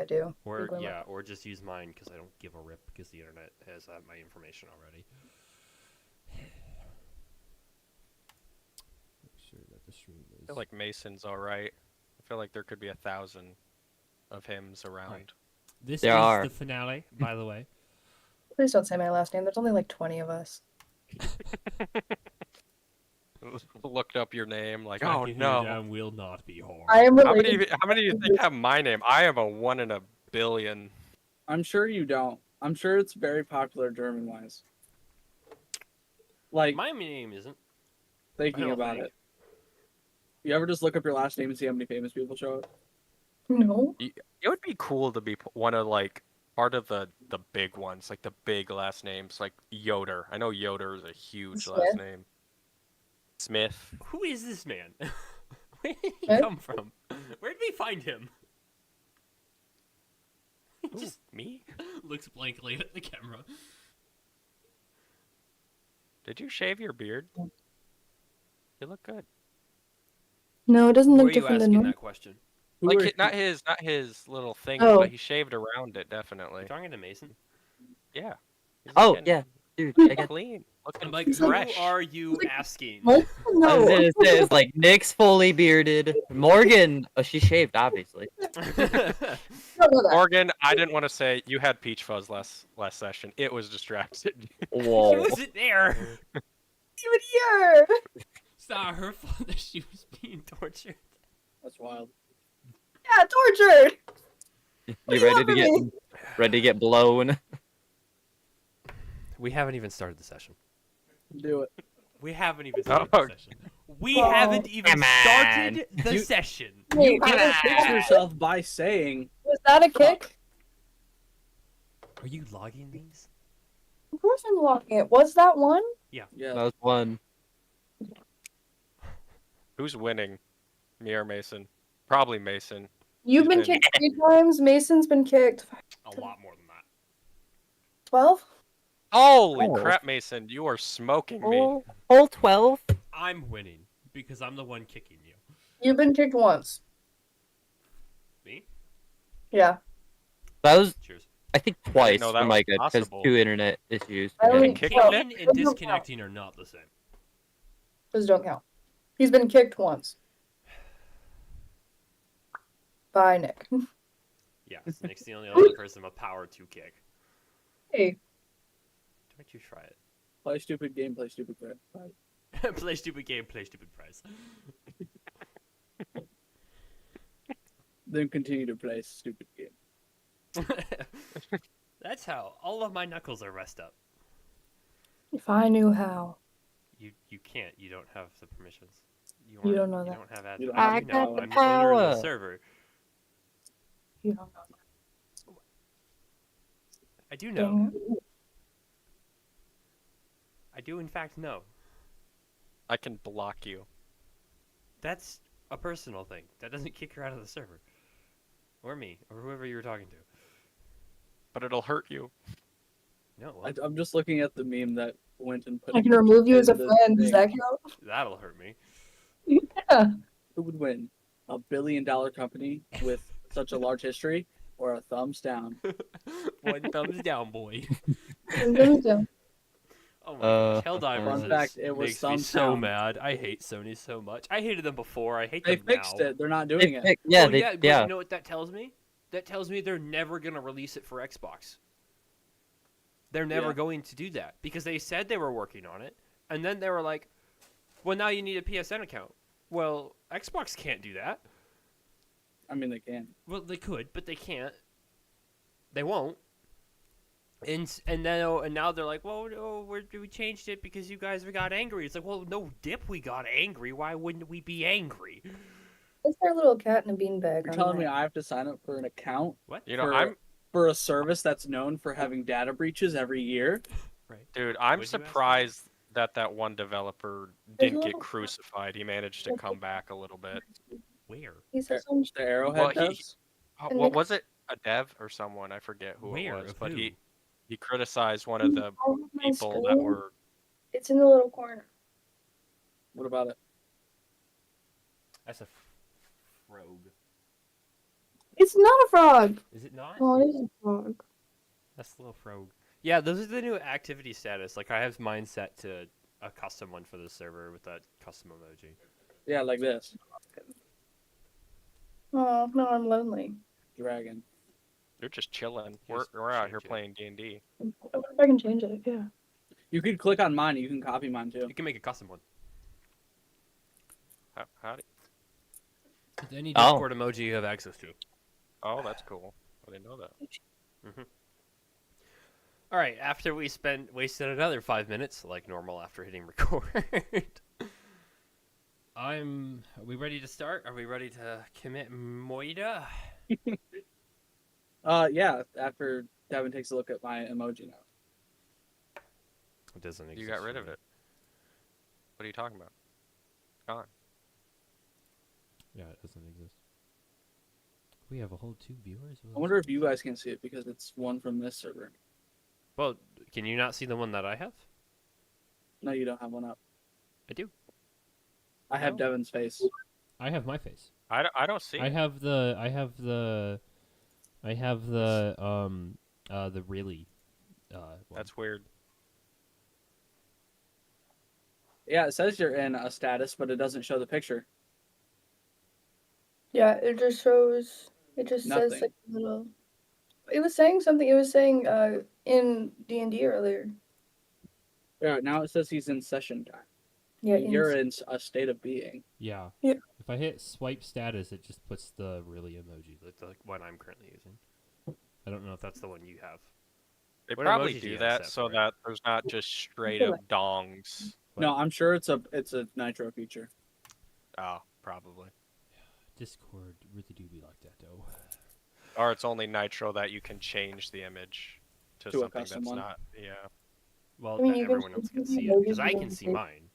I do. Or Google yeah, or just use mine because I don't give a rip because the internet has my information already. Make sure that the stream I is. feel like Mason's alright. I feel like there could be 1,000 of hymns around. Right. This There is are. the finale, by the way. Please don't say my last name. There's only like 20 of us. Looked up your name, like, Tracking oh who no. down will not be hard. I am How related. many do you think have my name? I am a 1 in a billion. I'm sure you don't. I'm sure it's very popular German-wise. Like, My name isn't. thinking don't about think. it. You ever just look up your last name and see how many famous people show up? No. It would be cool to be one of like part of the big ones, like the big last names, like Yoder. I know Yoder is a huge last Smith? name. Smith. Who is this man? Where did he Huh? come from? Where did we find him? He just Me? looks blankly at the camera. Did you shave your beard? You look good. No, it doesn't Who look are you different than asking mine. that question? Who Like are- not his little thing, Oh. but he shaved around it definitely. You talking to Mason? Yeah. He's Oh, looking yeah. Dude, I got clean, looking I'm like, fresh. who are you asking? What? I was No. gonna say, it's like Nick's fully bearded. Morgan, she shaved, obviously. I don't know that. Morgan, I didn't want to say you had peach fuzz last session. It was distracted. She Whoa. wasn't there. Even here. It's not her fault that she was being tortured. That's wild. Yeah, tortured. You What do you ready want to from get ready to get blown? We haven't even started the session. Do it. We haven't even started Oh. the session. We Oh. haven't even Come on. started the You- session. Wait, gotta fix yourself by saying, was that a kick? Are you logging these? Of course I'm locking it. Was that one? yeah. That was one. Who's winning? Me or Mason? Probably Mason. You've He's been been- kicked 3 times. Mason's been kicked A lot more than that. 12. Holy Oh. crap, Mason! You are smoking me. Whole 12? I'm winning because I'm the one kicking you. You've been kicked once. Me? Yeah. That was, Cheers. I think, twice know that for my was good, because possible. 2 internet issues. I only Yeah. Kicking well, it? Kicking and those don't count. disconnecting are not the same. Those don't count. He's been kicked once. By Nick. Yeah, Nick's the only other person with power to kick. Hey. Don't you try it. Play stupid game, play stupid crap. Right. Play stupid game, play stupid prize. Then continue to play stupid game. That's how all of my knuckles are messed up. If I knew how. You can't. You don't have the permissions. You aren't- don't know You that. don't have You admin. don't have I the do know. power. I'm the owner of the Power. server. You don't know that. I do know. Dang it. I do in fact know. I can block you. That's a personal thing. That doesn't kick her out of the server. Or me, or whoever you were talking to. But it'll hurt you. No, well, I'm just looking at the meme that went and put. I can remove you as a in the friend. Does thing. that count? that'll hurt me. Yeah. Who would win? A billion-dollar company with such a large history, or a thumbs down? One thumbs down, boy. Oh my gosh, Helldivers Fun is, fact, it was makes me thumbs so down. mad. I hate Sony so much. I hated them before. I hate They them fixed now. it. They're not doing it. Yeah, Well, they, yeah, but yeah. you know what that tells me? That tells me they're never gonna release it for Xbox. They're never Yeah. going to do that because they said they were working on it, and then they were like, "Well, now you need a PSN account." Well, Xbox can't do that. I mean, they can. Well, they could, but they can't. They won't. And now they're like, well, no, we changed it because you guys got angry. It's like, well, no dip, we got angry. Why wouldn't we be angry? It's their little cat in a beanbag. You're on telling me there. I have to sign up for an account What? You know, For- for a service that's known for having data breaches every year? Right. dude, I'm What'd you ask? surprised that one developer There's didn't a get little- crucified. He managed to come back a little bit. Where? He says some The Arrowhead Well, he- does? Oh, And what Nick- was it? A dev or someone? I forget who Where? it was, Of but who? he criticized one of the Oh, my people that screen. were. It's in the little corner. What about it? That's a rogue. It's not a frog. Is it not? Oh, it is a frog. That's the little frog. Yeah, those are the new activity status. Like I have mine set to a custom one for the server with that custom emoji. Yeah, like this. Oh, no, I'm lonely. Dragon. You're just chilling. Just We're out here change it. playing D&D. I wonder if I can change it. Yeah. You could click on mine. You can copy mine too. You can make a custom one. How do With any Oh. Discord emoji you have access to. Oh, that's cool. I didn't know that. All right, after we wasted another 5 minutes, like normal after hitting record. Are we ready to start? Are we ready to commit Moida? Yeah. After Devin takes a look at my emoji now. It doesn't exist. You got rid of yet. it. What are you talking about? Gone. Yeah, it doesn't exist. We have a whole 2 viewers. I wonder if you guys can see it because it's one from this server. Well, can you not see the one that I have? No, you don't have one up. I do. I have No. Devin's face. I have my face. I don't see I it. have the really one. That's weird. Yeah, it says you're in a status, but it doesn't show the picture. Yeah, it just shows. It just says Nothing. like a little. It was saying something. It was saying in D&D earlier. Yeah, now it says he's in session time. Yeah. You're in a state of being. Yeah. Yeah. If I hit swipe status, it just puts the really emoji. The one I'm currently using. I don't know if that's the one you have. They What probably emoji do do you have that set so for it? that there's not just straight up dongs. No, I'm sure it's a Nitro feature. Oh, probably. Discord really do be like that though. Or it's only Nitro that you can change the image to To a something custom that's one. not. Yeah. Well, I mean, that you can everyone else can see see the it because emojis I you can can see see. mine.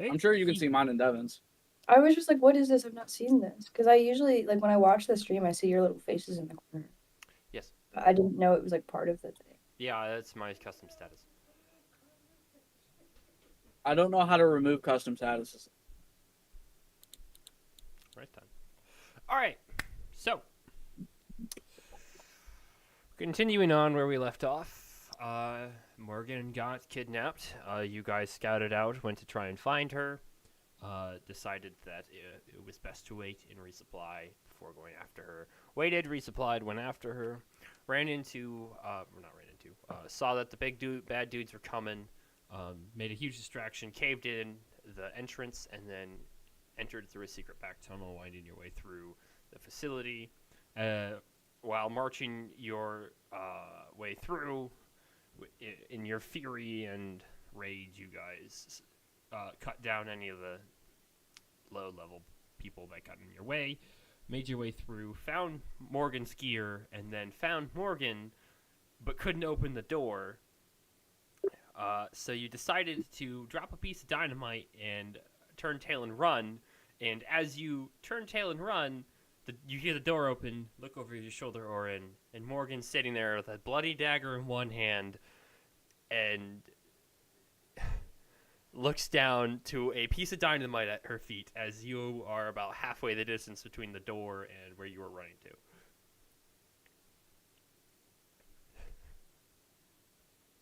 I'm sure you can see mine in Devin's. I was just like, "What is this? I've not seen this." Because I usually like when I watch the stream, I see your little faces in the corner. Yes. But I didn't know it was like part of the thing. Yeah, that's my custom status. I don't know how to remove custom statuses. Right then. All right. So, continuing on where we left off, Morgan got kidnapped. You guys scouted out, went to try and find her. Decided that it was best to wait and resupply before going after her. Waited, resupplied, went after her. Saw that the bad dudes were coming. Made a huge distraction, caved in the entrance, and then entered through a secret back tunnel, winding your way through the facility. While marching your way through, in your fury and rage, you guys cut down any of the low-level people that got in your way, made your way through, found Morgan's gear, and then found Morgan, but couldn't open the door. So you decided to drop a piece of dynamite and turn tail and run. And as you turn tail and run, you hear the door open, look over your shoulder, Orin, and Morgan's sitting there with a bloody dagger in one hand and looks down to a piece of dynamite at her feet as you are about halfway the distance between the door and where you were running to.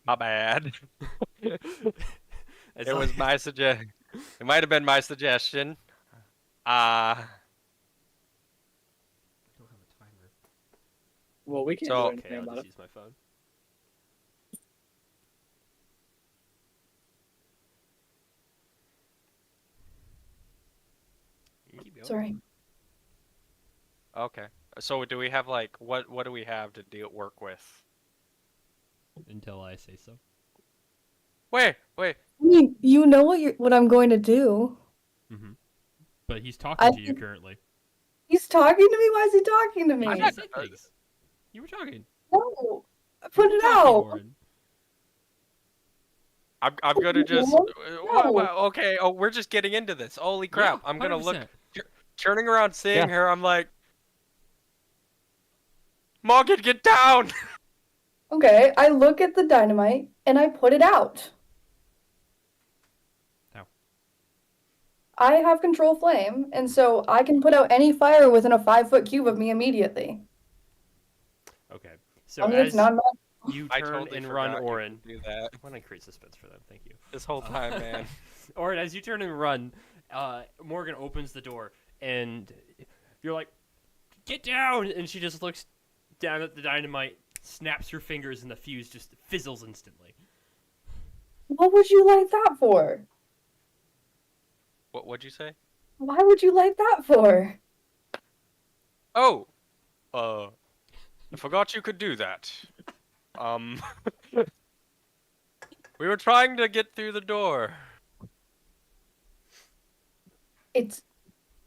My bad. As It long- was my suggestion. It might have been my suggestion. I don't have a timer. Well, we can't So- do Okay, anything I'll about just it. use my phone. You can keep going. Sorry. Okay. So do we have like what do we have to work with? Until I say so. Wait. I mean, you know what I'm going to do. Mm-hmm. But he's talking I to you think- currently. He's talking to me. Why is he talking to me? I not- said things. You were talking. No, I put it Talking, out. Orin. I'm gonna just okay. Oh, we're just getting into this. Holy crap! Yeah, I'm gonna look 100%. turning around, seeing Yeah. her. I'm like, Morgan, get down! Okay, I look at the dynamite and I put it out. How? I have control flame, and so I can put out any fire within a 5-foot cube of me immediately. Okay. So I mean, it's as not you I turn totally and run forgot you Orin, could do that I want to create suspense for them. Thank you. this whole time, man. Orin, as you turn and run, Morgan opens the door, and you're like, "Get down!" And she just looks down at the dynamite, snaps her fingers, and the fuse just fizzles instantly. What would you light that for? What'd you say? Why would you light that for? Oh, I forgot you could do that. We were trying to get through the door. It's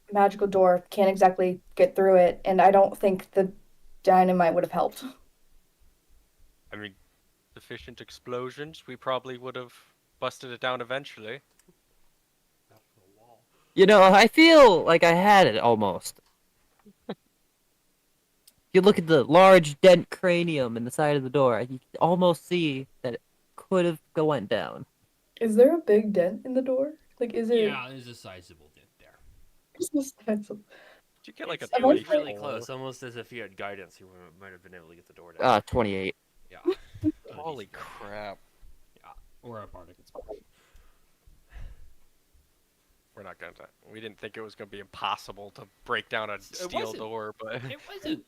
a magical door. Can't exactly get through it, and I don't think the dynamite would have helped. I mean, sufficient explosions, we probably would have busted it down eventually. You know, I feel like I had it almost. You look at the large dent cranium in the side of the door, you can almost see that it could have went down. Is there a big dent in the door? Like, is it? Yeah, there's a sizable dent there. Is this pencil? Did you get like a It was really 34? close, almost as if you had guidance. You might have been able to get the door down. 28. Yeah. Holy crap. Or a bardic. We're not gonna. We didn't think it was gonna be impossible to break down a steel wasn't. door, but It wasn't.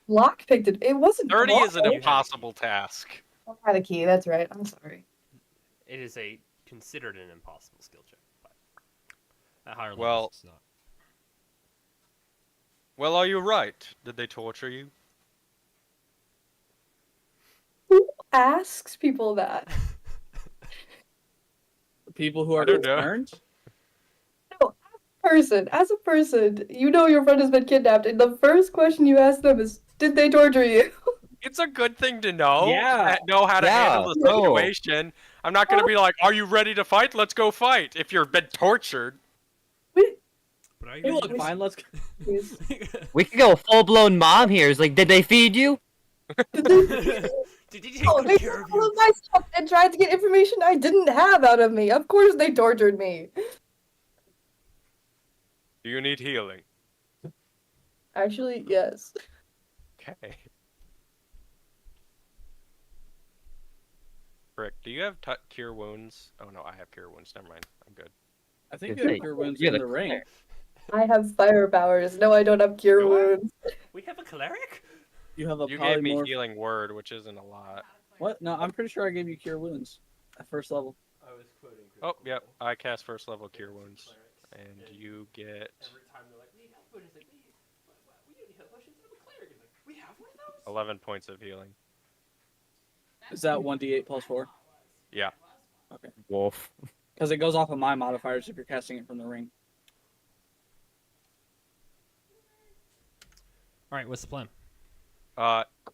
Lock picked it. It wasn't. 30 is an locked. impossible task. I had a key. That's right. I'm sorry. It is considered an impossible skill check, but at higher levels Well- it's not. Well, are you right? Did they torture you? Who asks people that? The people who are I don't know. concerned. As a person, you know your friend has been kidnapped, and the first question you ask them is, "Did they torture you?" It's a good thing to know. Yeah. Know how to Yeah, handle the no. situation. I'm not gonna be like, "Are you ready to fight? Let's go fight." If you've been tortured, But I Hey, look, fine. Let's. Please. We could go full-blown mom here. It's like, did they feed you? Did he take Oh, good they care of took all you? of my stuff and tried to get information I didn't have out of me. Of course they tortured me. do you need healing? Actually, yes. Okay. Frick, do you have cure wounds? Oh no, I have cure wounds. Never mind. I'm good. I think Good you have thing. your wounds You're in the the ring. cleric. I have fire powers. No, I don't have cure Do I? wounds. We have a cleric? You have a You gave me polymorph. healing word, which isn't a lot. What? No, I'm pretty sure I gave you cure wounds at first level. I was quoting. Oh, yep. I cast first level cure wounds, and you get Every time they're like, we need help, and it's like, we need help. I should have a cleric. It's like, we have one of those? 11 points of healing. Is that 1d8 plus 4? Yeah. Wolf. Because it goes off of my modifiers if you're casting it from the ring. All right, what's the plan?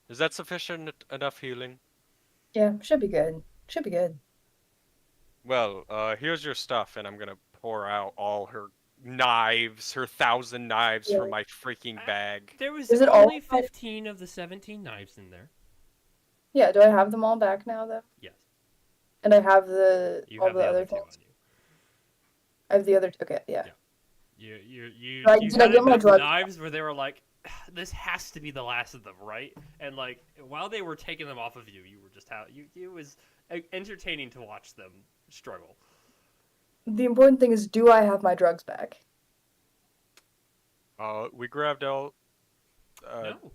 Is that sufficient enough healing? Yeah, should be good. Should be good. Well, here's your stuff, and I'm gonna pour out all her knives, her 1,000 knives Yeah. from my freaking bag. There was Is it all only five- 15 of the 17 knives in there. Yeah, do I have them all back now though? Yes. And I have the You all have the the other other two on things. you. I have the other. Okay, yeah. You Like, you did I had get my enough drugs knives where they were like, this has to be the last of them, right? And like while they were taking them off of you, you were just it was entertaining to watch them struggle. The important thing is, do I have my drugs back? We grabbed all. No,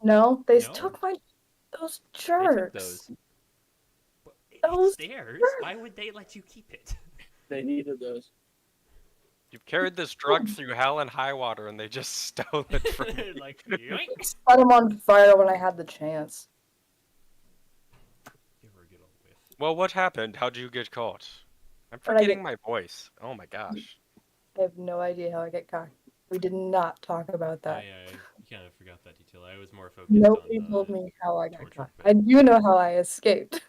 No, they No. took my those they jerks. took those. But Those it's theirs. Why would they let you keep it? They needed those. You've carried this drug through hell and high water, and they just stole it from you. Like, yoink. Set them on fire when I had the chance. Give her a good old whiff. Well, what happened? How'd you get caught? I'm How'd I forgetting get- my voice. Oh my gosh. I have no idea how I get caught. We did not talk about that. I kind of forgot that detail. I was more focused Nobody on the... told me how I got torture caught. bit. I do know how I escaped.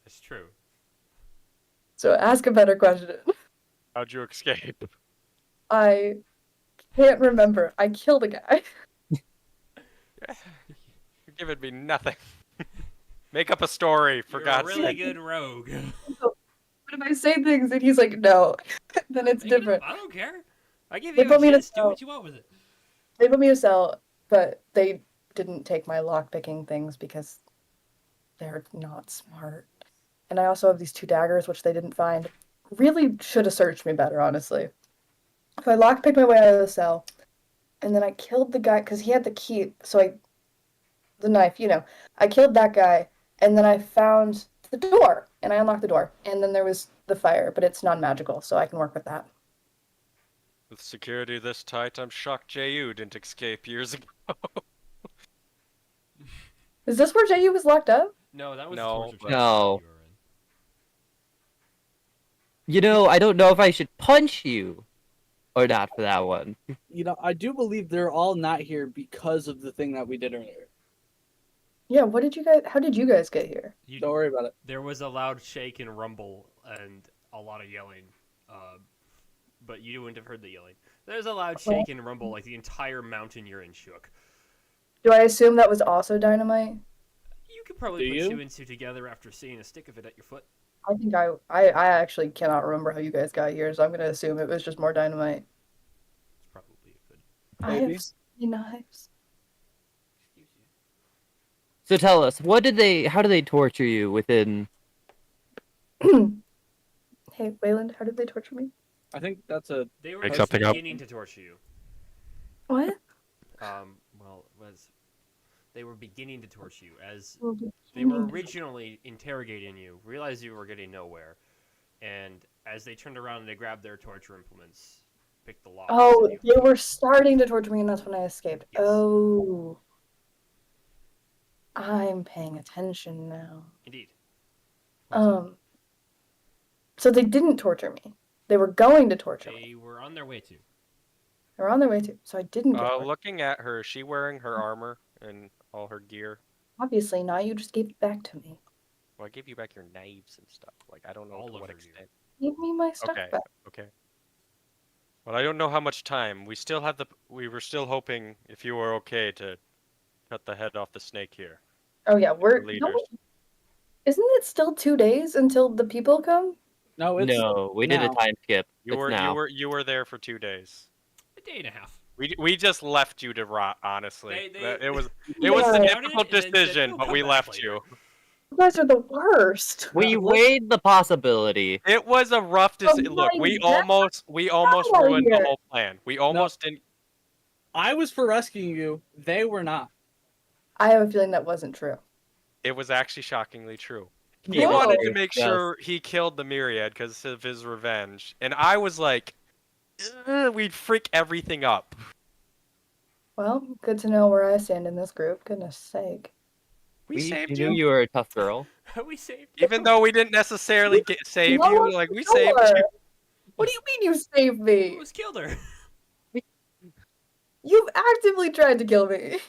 It's true. So ask a better question. How'd you escape? I can't remember. I killed a guy. You're giving me nothing. Make up a story, for You're God's a really sake. good rogue. But if I say things and he's like, no. then it's Make it up, different. I don't care. I give They you put me a to chance. Do sell. what you want with it. They put me to sell, but they didn't take my lock picking things because they're not smart. And I also have these 2 daggers, which they didn't find. Really should have searched me better, honestly. So I lock picked my way out of the cell, and then I killed the guy because he had the key. The knife, I killed that guy, and then I found the door, and I unlocked the door, and then there was the fire, but it's non-magical, so I can work with that. With security this tight, I'm shocked JU didn't escape years ago. Is this where JU was locked up? No, that was No, the torture but- chamber No. you were in. You know, I don't know if I should punch you or not for that one. You know, I do believe they're all not here because of the thing that we did earlier. Yeah, how did you guys get here? Don't worry about it. There was a loud shake and rumble and a lot of yelling, but you wouldn't have heard the yelling. There's a loud shake and rumble, like the entire mountain you're in shook. Do I assume that was also dynamite? You could probably Do put you? 2 and 2 together after seeing a stick of it at your foot. I think I actually cannot remember how you guys got here, so I'm gonna assume it was just more dynamite. It's probably a good. I Maybe. have so many knives. Excuse you. So tell us, how do they torture you within... Hey, Wayland, how did they torture me? I think that's a They were Make just something up. beginning to torture you. What? They were beginning to torture you as Well, they were originally interrogating you, realized you were getting nowhere, and as they turned around and they grabbed their torture implements, picked the lock. Oh, they were starting to torture me, and that's when I escaped. Yes. Oh. I'm paying attention now. Indeed. So they didn't torture me. They were going to torture me. They were on their way to. They were on their way to, so I didn't get tortured. Looking at her, is she wearing her armor and all her gear? Obviously not, you just gave it back to me. Well, I gave you back your knives and stuff. Like, I don't know All to of what her gear. extent. Give me my stuff Okay, back. okay. Well, I don't know how much time. We were still hoping, if you were okay, to cut the head off the snake here. Oh yeah, Leaders. Isn't it still 2 days until the people come? no. It's No, we did a now. time skip. You It's were now. you were there for 2 days. A day and a half. We just left you to rot, honestly. They- It was Yeah. a Doubted it difficult and then said, decision, "We'll but come we back left later." you. You guys are the worst. We weighed the possibility. It was a rough decision. Look, we my almost out of ruined the here. whole plan. We almost didn't. I was for rescuing you. They were not. I have a feeling that wasn't true. It was actually shockingly true. He Whoa. wanted to make Yes. sure he killed the Myriad because of his revenge, and I was like, we'd freak everything up. Well, good to know where I stand in this group. Goodness sake. We saved knew you, you were a tough girl. We saved you. even though we didn't necessarily save No you. one Like we killed saved her. you. What do you mean you saved me? Almost killed her. You've actively tried to kill me.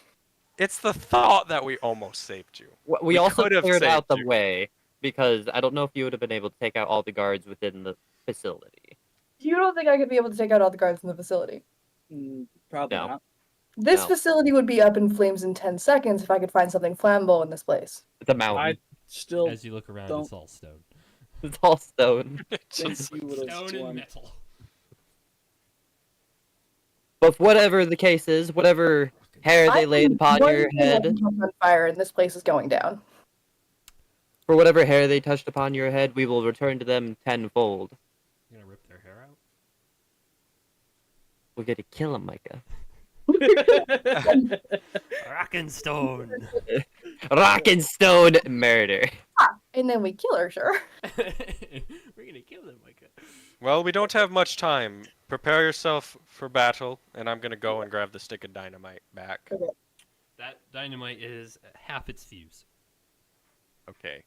It's the thought that we almost saved you. We We also could have cleared out saved the you. way because I don't know if you would have been able to take out all the guards within the facility. You don't think I could be able to take out all the guards in the facility? Probably No. not. This No. facility would be up in flames in 10 seconds if I could find something flammable in this place. It's a mountain. I still As you look around, don't- it's all stone. It's all stone. think you would have Stone and won. metal. But whatever the case is, whatever hair they I'm laid upon one your thing head, that can catch on fire and this place is going down. for whatever hair they touched upon your head, we will return to them tenfold. You're gonna rip their hair out? We're gonna kill them, Micah. Rock and stone. Rock and stone murder. And then we kill her, sure. We're gonna kill them, Micah. Well, we don't have much time. Prepare yourself for battle, and I'm gonna go and grab the stick of dynamite back. That dynamite is half its fuse. Okay.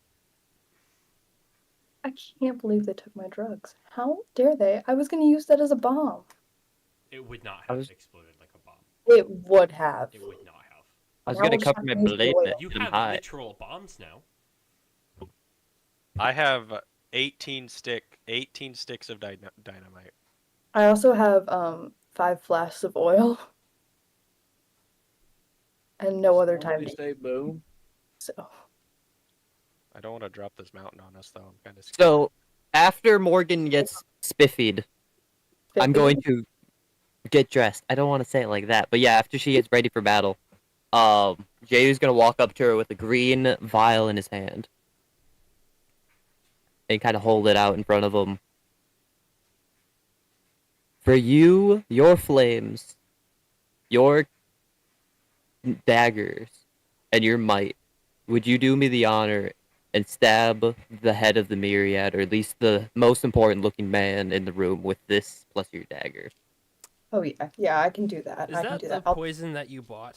I can't believe they took my drugs. How dare they? I was going to use that as a bomb. It would not I have was- exploded like a bomb. It would have. It would not have. I was Now gonna we're cover my shocking blade the and You hit them have high. literal bombs now. I have 18 sticks of dynamite. I also have 5 flasks of oil. And no other time Somebody to say boom. so. I don't want to drop this mountain on us, though. I'm kind of scared. So, after Morgan gets spiffied I'm going to get dressed. I don't want to say it like that, but yeah, after she gets ready for battle, Jayu's gonna walk up to her with a green vial in his hand and kind of hold it out in front of him. For you, your flames, your daggers, and your might, would you do me the honor and stab the head of the myriad, or at least the most important looking man in the room with this plus your dagger? Oh yeah, yeah, I can do that. Is I can that do the that. I'll, poison that you bought?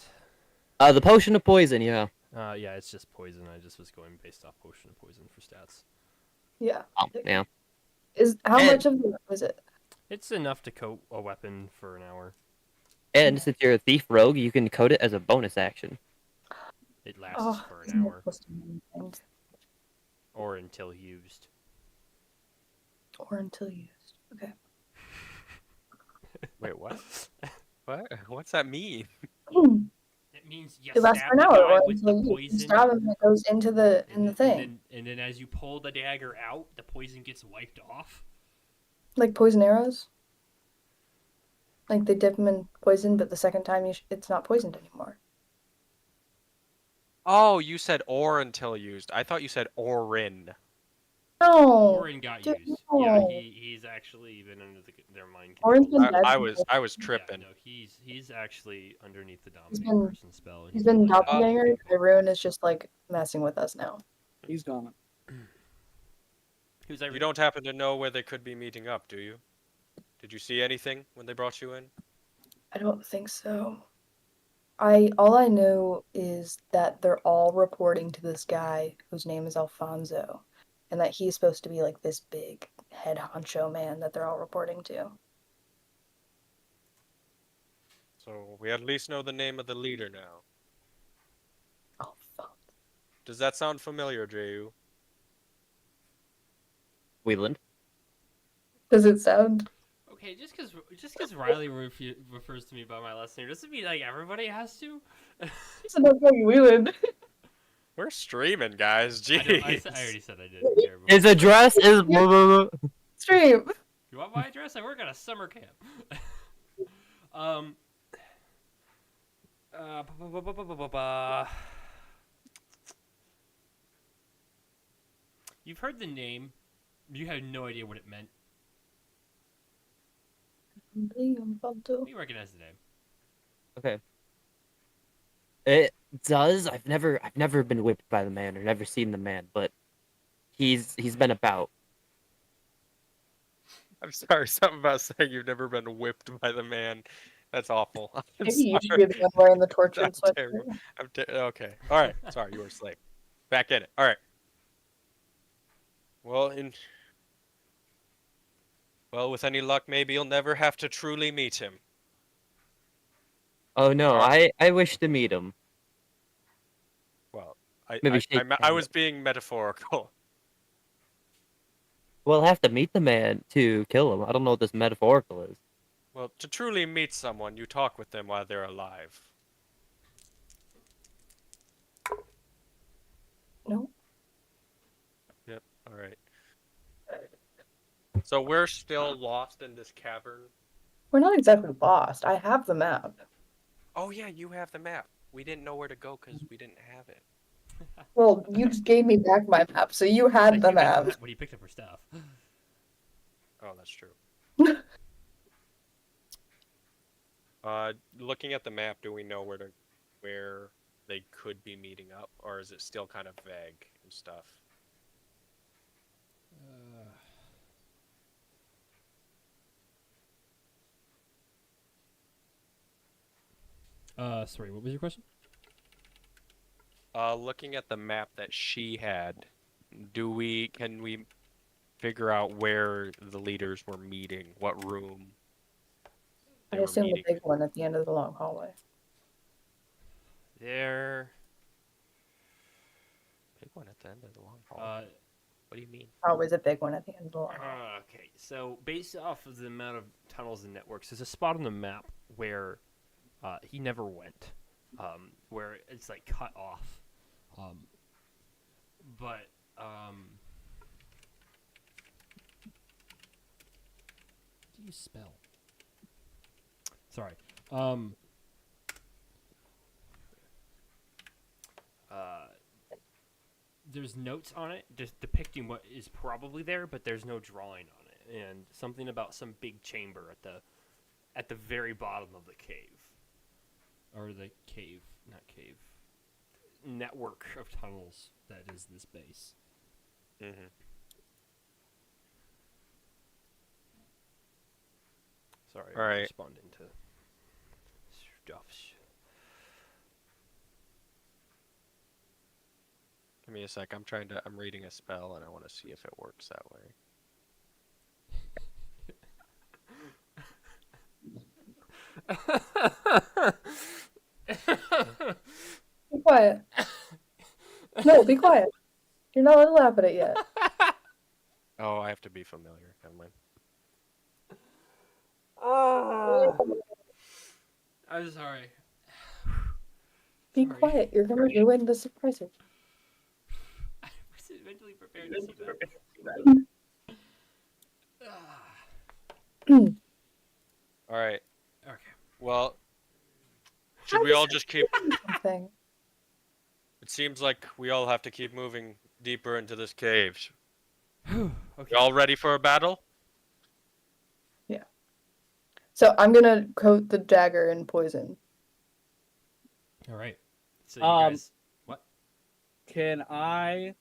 The potion of poison, yeah. Yeah, it's just poison. I just was going based off potion of poison for stats. yeah. Oh, yeah. Is how And- much of the is it? It's enough to coat a weapon for an hour. And since you're a thief rogue, you can code it as a bonus action. It lasts Oh, for isn't an it hour supposed to be anything? or until used. Or until used. Okay. Wait, what? What? What's that mean? It means you It lasts stab for an the hour, guy or with the until you poison. stab him and it goes into the and, thing. And then as you pull the dagger out, the poison gets wiped off. Like poison arrows. Like they dip them in poison, but the second time it's not poisoned anymore. Oh, you said or until used. I thought you said orin. No. Orin got dude, used. Yeah, no. he's actually been under their mind Orin's control. been dead I since, was I was Yeah, tripping. no, he's actually underneath the He's dominate been- person spell. and He's been like, doppelganger. Tyrone is just like messing with us now. He's gone. Who's You don't happen to know where they could be meeting up, do you? Did you see anything when they brought you in? I don't think so. All I know is that they're all reporting to this guy whose name is Alfonso, and that he's supposed to be like this big head honcho man that they're all reporting to. So we at least know the name of the leader now. Oh fuck. Does that sound familiar, Ju? Wheeland. Does it sound? Okay, just because Riley refers to me by my last name doesn't mean like everybody has to. It's not like Wheeland. We're streaming, guys. I, Jeez. I already said I didn't care. About His address is. Stream. You want my address? I work at a summer camp. Ba, ba, ba, ba, ba, ba. You've heard the name. You had no idea what it meant. You recognize the name. Okay. It does. I've never been whipped by the man or never seen the man, but he's been about. I'm sorry. Something about saying you've never been whipped by the man. That's awful. I'm Maybe you should sorry. be the one wearing the tortured I'm sweater. terrible. Okay. All right. Sorry, you were a slave. Back in it. All right. Well, with any luck, maybe you'll never have to truly meet him. Oh no, I wish to meet him. Well, Maybe shake I was being metaphorical. We'll have to meet the man to kill him. I don't know what this metaphorical is. Well, to truly meet someone, you talk with them while they're alive. No. Yep. All right. So we're still lost in this cavern. We're not exactly lost. I have the map. Oh yeah, you have the map. We didn't know where to go because we didn't have it. Well, you just gave me back my map, so you had Like, the you got map. when you picked up her stuff. Oh, that's true. Looking at the map, do we know where they could be meeting up, or is it still kind of vague and stuff? Sorry, what was your question? Looking at the map that she had, can we figure out where the leaders were meeting? What room? I they were assume the meeting big one at the end of the long hallway. There. Big one at the end of the long hall. What do you mean? Always a big one at the end of the long hallway. Okay, so based off of the amount of tunnels and networks, there's a spot on the map where he never went, where it's like cut off. But What do you spell? Sorry. There's notes on it just depicting what is probably there, but there's no drawing on it, and something about some big chamber at the very bottom of the cave, or the cave, not cave, network of tunnels that is this base. Mm-hmm. Sorry, All I'm right. responding to stuff. Give me a sec. I'm reading a spell and I want to see if it works that way. Be quiet. No, be quiet. You're not allowed to laugh at it yet. Oh, I have to be familiar. Never mind. I'm sorry. Be Sorry. quiet. You're gonna ruin the surprise. I was mentally prepared to see that. All right. Okay. Well, should we all just keep? Thing. It seems like we all have to keep moving deeper into this cave. Okay. You all ready for a battle? So I'm gonna coat the dagger in poison. All right. So you Um, guys, what? Can I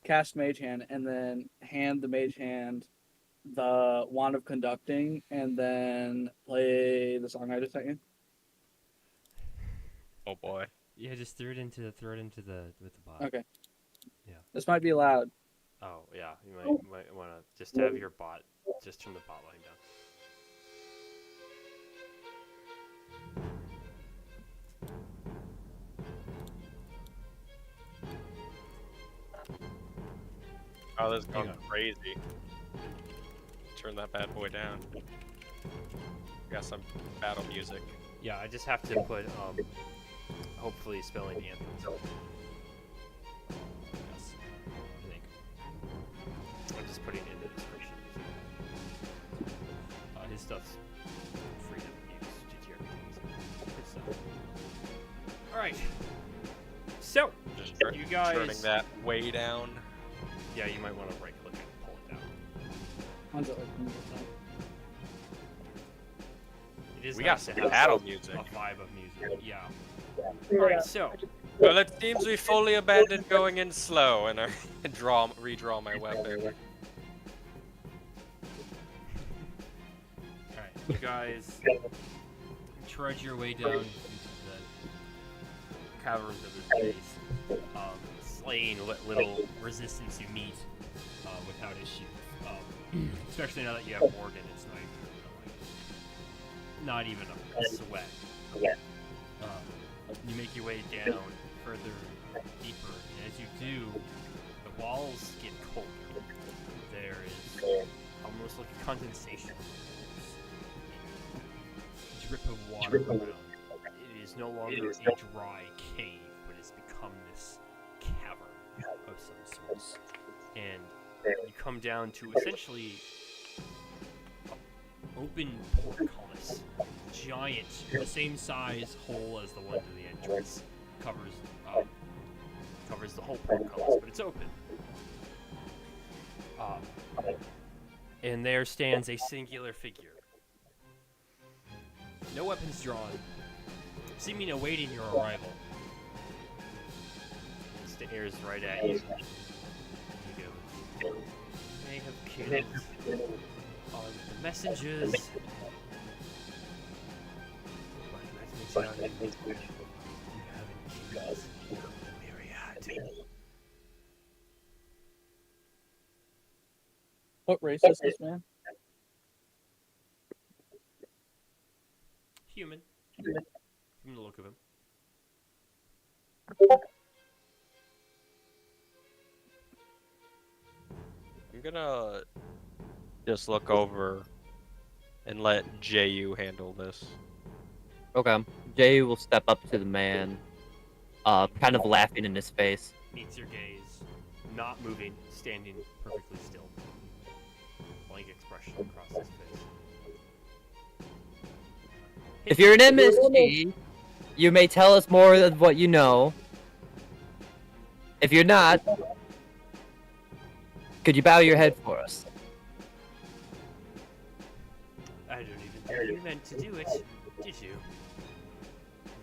cast Mage Hand and then hand the Mage Hand the Wand of Conducting and then play the song I just sent you? Oh boy. Yeah, just throw it into the with the bot. Okay. Yeah. This might be loud. Oh yeah, you might want to just have your bot just turn the bot line down. Oh, this is Hang going on. crazy. Turn that bad boy down. Got some battle music. Yeah, I just have to put hopefully spelling anthems. Yes. I think. I'm just putting it in the description. His stuff's free to use GTR. Good stuff. All right. So Just you guys, turning that way down. yeah, you might want to right click and pull it down. One's open. It is We nice got to some have battle a music. vibe of music. Yeah. Figure All it right. out. So Well, it seems we fully abandoned going in slow, and I redraw my weapon. all right, you guys Trudge your way down into the caverns of this base, slaying what little resistance you meet without issue. Especially now that you have Morgan, it's not even a sweat. You make your way down further, deeper, and as you do, the walls get colder. There is almost like a condensation. A drip of water around. It is no longer a dry cave, but it's become this cavern of some sorts. And you come down to essentially an open portcullis. Giant, the same size hole as the one to the entrance. Covers the whole portcullis, but it's open. And there stands a singular figure. No weapons drawn, seeming awaiting your arrival. He stares right at you. He goes, "They have killed all of the messengers. But let me tell you, you haven't killed the myriad." What race is this man? Human. From the look of him. I'm gonna just look over and let JU handle this. Okay. Jay will step up to the man, kind of laughing in his face. Meets your gaze, not moving, standing perfectly still. Blank expression across his face. If you're an MSG, you may tell us more of what you know. If you're not, could you bow your head for us? I don't even think you meant to do it, did you?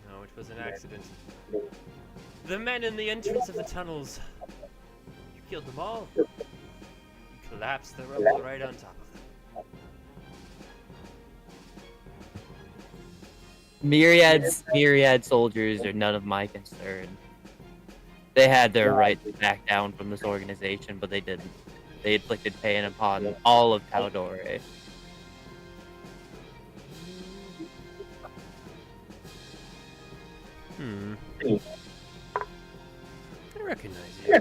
No, it was an accident. The men in the entrance of the tunnels. You killed them all. You collapsed the rubble right on top of them. Myriad soldiers are none of my concern. They had their right to back down from this organization, but they didn't. They inflicted pain upon all of Tal'Dorei. I recognize you.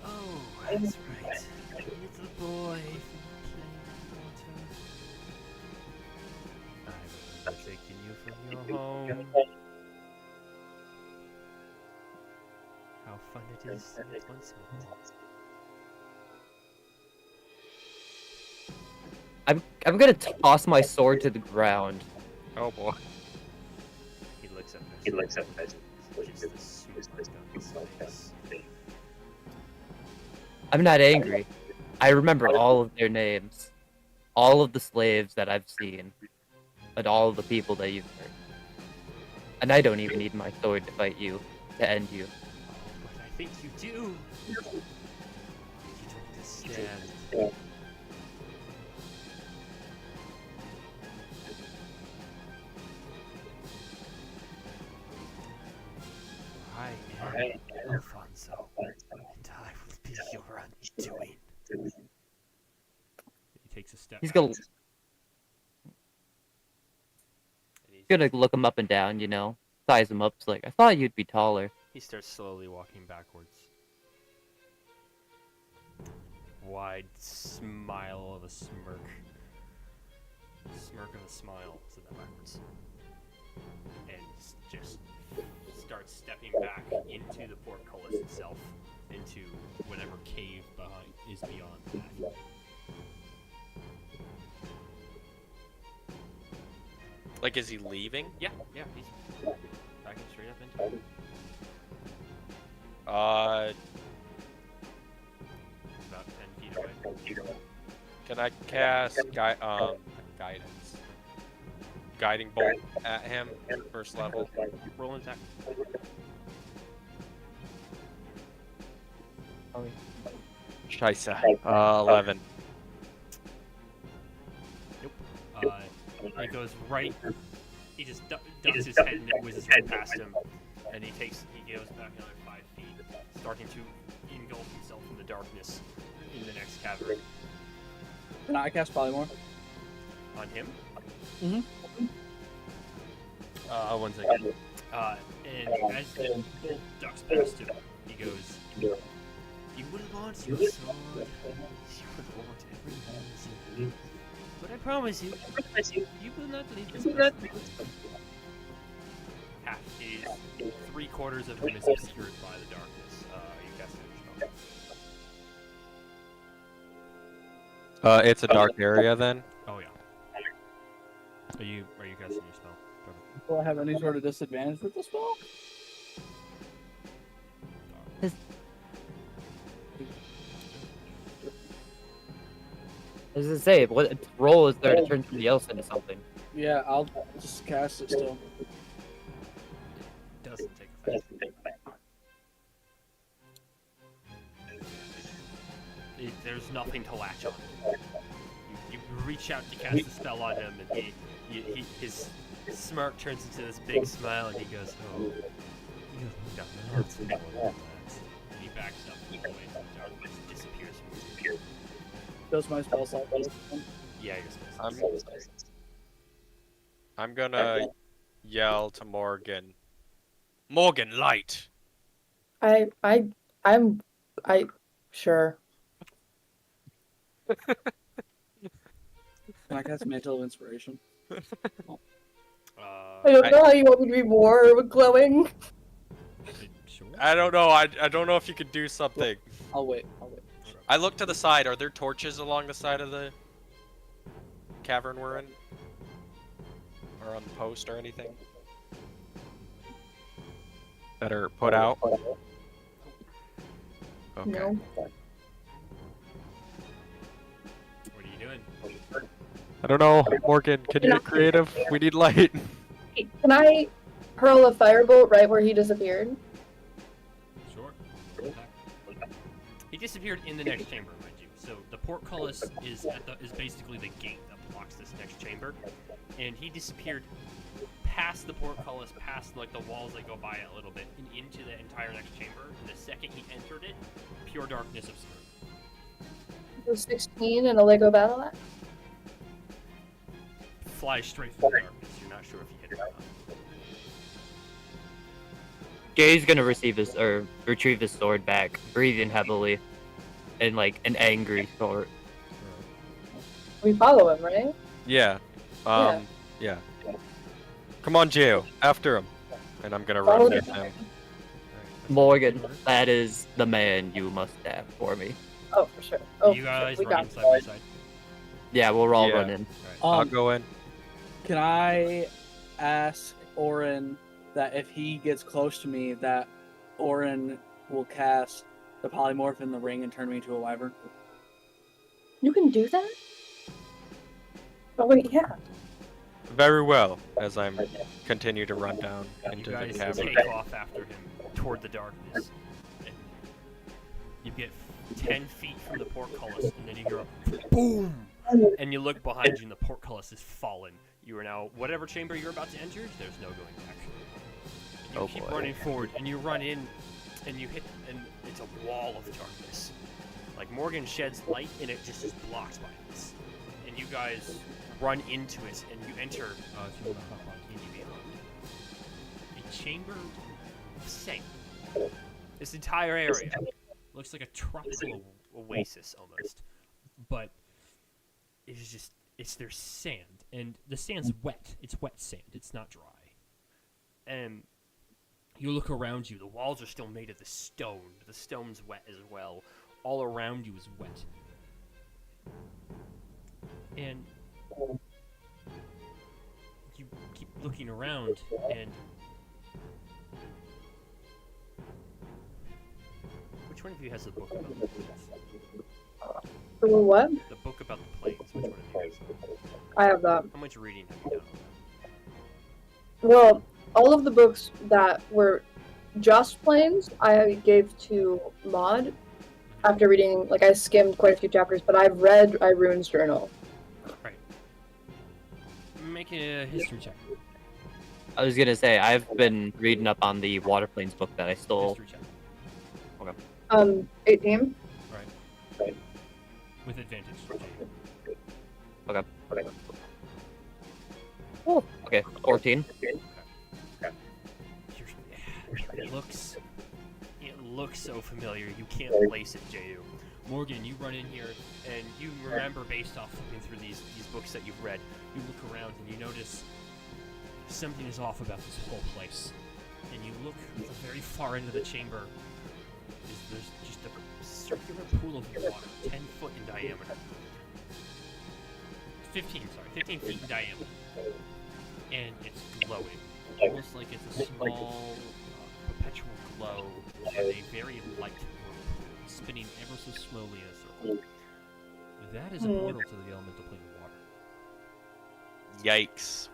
Oh, that's right. Little boy from playing water. I remember taking you from your home. How fun it is to live once more. I'm gonna toss my sword to the ground. Oh boy. He looks up at us. Just the super gun face. I'm not angry. I remember all of their names. All of the slaves that I've seen. And all of the people that you've hurt. And I don't even need my sword to fight you, to end you. But I think you do. You don't understand. I am Alfonso, and I will be your undoing. He takes a step. He's gonna look him up and down, you know? Size him up. It's like, I thought you'd be taller. He starts slowly walking backwards. Wide smile of a smirk. Smirk of a smile. So that backwards. And just starts stepping back into the portcullis itself, into whatever cave behind is beyond that. Like, is he leaving? Yeah, he's backing straight up into it. About 10 feet away. Can I cast guidance? Guiding bolt at him, first level. Roll an attack. Scheisse. 11. He goes right. He just ducks his head and it whizzes right past him, and he goes back another 5 feet, starting to engulf himself in the darkness in the next cavern. Can I cast Polymorph? On him. Mhm. 1 second. And as the bolt ducks past him, he goes, "You will want your sword. You will want every man. But I promise you, you will not leave this place." Half is 3/4 of him is obscured by the darkness. You cast it spell. It's a dark area then. Oh yeah. Are you casting your spell? Perfect. Will I have any sort of disadvantage with the spell? I was gonna say, what role is there to turn somebody else into something? Yeah, I'll just cast it still. Doesn't take effect. There's nothing to latch on. You reach out to cast a spell on him, and his smirk turns into this big smile, and he goes, "Oh, you got lots more than that." And he backs up away from the darkness, disappears from his view. Does my spell slot? Yeah, your spell. I'm gonna yell to Morgan. Morgan, light! Sure. Can I cast Mantle of Inspiration? I don't know how you want me to be more glowing. Sure. I don't know. I don't know if you could do something. I'll wait. I look to the side. Are there torches along the side of the cavern we're in? Or on the post or anything? That are put out? Okay. No. What are you doing? I don't know, Morgan, can you get creative? We need light. Can I hurl a firebolt right where he disappeared? Sure. He disappeared in the next chamber, mind you. So the portcullis is basically the gate that blocks this next chamber, and he disappeared past the portcullis, past like the walls that go by it a little bit, and into the entire next chamber. And the second he entered it, pure darkness obscured. It was 16 and a Lego battle axe. Flies straight through the darkness. You're not sure if he hit it or not. Jay's gonna retrieve his sword back, breathing heavily, and like an angry sort. We follow him, right? Yeah. Yeah. Yeah. Come on, Geo. After him. And I'm gonna Follow run with him. him. Morgan, that is the man you must have for me. Oh, for sure. Oh, You for sure. guys We running got side by side. Yeah, we're all Yeah. running. I'll go in. Can I ask Orin that if he gets close to me, that Orin will cast the polymorph in the ring and turn me into a wyvern? You can do that? Oh wait, yeah. Very well, as I'm continue to run down You into the guys cavern. take off after him toward the darkness. And you get 10 feet from the portcullis, and then you hear a boom! And you look behind you, and the portcullis is fallen. You are now, whatever chamber you're about to enter, there's no going back. And you Oh, keep boy. running forward, and you run in, and you hit, and it's a wall of darkness. Like Morgan sheds light, and it just is blocked by this. And you guys run into it, and you enter a chamber of sand. This entire area looks like a tropical oasis almost, but it is just there's sand, and the sand's wet. It's wet sand. It's not dry. And you look around you. The walls are still made of the stone. The stone's wet as well. All around you is wet. And you keep looking around, and which one of you has the book about the planes? What? The book about the planes. Which one of you has it? I have that. How much reading have you done? Well, all of the books that were just planes, I gave to Maud after reading. Like I skimmed quite a few chapters, but I've read Irune's journal. Right. Make a history check. I was gonna say I've been reading up on the Water Plains book that I stole. History check. 18. Right. With advantage. Okay, 14. It looks so familiar. You can't place it, Ju. Morgan, you run in here, and you remember based off flipping through these books that you've read. You look around and you notice something is off about this whole place. And you look at the very far end of the chamber. There's just a circular pool of water, 10 foot in diameter. 15 feet in diameter. And it's glowing. Almost like it's a small, perpetual glow and a very light whirlpool, spinning ever so slowly in a circle. That is a portal to the elemental plane of water. Yikes.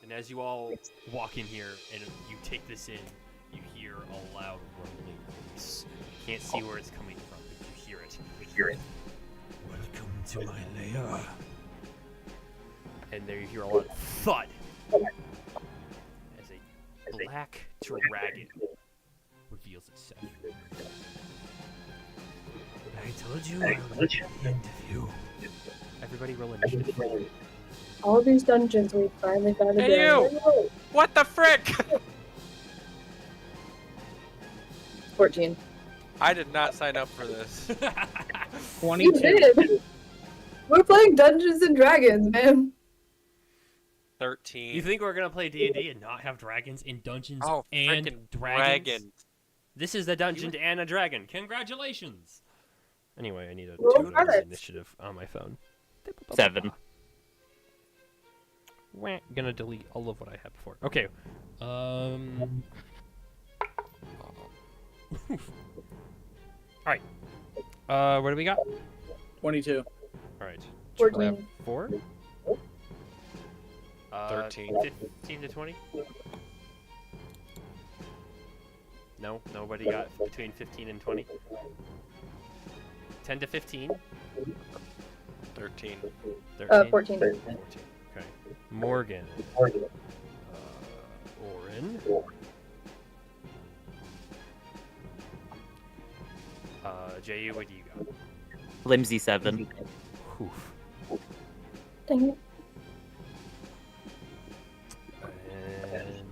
And as you all walk in here and you take this in, you hear a loud rumbling voice. You can't see where it's coming from, but you hear it. Welcome to my lair. And there you hear a lot of thud as a black dragon reveals itself. I told you I would be the end of you. Everybody roll initiative. All these dungeons, we finally found a Hey, door. What the frick? 14. I did not sign up for this. You 22. did. We're playing Dungeons and Dragons, man. 13. You think we're gonna play D&D and not have dragons in dungeons Oh, and frickin' dragons? dragons. This is the dungeon to Anna Dragon. Congratulations. Anyway, I need a Roll 2 credits. initiative on my phone. 7. Wah, gonna delete all of what I had before. Okay. All right. What do we got? 22. All right. 14. 4. 13. 15 to 20. No, nobody got between 15 and 20. 10 to 15. 13. 13. 14. 14. Okay. Morgan. Orin. J.U., what do you got? Flimsy 7. Oof. Dang it. And...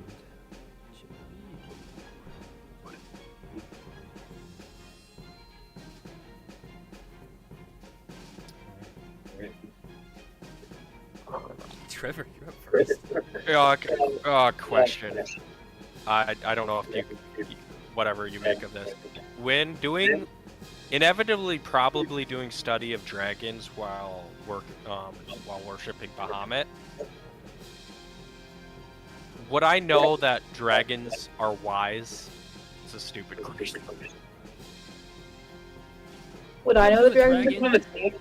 Trevor, you're up first. Question. I don't know if you, whatever you make of this. When doing, inevitably probably doing study of dragons while worshiping Bahamut, would I know that dragons are wise? It's a stupid question. Would I know the Dragon? dragon?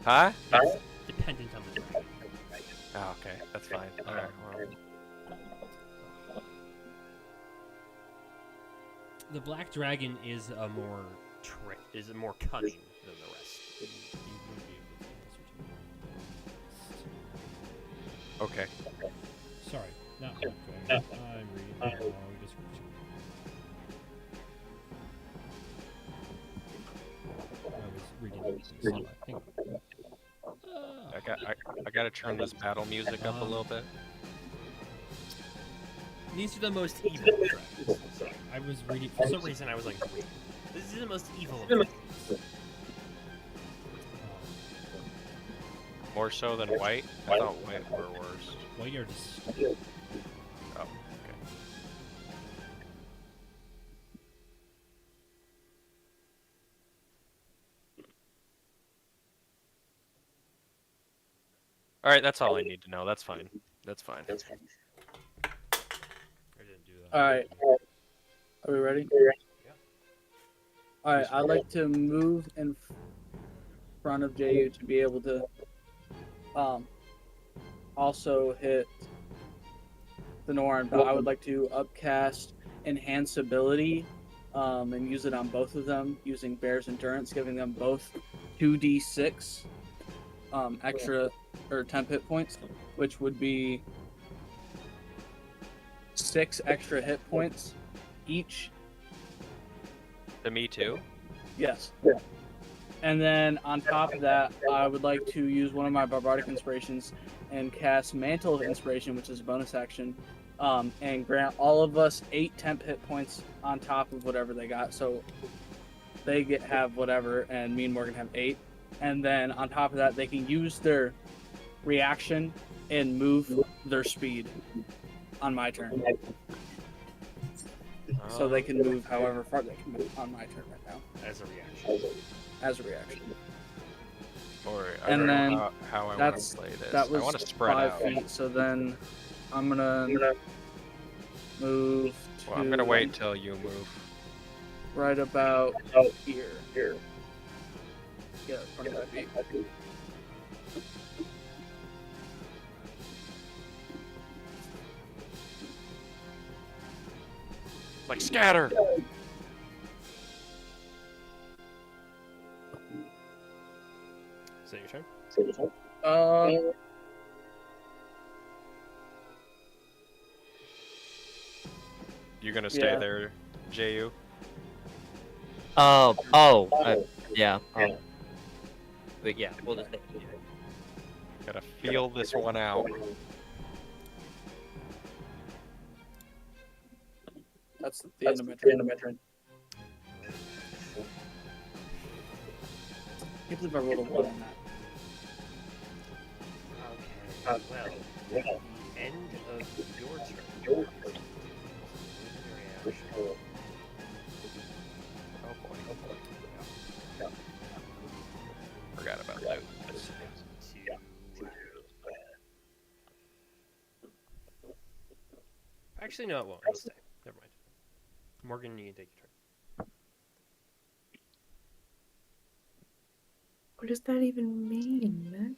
Huh? It's dependent on the dragon. Oh, okay, that's fine. Alright, well, The black dragon is a more more cunning than the rest. You wouldn't be able to answer to okay. Sorry, not black dragon. I'm reading the wrong description. I was reading the slide. Hang on. I gotta turn this battle music up a little bit. These are the most evil dragons. Sorry, I was reading. For some reason, I was like, green. This is the most evil of dragons. More so than white? I thought white were worse. White are just. Oh, okay. Alright, that's all I need to know. That's fine. That's fine. I didn't do that. Alright. Are we ready? Alright, I'd like to move in front of JU to be able to also hit the Norn, but I would like to upcast Enhance Ability and use it on both of them using Bear's Endurance, giving them both 2d6 extra or 10 hit points, which would be 6 extra hit points each. To me too? Yes. And then on top of that, I would like to use one of my Barbardic Inspirations and cast Mantle of Inspiration, which is a bonus action, and grant all of us 8 temp hit points on top of whatever they got. So they have whatever, and me and Morgan have 8. And then on top of that, they can use their reaction and move their speed on my turn. So they can move however far they can move on my turn right now As a reaction. as a reaction. Or I And don't then know how I want That's to play this. that was I want to spread 5 out. feet. So then I'm gonna move to. Well, I'm gonna wait till you move. right about here. Yeah, 25 feet. Like scatter. Is that your turn? You gonna stay Yeah. there, Ju? Yeah. But yeah, we'll just take it. Gotta feel this one out. That's the end of my turn. I can't believe I rolled a 1 on that. Okay. Well, the end of your turn. Actually, no, it won't. It'll stay. Never mind. Morgan, you can take your turn. What does that even mean?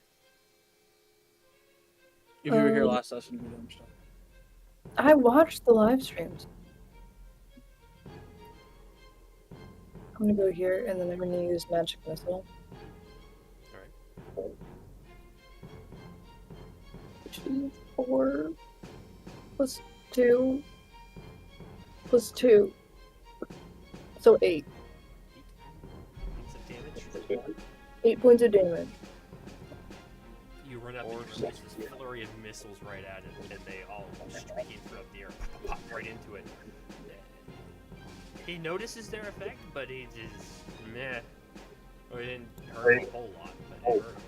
If you were here last session, you would understand. I watched the live streams. I'm gonna go here, and then I'm gonna use magic missile. Alright. Which is 4 plus 2 plus 2. So 8. 8 points of damage. 8 points of damage. You run up and you release this flurry of missiles right at it, and they all streak in throughout the air, pop right into it. He notices their effect, but he just meh. Or it didn't hurt him a whole lot, but it hurt him.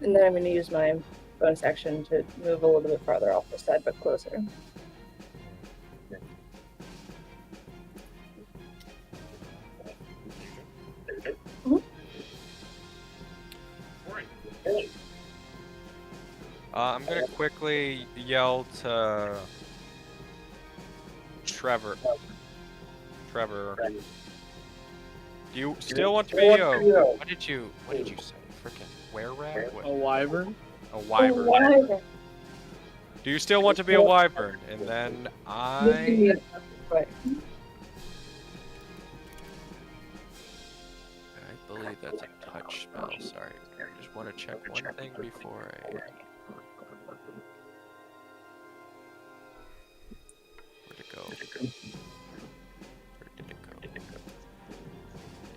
And then I'm gonna use my bonus action to move a little bit farther off the side, but closer. Alright. I'm gonna quickly yell to Trevor. Trevor, do you still want to be a? What did you say? Freaking were-rat? A wyvern? A wyvern. Wyvern. Do you still want to be a wyvern? And then I. Right. I believe that's a touch spell. Sorry, I just want to check one thing before I. Where'd it go? Where did it go?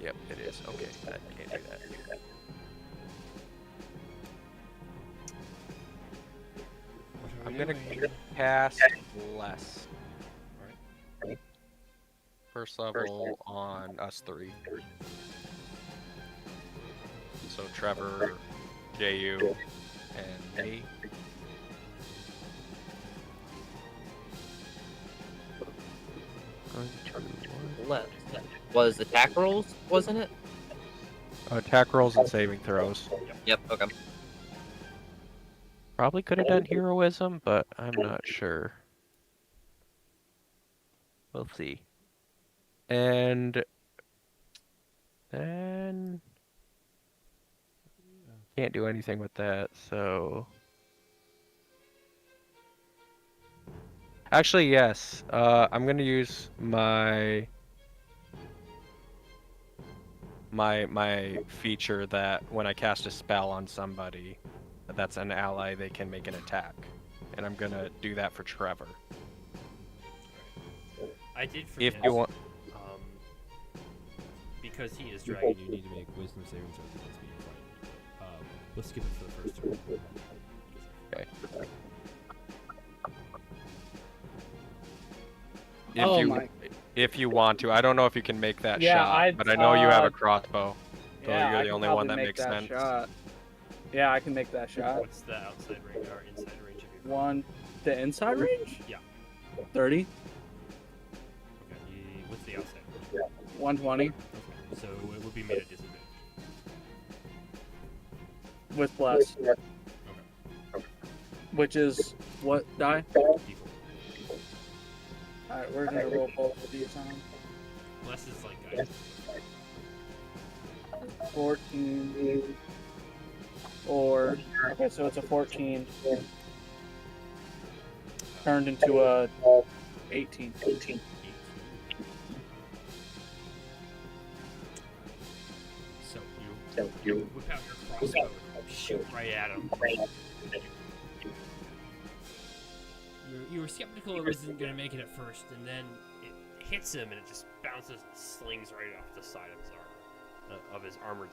Yep, it is. Okay, that can't do that. I'm gonna cast Bless. First level on us 3. So Trevor, JU, and me. Left. Was attack rolls, wasn't it? Attack rolls and saving throws. Yep, okay. Probably could have done heroism, but I'm not sure. We'll see. And then can't do anything with that, so actually yes. I'm gonna use my feature that when I cast a spell on somebody that's an ally, they can make an attack. And I'm gonna do that for Trevor. I did forget. If you want. Because he is dragon, you need to make wisdom saving throws against me in front of me. Let's skip it for the first turn. Okay. If you want to, I don't know if you can make that shot, but I know you have a crossbow, so Yeah, you're I the can only one probably that make makes that sense. shot. Yeah, I can make that shot. What's the outside range or inside range of your One, the inside range? Yeah. 30, Okay, what's the outside range? 120 Okay, so it would be made at disadvantage. with bless, Okay. which is what die? D4. Alright, we're gonna roll both of these on. Bless is like guidance. 14 or okay, so it's a 14 turned into a 18. So you whip out your crossbow, shoot right at him. You were skeptical it wasn't going to make it at first, and then it hits him and it just bounces and slings right off the side of his armor, of his armored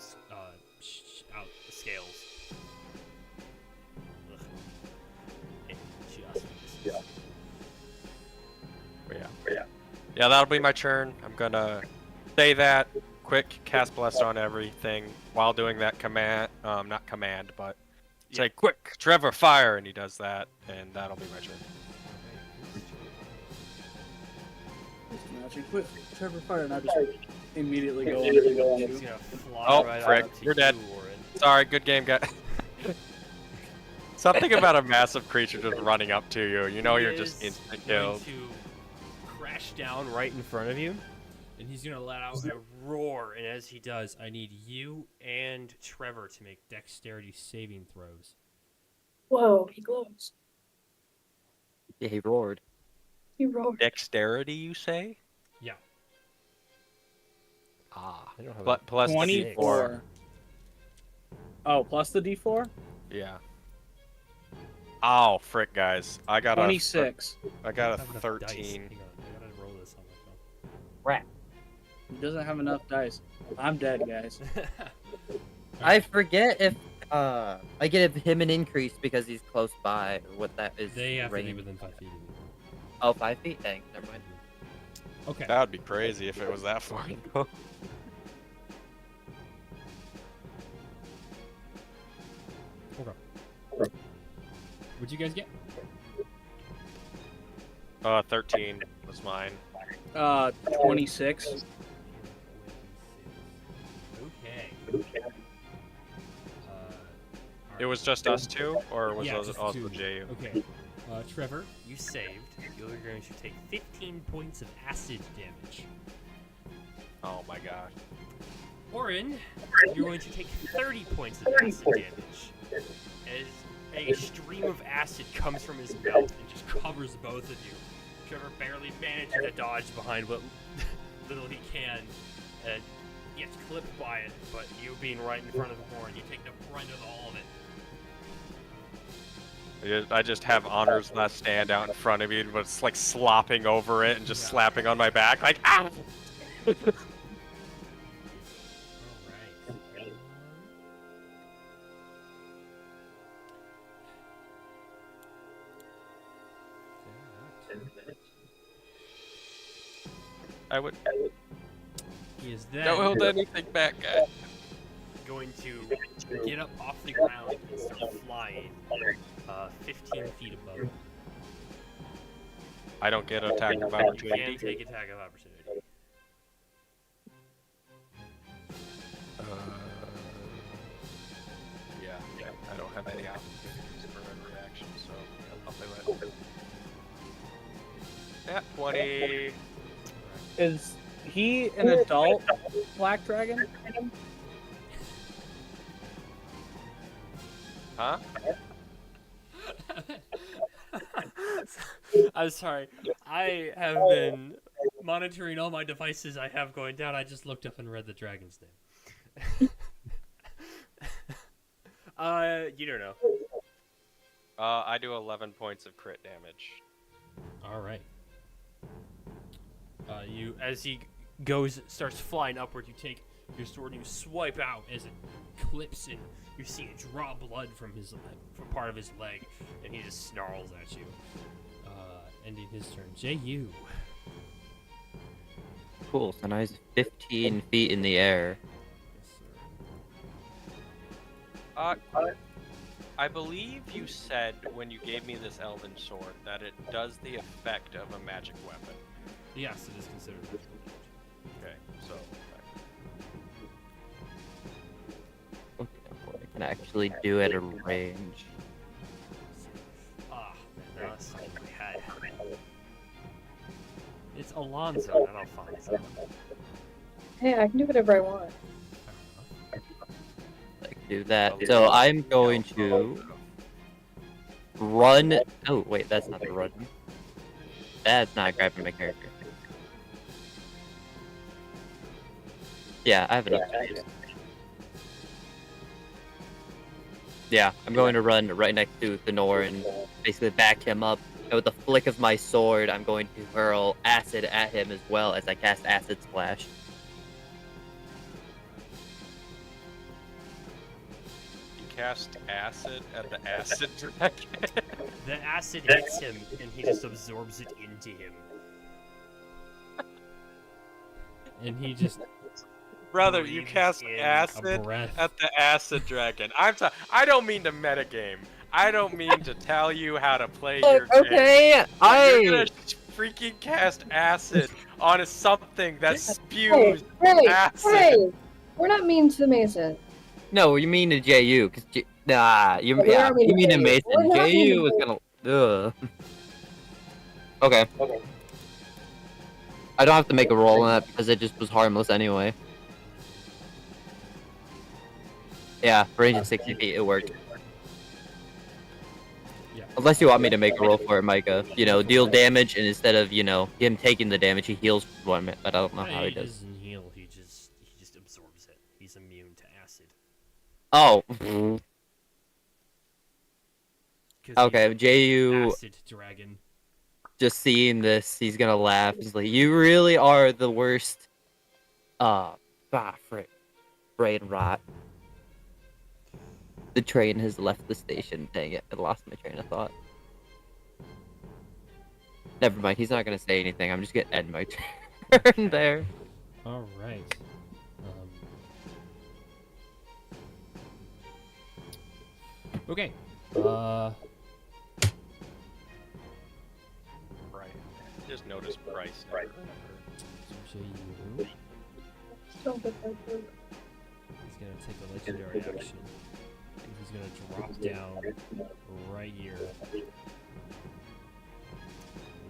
out scales. Ugh. It just misses. Yeah, that'll be my turn. I'm gonna say that, quick cast Bless on everything while doing that command, not command, but say quick, Trevor, fire, and he does that, and that'll be my turn. Magic quick, Trevor fire, and I just immediately go. He's gonna fly right frick, up to you're dead. you, Warren. Sorry, good game, guy. Something about a massive creature just running up to you. You know He you're just is instant going killed. to crash down right in front of you, and he's gonna let out a roar. And as he does, I need you and Trevor to make dexterity saving throws. Whoa, he glows. Yeah, he roared. He roared. Dexterity, you say? Yeah. Ah. I don't have But plus the 24. Oh, plus the D4? Yeah. Oh, frick, guys. I got 26. I got I a have enough 13. dice. Hang on, I gotta roll this on Crap. He doesn't have enough dice. I'm dead, guys. my phone. I forget if I give him an increase because he's close by, or what that is. They have to be range. within 5 feet of you. Oh, 5 feet? Dang, never mind. Okay. That would be crazy if it was that far. What'd you guys get? 13 was mine. 26. Okay. It was just us two, or was Yeah, it just also two. JU? Okay. Trevor, you saved. You're going to take 15 points of acid damage. Oh my gosh. Orin, you're going to take 30 points of acid damage. As a stream of acid comes from his mouth and just covers both of you. Trevor barely manages to dodge behind what little he can, and gets clipped by it, but you being right in front of the horn, you take the brunt of all of it. I just have Honor's Last Stand out in front of me, but it's like slopping over it and just Yeah. slapping on my back, like, ah! Alright. I would. He is then Don't hold anything back, guys. going to get up off the ground and start flying 15 feet above. I don't get attack of You can opportunity. take attack of opportunity. Yeah, I don't have any opportunities for a reaction, so I'll do it. Yeah, 20. Is he an adult black dragon? Huh? I'm sorry. I have been monitoring all my devices I have going down. I just looked up and read the dragon's name. You don't know. I do 11 points of crit damage. All right. You, as he starts flying upward, you take your sword and you swipe out as it clips, and you see it draw blood from from part of his leg, and he just snarls at you, ending his turn. J.U. Cool, so now he's 15 feet in the air. Yes, sir. I believe you said when you gave me this elven sword that it does the effect of a magic weapon. Yes, it is considered magical. Okay, so Okay, what I can actually do at a range. Ah, man, now it's stuck in my head. It's Alonzo, not Alfonso. Hey, I can do whatever I want. I can do that. So I'm going to run. Oh, wait, that's not a run. That's not grabbing my character. Yeah, I have enough space. Yeah, I'm going to run right next to Thenor and basically back him up. And with the flick of my sword, I'm going to hurl acid at him as well as I cast Acid Splash. you cast acid at the acid dragon. The acid hits him, and he just absorbs it into him. And he just Brother, you breathes cast in a acid breath. at the acid dragon. I don't mean to metagame. I don't mean to tell you how to play your game. Okay, You're gonna freaking cast acid on something that spews Hey, acid. hey, we're not mean to Mason. No, you mean to JU, cause nah, you We yeah, are meaning you mean to JU. Mason. We're not JU was meaning gonna. Ugh. Okay. I don't have to make a roll on that because it just was harmless anyway. Yeah, range of 60 feet, it worked. Yeah. Unless you want me to make a roll for it, Micah. You know, deal damage, and instead of, you know, him taking the damage, he heals for 1 minute, but I don't know how he does. doesn't heal. He just absorbs it. He's immune to acid. Oh. 'Cause Okay, he's JU, acid dragon. just seeing this, he's gonna laugh. He's like, you really are the worst. Frick. Brain rot. The train has left the station. Dang it, I lost my train of thought. Never mind, he's not gonna say anything. I'm just gonna end my turn there. All right. Okay. Right. Just notice Bryce. JU. So good, so good. He's gonna take a legendary action. He's gonna drop down right here.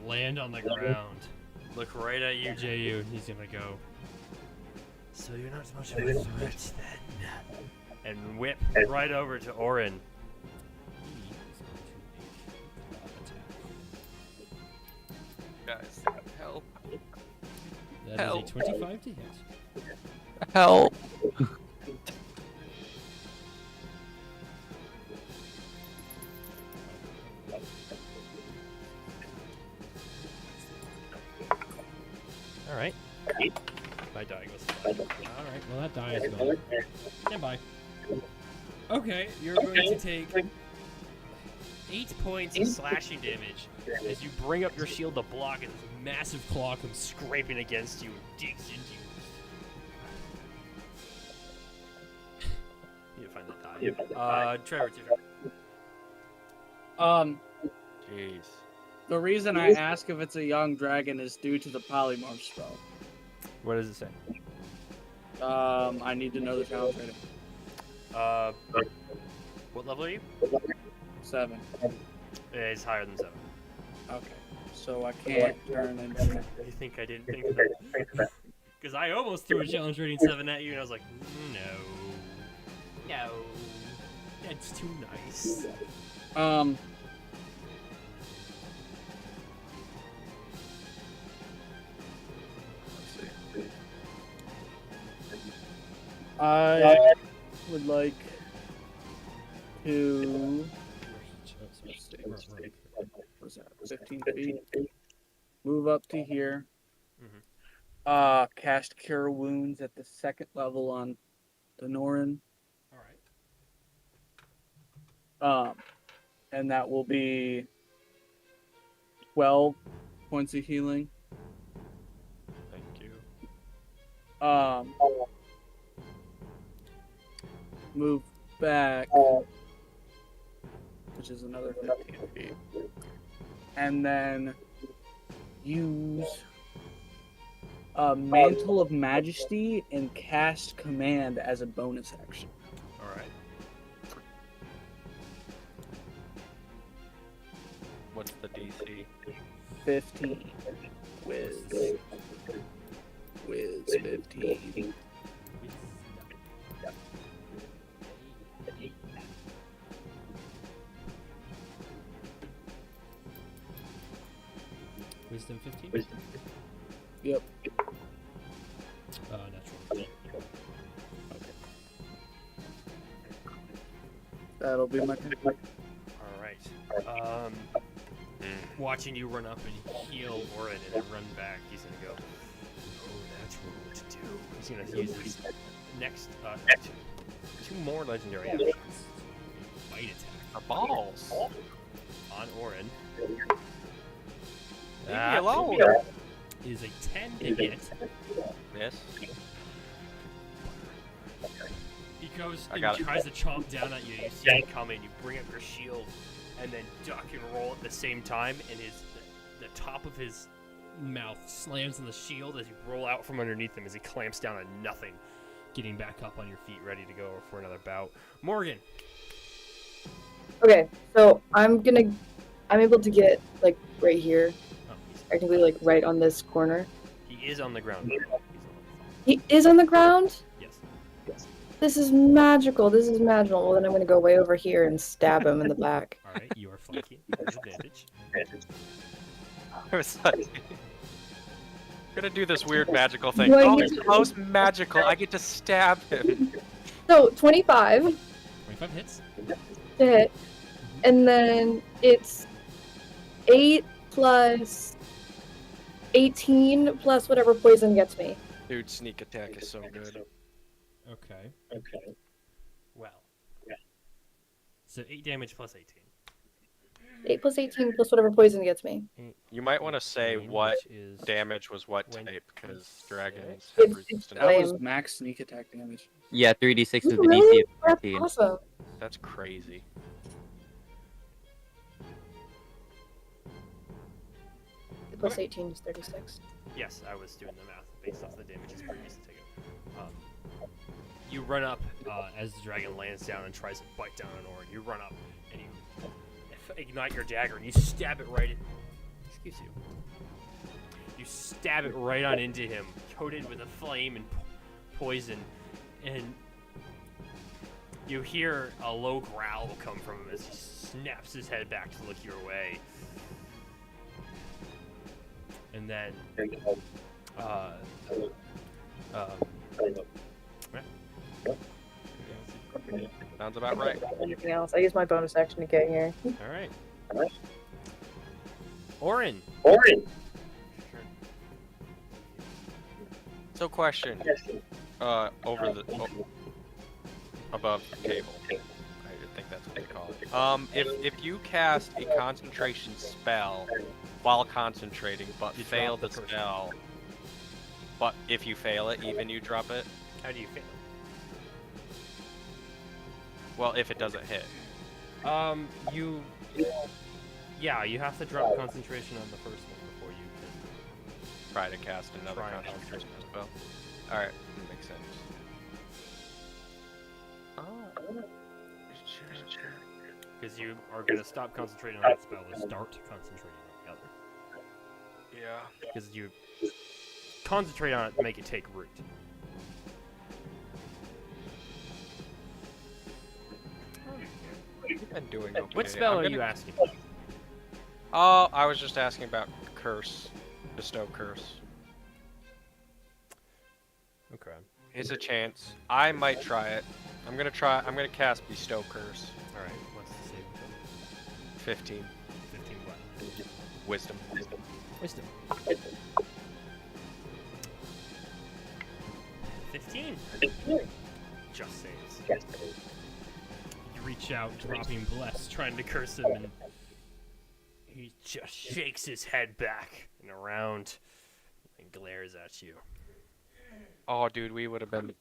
Land on the ground. Look right at you, JU, and he's gonna go. So you're not much of a threat then. And whip right over to Orin. Guys, help. That Help. is a 25 to hit. Help. Alright. My die goes flat. Alright, well that die is gone. Stand by. Okay, you're going to take 8 points of slashing damage as you bring up your shield to block and this massive claw comes scraping against you and digs into you. You need to find that die. Trevor, it's your turn. Jeez. The reason I ask if it's a young dragon is due to the polymorph spell. What does it say? I need to know the challenge rating. What level are you? 7. It's higher than 7. Okay. So I can't turn into. You think I didn't think of that? Because I almost threw a challenge rating 7 at you, and I was like, no. That's too nice. I would like to. What's that? 15 feet. Move up to here. Cast Cure Wounds at the 2nd level on Denorin. Alright. And that will be 12 points of healing. Thank you. Move back, which is another 15 feet. And then use Mantle of Majesty and cast Command as a bonus action. Alright. What's the DC? 15. Whiz 15. Wisdom 15? Yep. Natural. That'll be my turn. Alright. Watching you run up and heal Orin and then run back, he's gonna go, oh, that's what to do. He's gonna use his next, two more legendary actions. Bite attack. The balls. On Orin. Leave me alone. Is a 10 to hit. Miss. He goes I and got it. tries to chomp down at you. You see him coming. You bring up your shield, and then duck and roll at the same time. And the top of his mouth slams on the shield as you roll out from underneath him as he clamps down on nothing. getting back up on your feet, ready to go for another bout. Morgan. Okay, so I'm able to get like right here, Oh, he's, technically like right on this corner. he is on the ground. He's on the floor. He is on the ground? Yes. This is magical. This is magical. Well, then I'm gonna go way over here and stab him in the back. All right, you are flanking. There's advantage. I was like, gonna do this weird magical thing. What Oh, you it's do? most magical. I get to stab him. So 25 25 hits. to hit, and then it's 8 plus 18 plus whatever poison gets me. Dude, sneak attack is so good. Okay. Well. So 8 damage plus 18. 8 plus 18 plus whatever poison gets me. You might want to say 18, what which is damage was what When- type, because dragons It's- have resistance. That was Lame. max sneak attack damage. Yeah, 3d6 with Ooh, the DC really? of That's 13. awesome. That's crazy. Plus 18 is 36. Yes, I was doing the math based off the damages previously taken. You run up as the dragon lands down and tries to bite down on Orin. You run up and you ignite your dagger and you stab it right in. Excuse you. You stab it right on into him, coated with a flame and poison, and you hear a low growl come from him as he snaps his head back to look your way. And then, Sounds about right. Anything else? I use my bonus action to get here. all right. Orin. So question. Over the above the table. I think that's what they call it. If you cast a concentration spell while concentrating, but You fail drop the the first spell, but if you fail it, even you drop it. How do you fail? Well, if it doesn't hit. Yeah, you have to drop concentration on the first one before you can. Try to cast another Try and concentration spell. Alright, makes sense. Because you are going to stop concentrating on that spell and start concentrating on the other. Yeah. Because you concentrate on it to make it take root. You've been doing okay. What spell I'm are gonna- you asking? Oh, I was just asking about curse. Bestow curse. Okay. It's a chance. I might try it. I'm gonna cast bestow curse. Alright, what's the saving throw? 15. 15 what? Wisdom. Wisdom. 15. Just saves. You reach out, dropping bless, trying to curse him, and he just shakes his head back and around and glares at you. Oh, dude, we would have been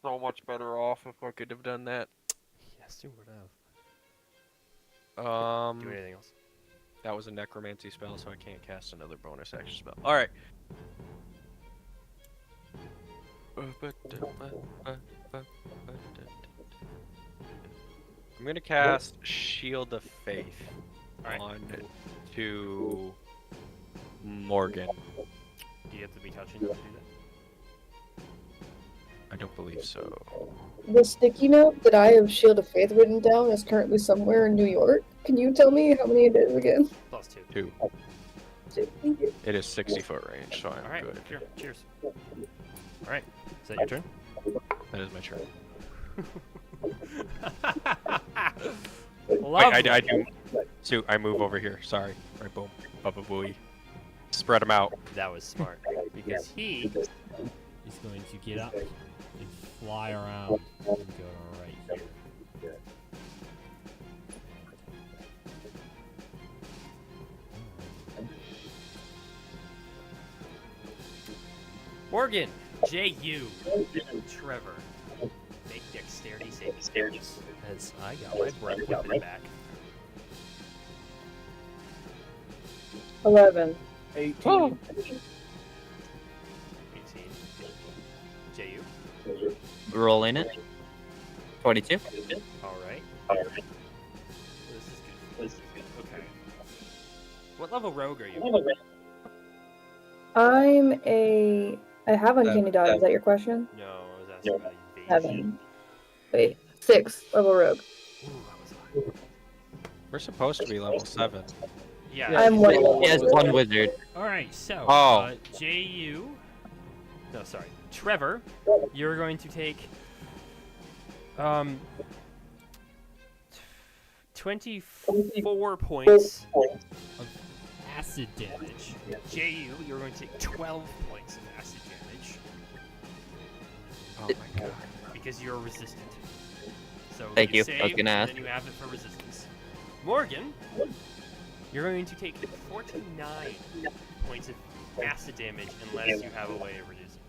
so much better off if I could have done that. Yes, you would have. Do anything else? That was a necromancy spell, so I can't cast another bonus action spell. All right. I'm gonna cast Shield of Faith on to Morgan. Do you have to be touching to do that? I don't believe so. The sticky note that I have Shield of Faith written down is currently somewhere in New York. Can you tell me how many it is again? Plus 2. 2. Thank you. It is 60-foot range, so I'm Alright, good. sure. Cheers. Alright, is that your turn? That is my turn. Lovely. Wait, I do. So I move over here. Sorry. Right, boom. Bubba booey. Spread them out. That was smart, because he is going to get up and fly around and go to right here. Morgan, J.U., Trevor, make dexterity saving throws, as I got my breath weapon back. 11. 18. 18. J.U., rolling it. 22. All right. Well, this is good. Okay. What level rogue are you? I have uncanny dodge. Is that your question? No, I was asking about evasion. 7. Wait, 6 level rogue. Ooh, that was high. We're supposed to be level 7. Yeah. Yeah, I'm he's one. level He has wizard. one wizard. All right. So, Oh. JU. No, sorry, Trevor. You're going to take 24 points of acid damage. JU, you're going to take 12 points of acid damage Oh my god. because you're resistant. So Thank you. Save, I was gonna ask. And then you have it for resistance. Morgan, you're going to take 49 points of acid damage unless you have a way of reducing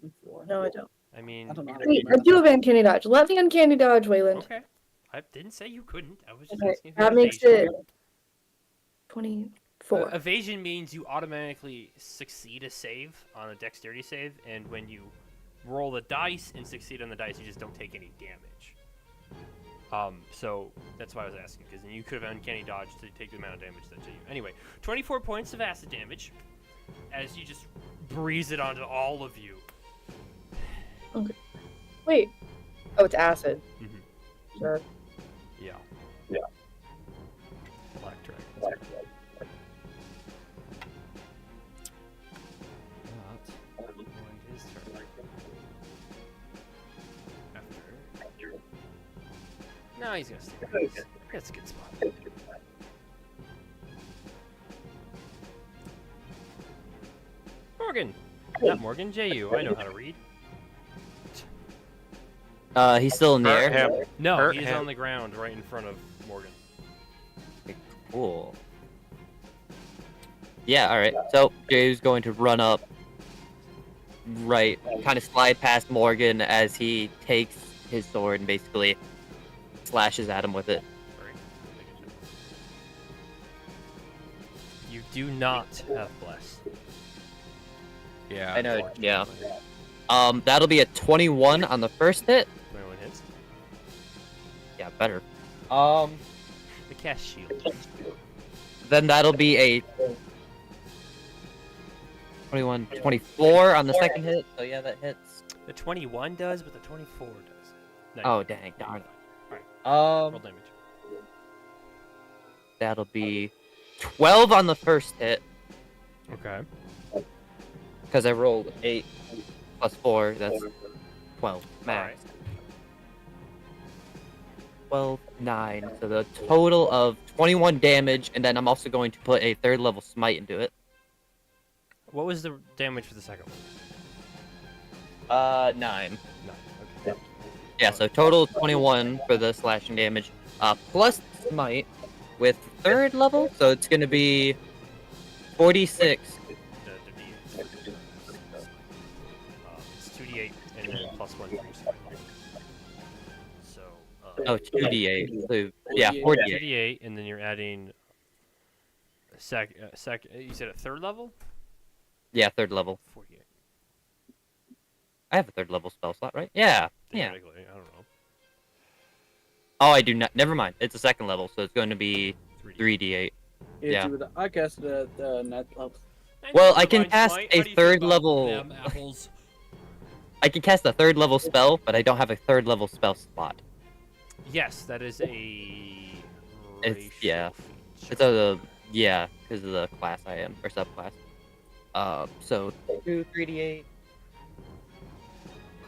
it. No, I don't. I mean, I don't know. Wait, I do have uncanny dodge. Let me uncanny dodge, Wayland. okay. I didn't say you couldn't. I was just Okay, asking if you that had makes evasion. it 24. Evasion means you automatically succeed a save on a dexterity save, and when you roll the dice and succeed on the dice, you just don't take any damage. So that's why I was asking, because then you could have uncanny dodge to take the amount of damage that you. Anyway, 24 points of acid damage as you just breeze it onto all of you. Wait. Oh, it's acid. Mhm. Sure. Yeah. Black dragon. His turn. After. No, he's gonna stay. That's a good spot. Morgan! Not Morgan, JU. I know how to read. He's still in the Hurt air. him. No, Hurt he's him. on the ground right in front of Morgan. Cool. Yeah, alright. So, Jay's going to run up, right, kind of slide past Morgan as he takes his sword and basically slashes at him with it. Sorry. You do not have bless. Yeah. I know, unfortunately. yeah. That'll be a 21 on the first hit. 21 hits. Yeah, better. The cast shield. Then that'll be a 21, 24 on the second hit. So yeah, that hits. The 21 does, but the 24 does. No, Oh, you- dang, darn. Roll damage. That'll be 12 on the first hit Okay. because I rolled 8 plus 4. That's 12 max. Alright. 12, 9. So the total of 21 damage, and then I'm also going to put a 3rd level smite into it. What was the damage for the second one? 9. No. Okay. Yeah, so total 21 for the slashing damage, plus smite with 3rd level, so it's gonna be 46. The D8. It's 2d8 and then plus 1 for your second one. So. Oh, 2d8. So, yeah, 48. 2d8, and then you're adding. You said a 3rd level? Yeah, 3rd level. 48. I have a 3rd level spell slot, right? Yeah. Yeah. Theoretically, I don't know. Oh, I do not. Never mind. It's a 2nd level, so it's going to be 3D. 3d8. Yeah. I guess the net level. Well, I can cast a 3rd level. Them apples. I can cast a 3rd level spell, but I don't have a 3rd level spell slot. Yes, that is a. It's- yeah. racial feature. It's a yeah, because of the class I am or subclass. So 2 3d8.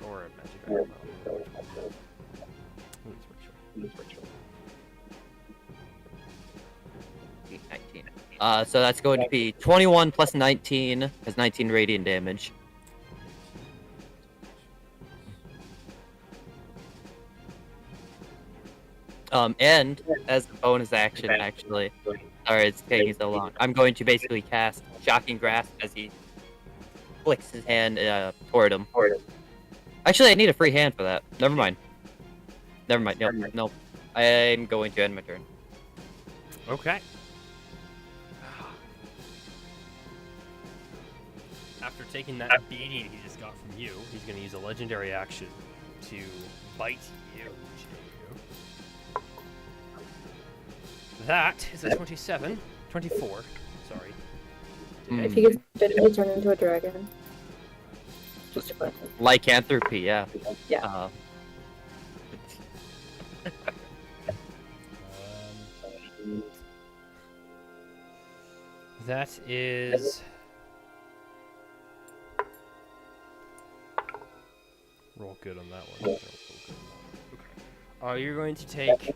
Or a magic item. Let's make sure. 19. So that's going to be 21 plus 19, has 19 radiant damage. And as a bonus action, actually, sorry it's taking so long, I'm going to basically cast Shocking Grasp as he flicks his hand toward him. Actually, I need a free hand for that. Never mind. Never mind. Nope. Nope. I'm going to end my turn. Okay. After taking that beating he just got from you, he's going to use a legendary action to bite you. That is a 24, sorry. If he gets bitten, he'll turn into a dragon. Just a question. Lycanthropy, yeah. Yeah. That is... Roll good on that one. Okay. You're going to take...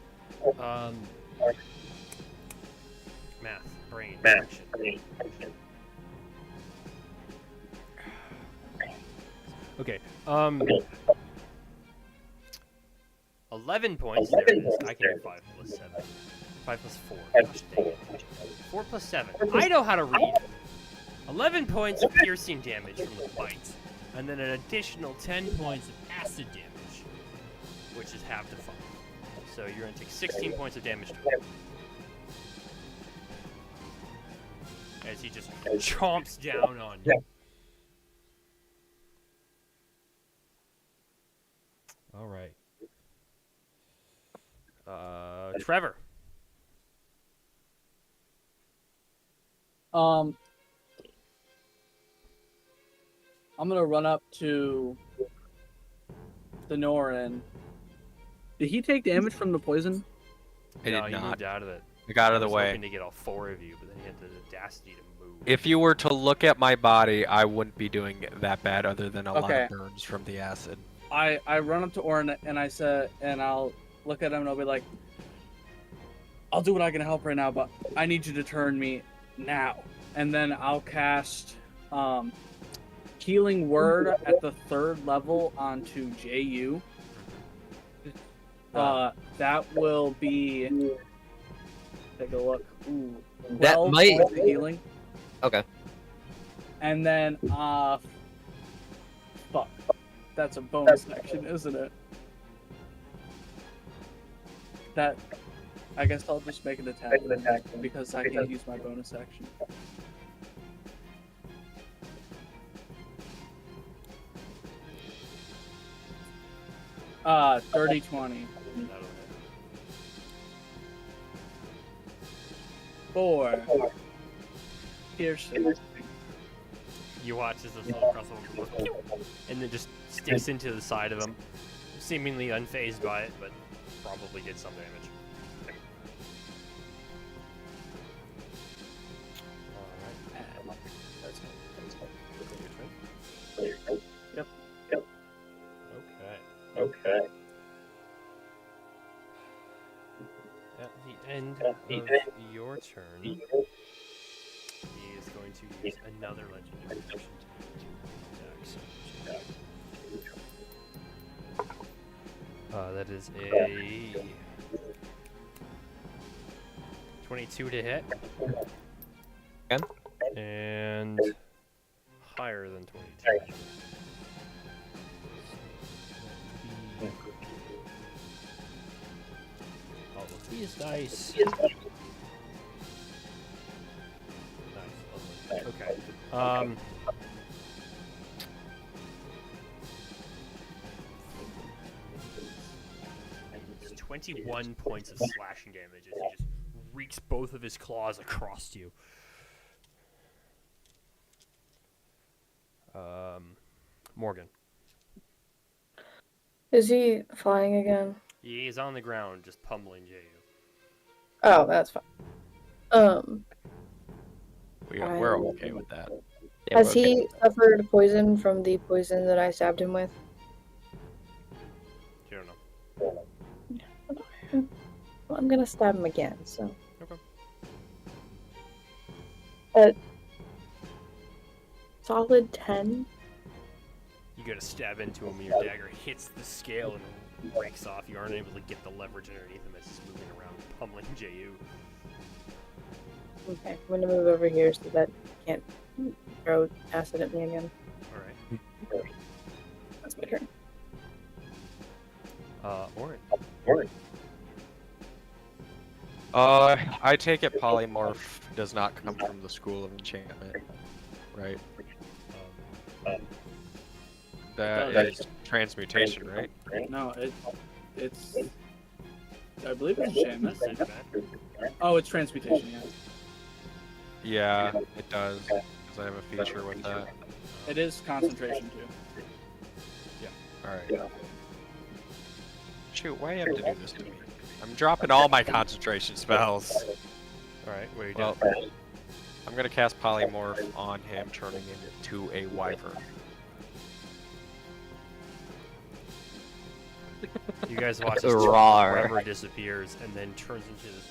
Math. Brain. Action. Okay. 11 points. There it is. I can do 5 plus 7. 5 plus 4. Gosh, dang it. 4 plus 7. I know how to read. 11 points of piercing damage from the bite. And then an additional 10 points of acid damage, which is half the 5. So you're going to take 16 points of damage to him. As he just chomps down on you. All right. Trevor. I'm gonna run up to the Norin. Did he take damage from the poison? I No, did he not. moved out of it. I got out of I the was way. hoping to get all 4 of you, but then he had the audacity to move. If you were to look at my body, I wouldn't be doing that bad other than a lot Okay. of burns from the acid. I run up to Orin and I said, and I'll look at him and I'll be like, I'll do what I can help right now, but I need you to turn me now. And then I'll cast Healing Word at the 3rd level onto JU. That will be. Take a look. Ooh, That 12 might- points of healing. Okay. And then, fuck. That's a bonus action, isn't it? That, I guess I'll just make an attack because I can't use my bonus action. Dirty 20. That'll hit. 4. Piercing. You watch as this little crossbow goes pew, and then just sticks into the side of him, seemingly unfazed by it, but probably did some damage. Alright. That's your turn. Yep. Okay. At the end of your turn, he is going to use another legendary action to attack. That is a 22 to hit. Okay. And higher than 22. All of these dice. Nice. Lovely. Okay. It's 21 points of slashing damage as he just reeks both of his claws across you. Morgan. Is he flying again? He is on the ground, just pummeling Ju. Oh, that's fine. We're okay with that. Yeah, Has we're okay. he suffered poison from the poison that I stabbed him with? You don't know. Well, I'm gonna stab him again, so. Okay. Solid 10. You go to stab into him, and your dagger hits the scale and breaks off. You aren't able to get the leverage underneath him as he's moving around, pummeling Ju. Okay, I'm gonna move over here so that he can't throw acid at me again. Alright. That's my turn. Orin. I take it polymorph does not come from the School of Enchantment, right? That does. is transmutation, right? No, it's. I believe it's Shamus. Send it back. Oh, it's transmutation. Yeah. Yeah, it does. Because I have a feature with that. It is concentration too. Alright. Shoot, why do you have to do this to me? I'm dropping all my concentration spells. Alright, what are you doing? Well, I'm gonna cast Polymorph on him, turning him into a wyvern. You guys watch this Rawr. forever disappears and then turns into this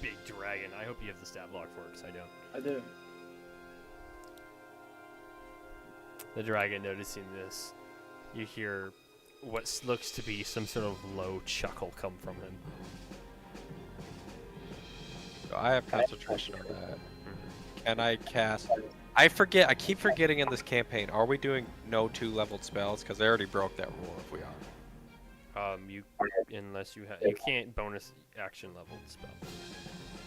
big dragon. I hope you have the stat block for it, because I don't. I do. The dragon noticing this, you hear what looks to be some sort of low chuckle come from him. So I have concentration on that. Can I cast... I forget, I keep forgetting in this campaign, are we doing no 2-leveled spells? Because I already broke that rule if we are. Unless you you can't bonus action level spell.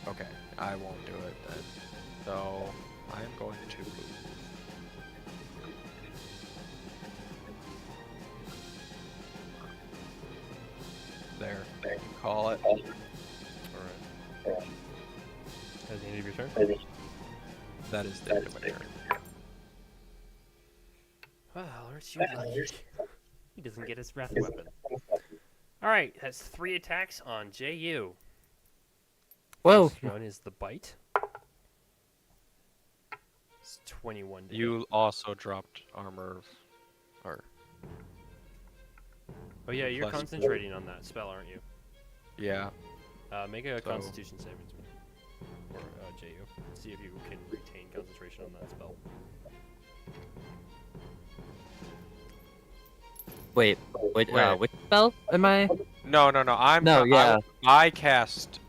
Okay, I won't do it then. So, I am going to... There, you can call it. Alright. At the end of your turn? That is the end of my turn. Well, aren't you lucky? He doesn't get his wrath weapon. Alright, that's 3 attacks on JU. Whoa. This one is the bite. It's 21 to hit. You also dropped armor, or Oh yeah, you're plus- concentrating on that spell, aren't you? yeah. Make a So- Constitution saving throw. Or JU. See if you can retain concentration on that spell. Wait, Wait. which spell am I? No. I'm No, yeah. I cast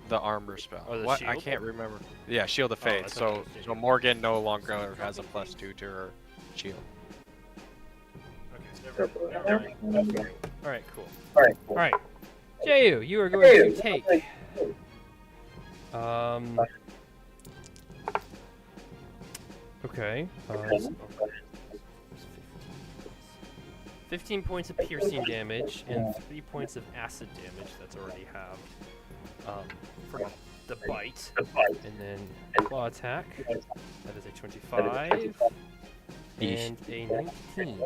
the armor spell. Oh, the what? I shield? can't remember. Yeah, Shield of Oh, Fate. that's So interesting. Morgan no longer has a +2 to her shield. Okay, Alright, cool. Alright. JU, you are going to take. Okay. 15 points of piercing damage and 3 points of acid damage. That's already halved. For the bite. And then claw attack. That is a 25. And a 19.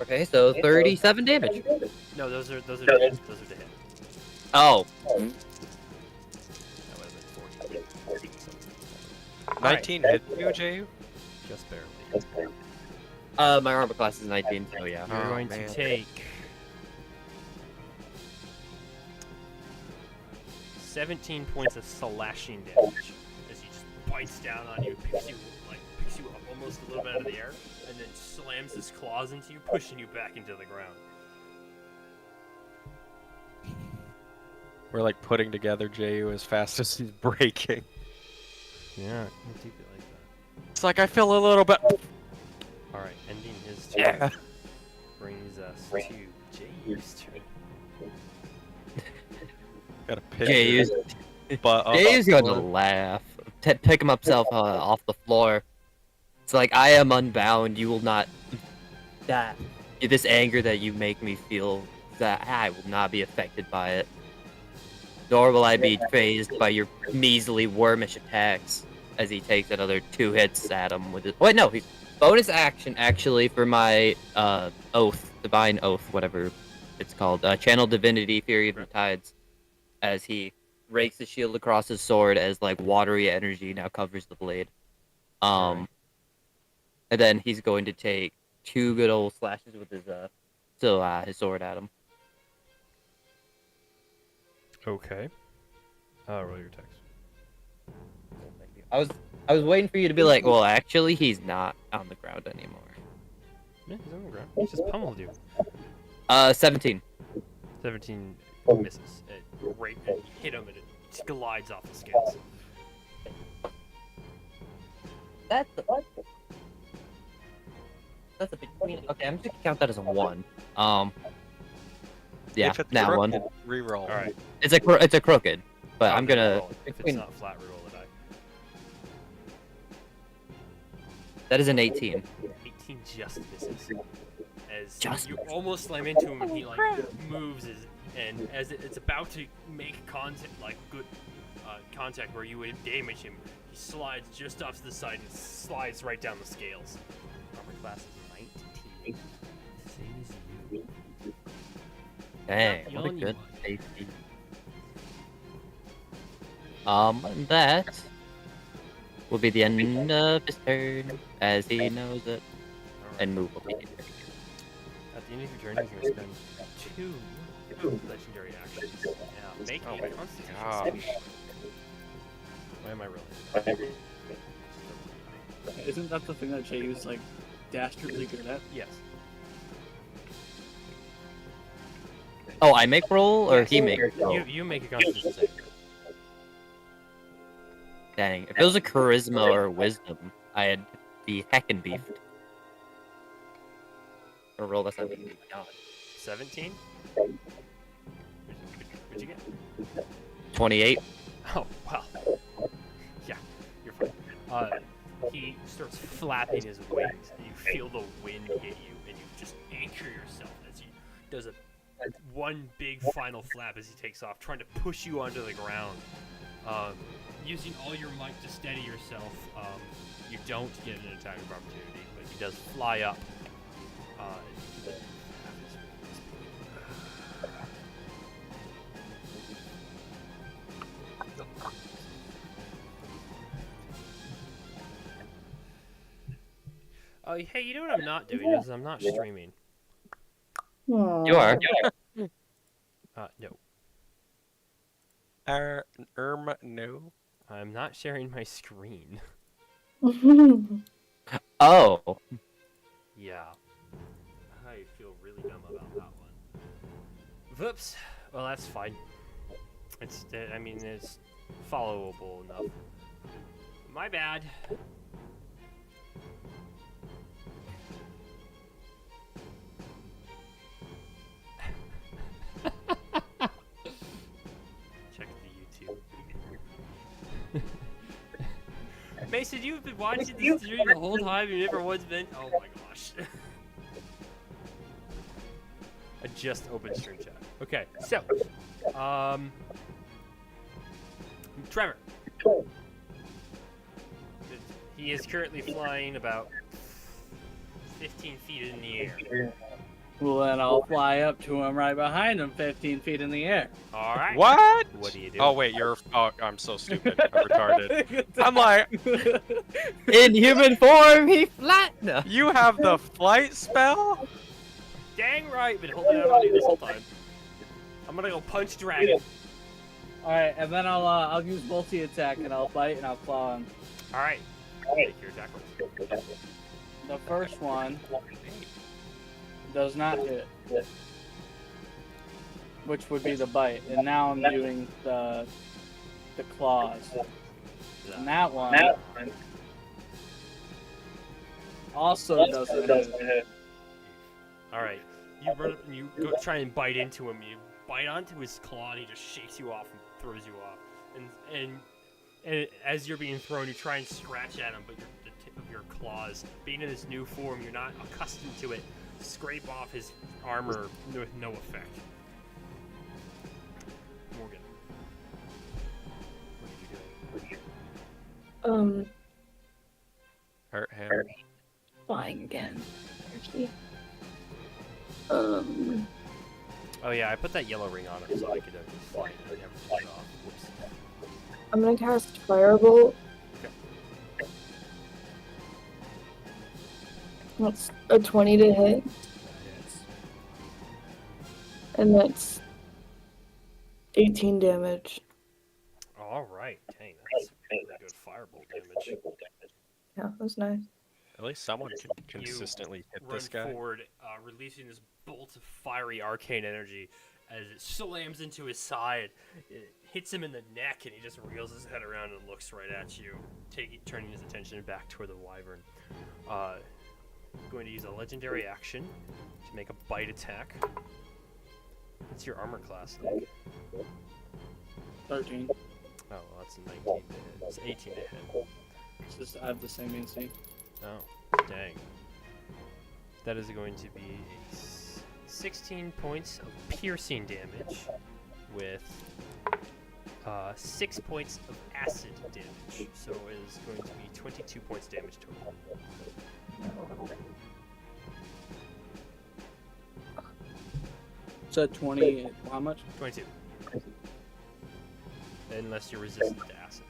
Okay, so 37 damage. No, those are to hit. Those are to hit. Oh, That would have been 40. So, 19 hit you, Ju? just barely. my armor class is 19, so yeah. You're Oh, going man. to take 17 points of slashing damage as he just bites down on you, picks you up almost a little bit out of the air, and then slams his claws into you, pushing you back into the ground. We're like putting together Ju as fast as he's breaking. Yeah, you keep it like that. It's like I feel a little bit. All right, ending his turn Yeah. brings us to Jay's turn. Got a pitch. Jay's But Jay's gonna laugh. Pick him upself off the floor. It's like, I am unbound. You will not. That this anger that you make me feel, that I will not be affected by it. Nor will I be phased by your measly wormish attacks. As he takes another 2 hits at him with it. Wait, no, he's bonus action actually for my oath, divine oath, whatever it's called, channel divinity, fury of the tides. As he rakes the shield across his sword, as like watery energy now covers the blade. And then he's going to take 2 good old slashes with his his sword at him. Okay. Roll your attacks. I was waiting for you to be like, well, actually, he's not on the ground anymore. Yeah, he's on the ground. He just pummeled you. 17. 17 misses. It hit him and it glides off the scales. That's a between. Okay, I'm just gonna count that as a 1. Yeah, if it's that one. crooked, reroll. All right. It's a crooked, but I'm gonna. If it's not flat, reroll the die. That is an 18. 18 just misses. As Just you misses. almost slam into him, and he like moves, and as it's about to make contact, like good contact where you would damage him, he slides just off to the side and slides right down the scales. Armor class is 19. Same as you. Dang, what a Yelling you good much. safety. That will be the end of his turn, as he knows it, Alright. and move over here. At the end of your turn, he's going to spend 2 legendary actions. Yeah, make Oh a my constitution gosh. saving throw. Why am I rolling? Isn't that the thing that Jay's like dastardly good at? Yes. Oh, I make roll, or he makes roll? You make a constitution saving throw. Dang, if it was a charisma or wisdom, I'd be heckin' beefed. Or roll that's not even God. 17? What'd you get? 28. Oh, well. Yeah, you're fine. He starts flapping his wings, and you feel the wind hit you, and you just anchor yourself as he does one big final flap as he takes off, trying to push you onto the ground. Using all your might to steady yourself, you don't get an attack of opportunity, but he does fly up. Oh, hey, you know what I'm not doing is I'm not streaming. You are. No. No. I'm not sharing my screen. Oh. Yeah. I feel really dumb about that one. Whoops. Well, that's fine. It's, I mean, it's followable enough. My bad. Check the YouTube. Mason, you've been watching this stream the whole time. You never once been. Oh my gosh. I just opened stream chat. Okay, so, Trevor. He is currently flying about 15 feet in the air. Well, then I'll fly up to him right behind him, 15 feet in the air. All right. What? What do you do? Oh wait, you're. Oh, I'm so stupid. I'm retarded. I'm like, In human form, he flattened. you have the flight spell? Dang right, been holding out on you this whole time. I'm gonna go punch dragon. All right, and then I'll use multi-attack and I'll bite and I'll claw him. All right. Make your attack roll. The first one does not hit, which would be the bite, and now I'm doing the claws. And that one also doesn't hit. All right. You run up and you go try and bite into him. You bite onto his claw, and he just shakes you off and throws you off. And as you're being thrown, you try and scratch at him, but the tip of your claws, being in this new form, you're not accustomed to it, scrape off his armor with no effect. Morgan, what did you do? Hurt him. Flying again. Oh yeah, I put that yellow ring on him so I could just fly and never fly it off. Whoops. I'm gonna cast Firebolt. Okay. That's a 20 to hit, Yes. and that's 18 damage. All right, dang, that's really good firebolt damage. Yeah, that's nice. At least someone can consistently hit Run this guy. forward, releasing this bolt of fiery arcane energy as it slams into his side. It hits him in the neck, and he just reels his head around and looks right at you, turning his attention back toward the wyvern. Going to use a legendary action to make a bite attack. What's your armor class, Nick? 13. Oh, well, that's a 19 to hit. It's 18 to hit. It's just I have the same AC. Oh. Dang. That is going to be 16 points of piercing damage with 6 points of acid damage. So it is going to be 22 points damage total. So 20. How much? 22. Unless you're resistant to acid.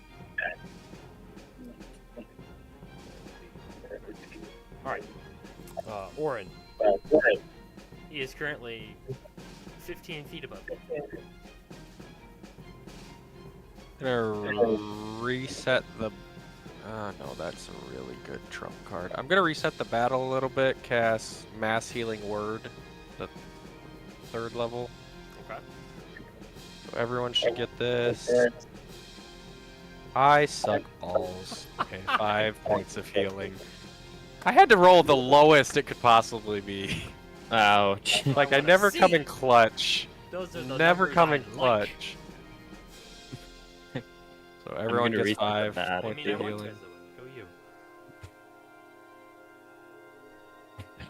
Alright. Orin. He is currently 15 feet above you. Gonna reset the. Oh no, that's a really good trump card. I'm gonna reset the battle a little bit. Cast Mass Healing Word, the 3rd level. Okay. So everyone should get this. I suck balls. Okay, 5 points of healing. I had to roll the lowest it could possibly be. Ouch. Like I never come in clutch. Those are the Never numbers come I in like. clutch. So everyone gonna gets reset 5 that. I points mean, I of want to. healing.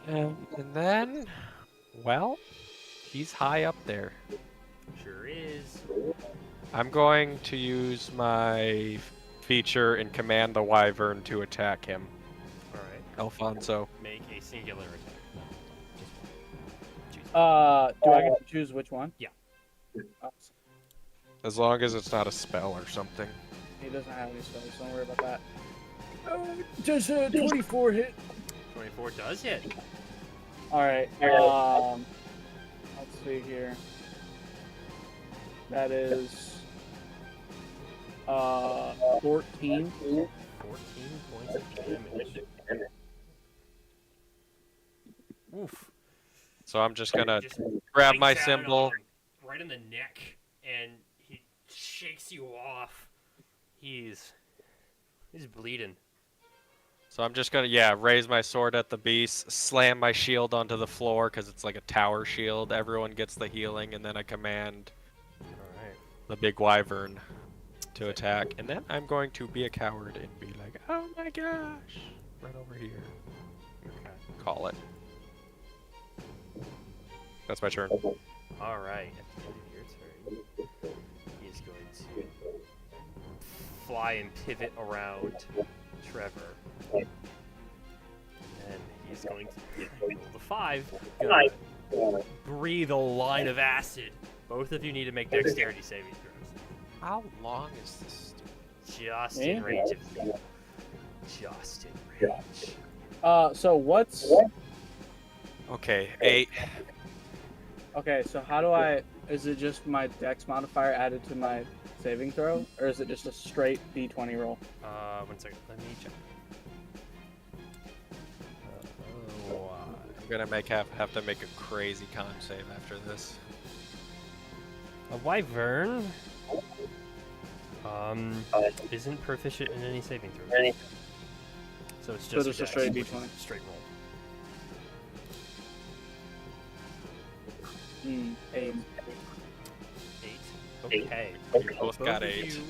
Go you. And then, well, he's high up there. Sure is. I'm going to use my feature and command the wyvern to attack him. Alright. Alfonso. Make a singular attack. No, just one. Choose. Do I get to choose which one? Yeah. As long as it's not a spell or something. He doesn't have any spells. Don't worry about that. Does a 24 hit? 24 does hit. All right. Let's see here. That is 14. 14 points of damage. Oof. So I'm just gonna Just grab my bites out symbol. right in the neck, and he shakes you off. He's bleeding. So I'm just gonna, raise my sword at the beast, slam my shield onto the floor because it's like a tower shield. Everyone gets the healing, and then I command Alright. the big wyvern to attack. And then I'm going to be a coward and be like, oh my gosh, right over here. Okay. Call it. That's my turn. Alright. At the end of your turn, he's going to fly and pivot around Trevor. And then he's going to roll the 5. Gonna breathe a line of acid. Both of you need to make dexterity saving throws. How long is this? Just in range of you. Just in range. So what's Okay, 8. okay? So how do I? Is it just my dex modifier added to my saving throw, or is it just a straight d20 roll? 1 second. Let me check. I'm gonna have to make a crazy con save after this. A wyvern isn't proficient in any saving throws. So it's just, just a dex, straight which is D20. a straight roll. 8. 8. Okay. Both got of 8. you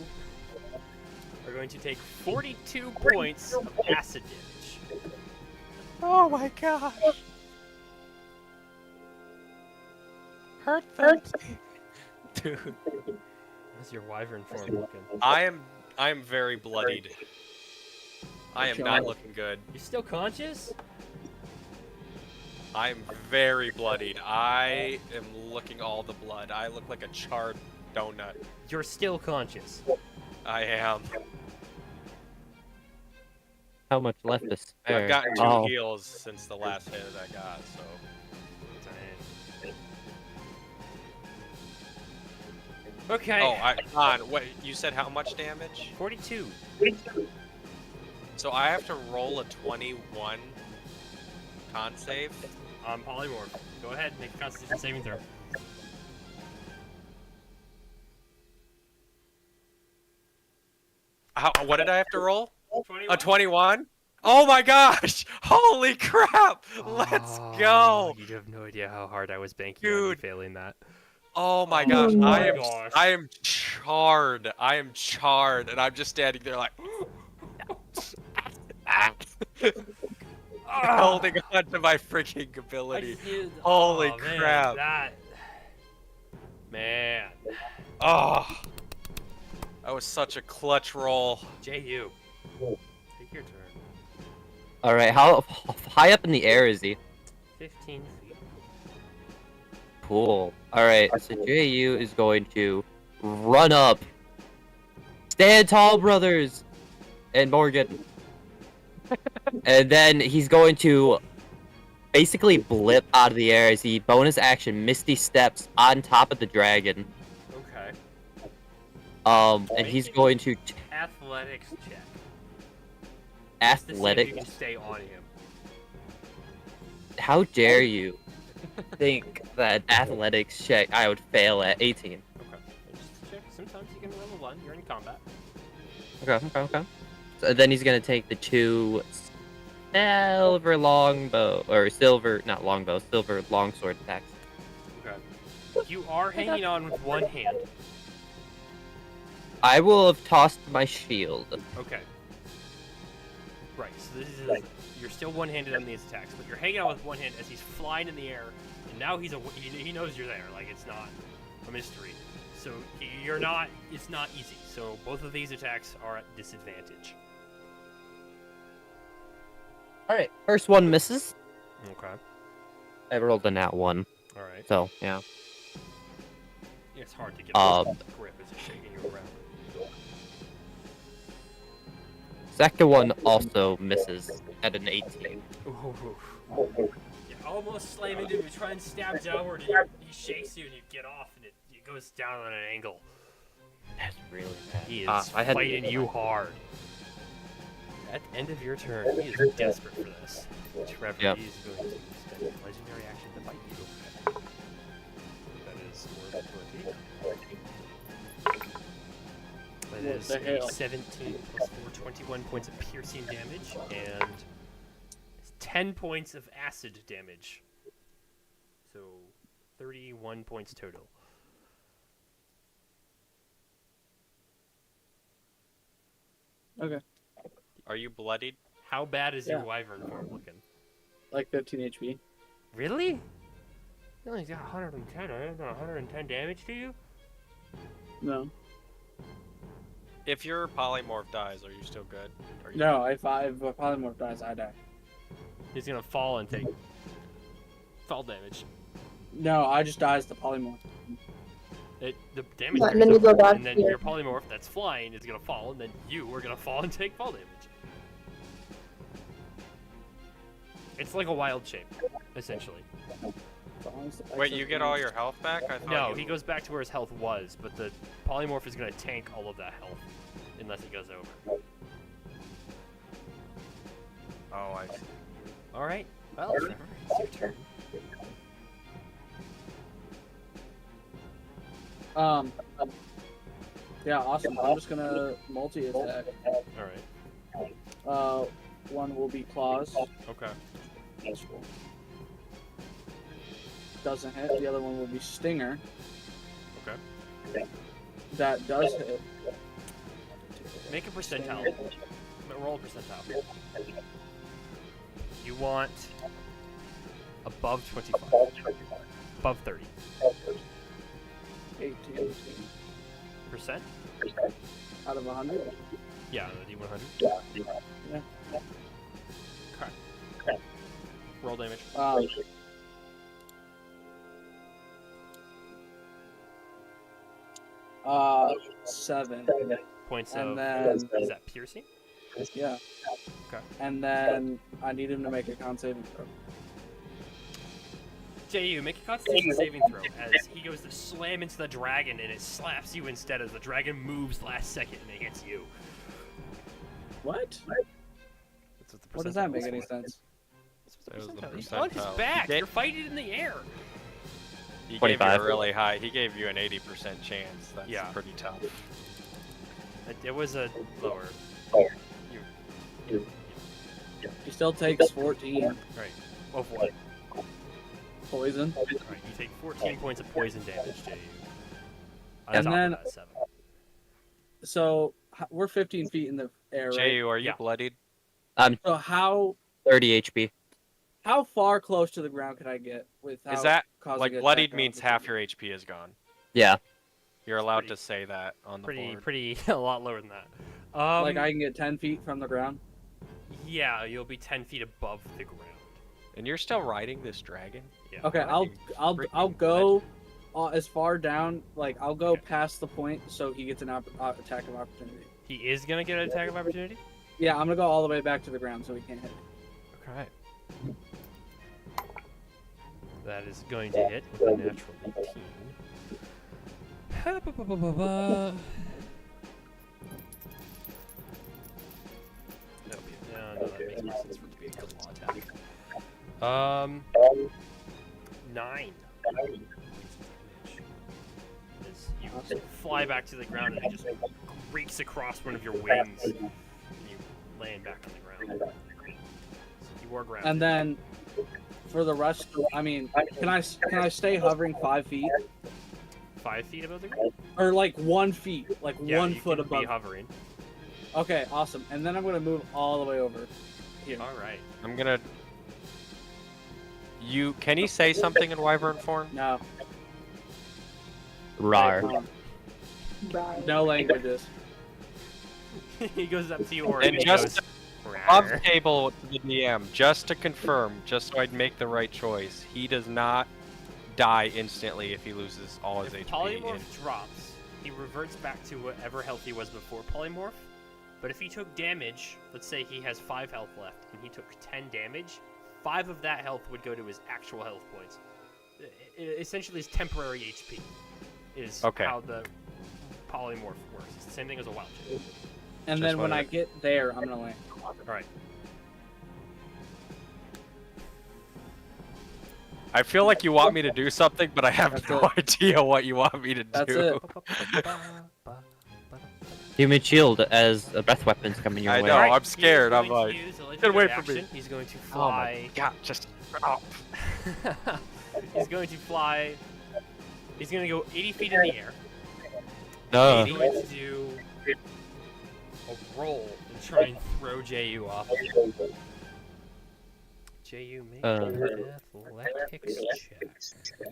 are going to take 42 points of acid damage. Oh my gosh! Hurt them. Dude. How's your wyvern form looking? I am very bloodied. I am not looking good. You still conscious? I'm very bloodied. I am looking all the blood. I look like a charred donut. You're still conscious. I am. How much left to spare? I've gotten 2 Oh, heals since the last hit I got, so. Okay. Oh, wait, you said how much damage? 42. So I have to roll a 21 con save? Polymorph. Go ahead, make a Constitution saving throw. What did I have to roll? 21. A 21? Oh my gosh! Holy crap! Let's go! You have no idea how hard I was banking on you Dude. failing that. Oh my gosh! my gosh. I am charred. I am charred, and I'm just standing there like. holding on to my freaking I ability. just needed- Holy oh, man, crap. Man. Oh, that was such a clutch roll. JU. Take your turn. All right, how high up in the air is he? 15 feet. Cool. All right, so JU is going to run up. Stand tall, brothers, and Morgan. And then he's going to basically blip out of the air as he bonus action Misty Steps on top of the dragon. Okay. And he's going to Athletics check. Just to see if you athletic. can stay on him. How dare you think that athletics check I would fail at 18? Okay. Just check. Sometimes you can roll a 1. You're in combat. Okay. So then he's gonna take the 2 silver longbow, or silver, not longbow, silver longsword attacks. Okay. You are hanging on with one hand. I will have tossed my shield. Okay. Right, so this is you're still one-handed on these attacks, but you're hanging out with one hand as he's flying in the air, and now he knows you're there. Like, it's not a mystery. So you're not. It's not easy. So both of these attacks are at disadvantage. All right, first one misses. Okay. I rolled a nat 1, All right. so yeah. It's hard to get Um, a grip as it's shaking you around. Second one also misses at an 18. Ooh. You almost slam into him. You try and stab downward, and he shakes you, and you get off, and it goes down on an angle. That's really bad. He is I had fighting you hard. At the end of your turn, he is desperate for this. Trevor Yep. is going to spend a legendary action to fight you. That is more than 20. That What is the hell? 17 plus 4, 21 points of piercing damage, and 10 points of acid damage. So 31 points total. Okay. Are you bloodied? How bad is your Yeah. wyvern form looking? Like 15 HP. Really? You only got 110. I only got 110 damage to you? No. If your polymorph dies, are you still good? Are you No, if a polymorph dies, I die. He's gonna fall and take fall damage. No, I just die as the polymorph. The damage. Yeah, and then you go back and then here. your polymorph that's flying is gonna fall, and then you are gonna fall and take fall damage. It's like a wild shape, essentially. Wait, you get all your health back? I thought No, you... he goes back to where his health was, but the polymorph is gonna tank all of that health unless he goes over. Oh, I see. All right. Well, Trevor, it's your turn. Yeah, awesome. I'm just gonna multi-attack. All right. One will be claws. Okay. That's cool. Doesn't hit. The other one will be stinger. Okay. That does hit. Make a percentile. Roll a percentile. You want above 25. Above 30. 18 Percent? out of 100. Yeah, the D100. Yeah. Okay. Roll damage. 7. Points And of. then- Is that piercing? Yeah. Okay. And then I need him to make a con saving throw. JU, make a Constitution saving throw as he goes to slam into the dragon and it slaps you instead as the dragon moves last second and it hits you. What? That's what the What does that percentile make is any for. sense? That was the Percentile. He's on his percentile. back. He You're fighting in the air. He gave you 25. a really high. He gave you an 80% chance. That's Yeah. pretty tough. It was a lower. He still takes 14 Right. Of what? poison. Alright, you take 14 points of poison damage, JU. On And top then- of that 7. So we're 15 feet in the air, right? JU, are you Yeah. bloodied? So how 30 HP. How far close to the ground can I get without Is that causing like an bloodied attack means of half your opportunity? HP is gone? Yeah. You're allowed to say that on the Pretty, board. pretty, a lot lower than that. Like I can get 10 feet from the ground. Yeah, you'll be 10 feet above the ground. And you're still riding this dragon? Yeah. Okay, I'll Freaking go as far down. Like I'll go past the point so he gets an attack of opportunity. He is gonna get an attack of opportunity. Yeah, I'm gonna go all the way back to the ground so he can't hit me. Okay. That is going to hit with a natural 18. Nope. No, that makes more sense for it to be a good law attack. 9 points of damage. As you fly back to the ground and it just rakes across one of your wings, and you land back on the ground. So you are grounded. And then for the rest, I mean, can I stay hovering 5 feet 5 feet above the ground? or like 1 feet, like Yeah, 1 you foot can be above? hovering. Okay, awesome. And then I'm gonna move all the way over here. All right. I'm gonna. Can you say something in Wyvern form? No, Rar. no languages. He goes up to you, or And he just goes, off "Rawr." the table to the DM, just to confirm, just so I'd make the right choice. He does not die instantly if he loses all his If HP. polymorph drops, he reverts back to whatever health he was before polymorph. But if he took damage, let's say he has 5 health left, and he took 10 damage, 5 of that health would go to his actual health points. Essentially, his temporary HP is Okay. how the polymorph works. It's the same thing as a wild shape. And Just then when wanted I to- get there, I'm gonna land. All right. I feel like you want me to do something, but I have That's no idea what you want me to That's do. it. Human shield as a breath weapon's coming your I way. know. Alright, I'm scared, he's I'm going like, to use a "Get legendary away from me." action. He's going to Oh my fly. god, just stop. He's going to fly. He's going to go 80 feet in the air. No. He's going to do a roll and try and throw JU off. JU, make an athletics check.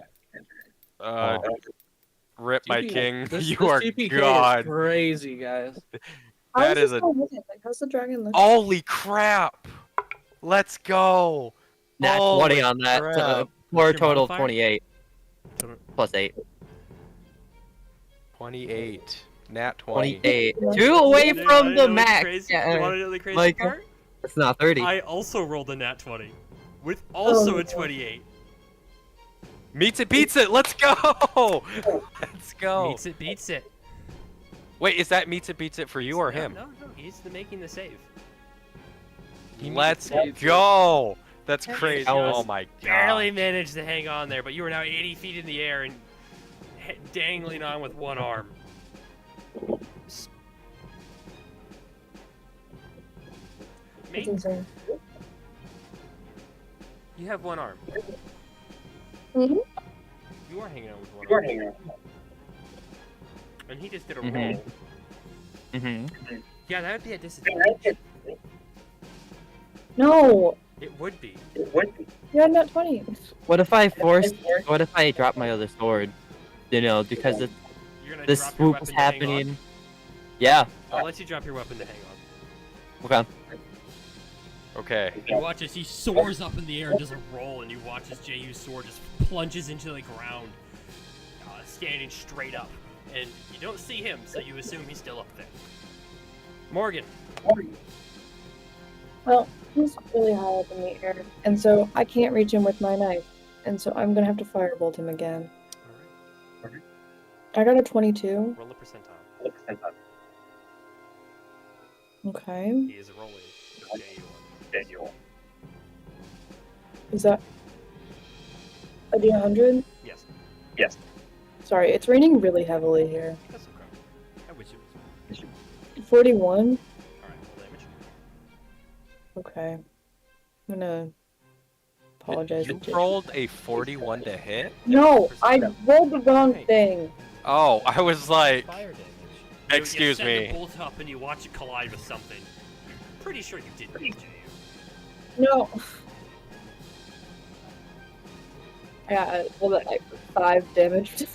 Rip my CP king. This, You this are CPK god. is crazy, guys. That is a Like, how's the dragon look? holy crap. Let's go. Nat Holy 20 on that. crap. For a What's your total of modifier? 28. Total- Plus 8. 28. Nat 20. 28. 2 away You wanna from know the the max. crazy- you Yeah, want to know the crazy Michael. part? it's not 30. I also rolled a nat 20 with also Oh. a 28. Meets it, beats it. Let's go. Let's go. Meets it, beats it. Wait, is that meets it, beats it for you or No, him? No, he's making the save. He Let's meets it. go. That's He crazy. just Oh my Barely god. managed to hang on there, but you were now 80 feet in the air and dangling on with one arm. S- That's Mate, insane. you have one arm. Mhm. You are hanging on with one arm. And he just did a Mhm. roll. Mm-hmm. Yeah, that would be a disadvantage. No, It would be. you had not 20. What if I what if I drop my other sword? You know, because You're gonna this drop your swoop weapon is to hang on? happening. Yeah. I'll let you drop your weapon to hang on. Okay. Okay. You watch as he soars up in the air and does a roll, and you watch as JU's sword just plunges into the ground, standing straight up. And you don't see him, so you assume he's still up there. Morgan. Well, he's really high up in the air, and so I can't reach him with my knife, and so I'm gonna have to firebolt him again. Alright. I got a 22. Roll the percentile. Okay. He is rolling JU1. Is that a D100? Yes. Sorry, it's raining really heavily here. That's okay. I wish it was. 41. Alright, roll damage. Okay. I'm gonna apologize. You to Jake. rolled a 41 to hit? No, I rolled the wrong thing. Oh, I was like, Fire damage. excuse you send me. the bolt up and you watch it collide with something. Pretty sure you didn't hit JU. No. Yeah, well, that 5 damage.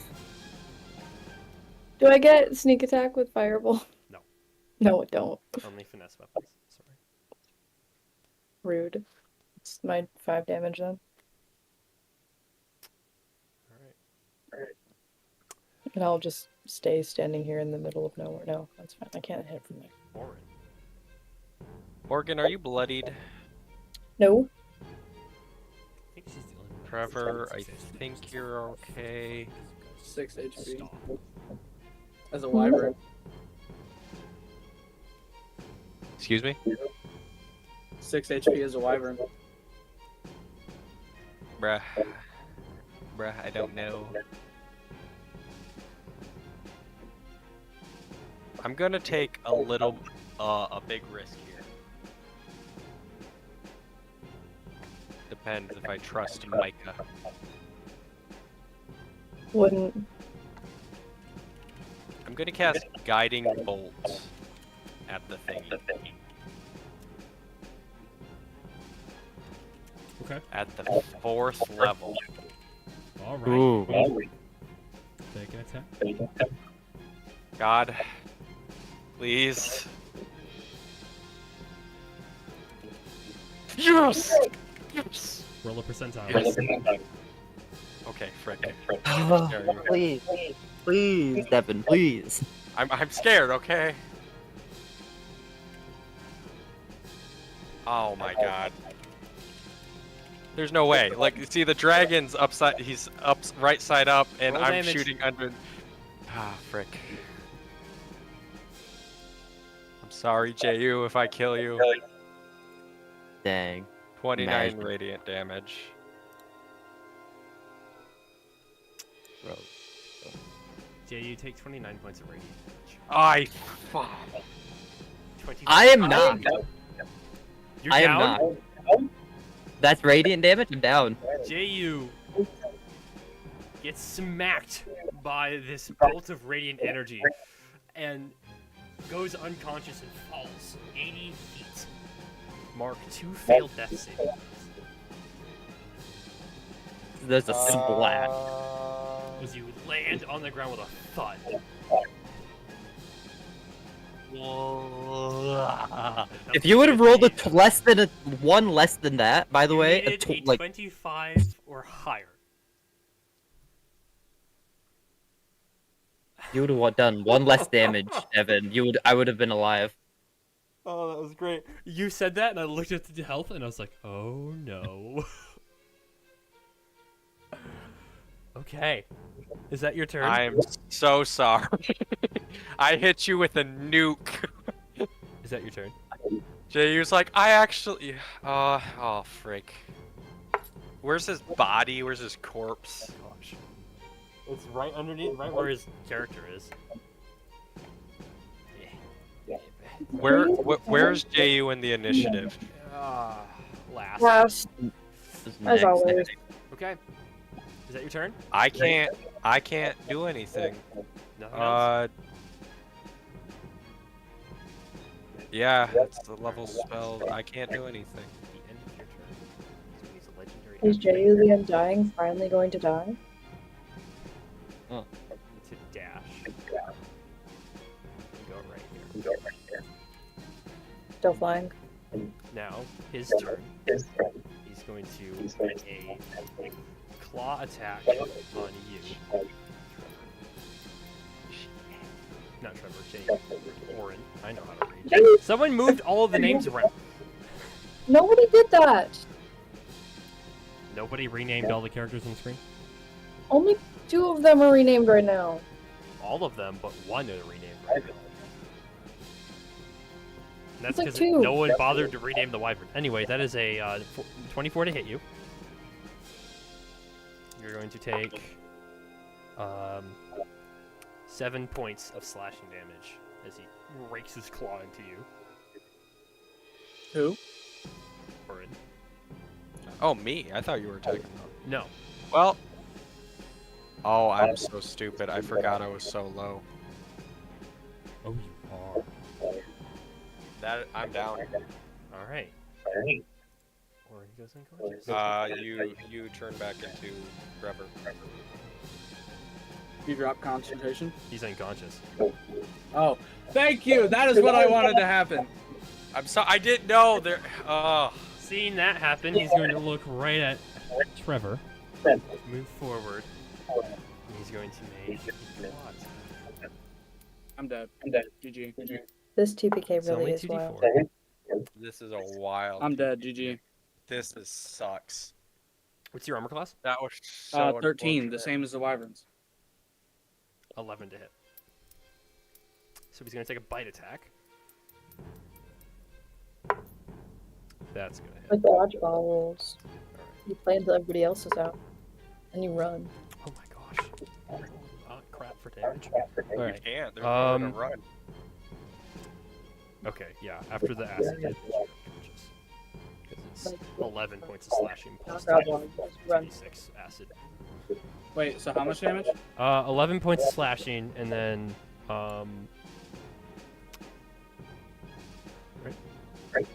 Do I get sneak attack with fireball? No. No, it don't. Only finesse weapons. Sorry. Rude. It's my 5 damage then. All right. And I'll just stay standing here in the middle of nowhere. No, that's fine. I can't hit from there. Orin. Morgan, are you bloodied? No. I think she's the only one. Trevor, I Six HP. think you're okay. 6 HP Stop. as a wyvern. Excuse me? 6 HP as a wyvern. Bruh. Bruh, I don't know. I'm gonna take a big risk here. Depends if I trust Micah. Wouldn't. I'm gonna cast Guiding Bolt at the thingy. Okay. At the 4th level. All right. Ooh. Take an attack. God. Please. Yes! Yes! Roll a percentile. Okay, frick. Please, please, Devin, please. I'm scared, okay? Oh my god. There's no way. Like, see, the dragon's upside, he's right side up, and Roll I'm damage. shooting under. Ah, frick. I'm sorry, JU, if I kill you. Dang. 29 Imagine. radiant damage. Bro. Jay, you take 29 points of radiant damage. I. Fuck. 25 I am not. You're I down? am not. That's radiant damage? I'm down. JU gets smacked by this bolt of radiant energy and goes unconscious and falls 80 feet. Mark 2 failed death saving throws. There's a splash. As you land on the ground with a thud. If you would have rolled a less than a one less than that, by the You way, needed a like 25 or higher. you would have done one less damage, Evan. I would have been alive. Oh, that was great. You said that, and I looked at the health, and I was like, oh no. Okay. Is that your turn? I'm so sorry. I hit you with a nuke. Is that your turn? JU's like, I actually. Oh, frick. Where's his body? Where's his corpse? Gosh. It's right underneath, right where his character is. Where's JU in the initiative? Last. Last, as always. Okay. Is that your turn? I can't do anything. Nothing else? Yeah, it's the level spell. I can't do anything. The end of your turn. So he's a legendary. Is Jayu the Undying finally going to die? To dash. Go right here. Still flying. Now, his turn. He's going to make a claw attack on you. Not Trevor, Jay. Orin. I know how to read. Someone moved all of the names around. Nobody did that. Nobody renamed all the characters on the screen? Only 2 of them are renamed right now. All of them, but one is renamed right now. And that's It's like because 2. no one bothered to rename the wyvern. Anyway, that is a 24 to hit you. You're going to take 7 points of slashing damage as he rakes his claw into you. Who? Orin. Oh, me? I thought you were attacking them. No. Well. Oh, I'm so stupid. I forgot I was so low. Oh, you are. I'm down. All right. or he goes unconscious. You turn back into Trevor. You drop concentration. He's unconscious. Oh, thank you. That is what I wanted to happen. I'm sorry, I didn't know there. Oh, Seeing that happen, he's going to look right at Trevor, move forward, and he's going to make a plot. I'm dead. GG. This TPK It's really only is wild. 2d4. this is a wild. I'm dead. GG. This sucks. What's your armor class? That was so 13, the unfortunate. same as the wyverns. 11 to hit. So he's going to take a bite attack. That's going to hit. Like dodgeball rules. Alright. You play until everybody else is out, and you run. Oh my gosh. Crap for damage. You Alright. can't. There's nowhere to Um, run. Okay, yeah. After the acid hit, you're unconscious. Because it's 11 points of slashing plus Dodgeball, just run. 2d6 acid. Wait, so how much damage? 11 points of slashing, and then, right?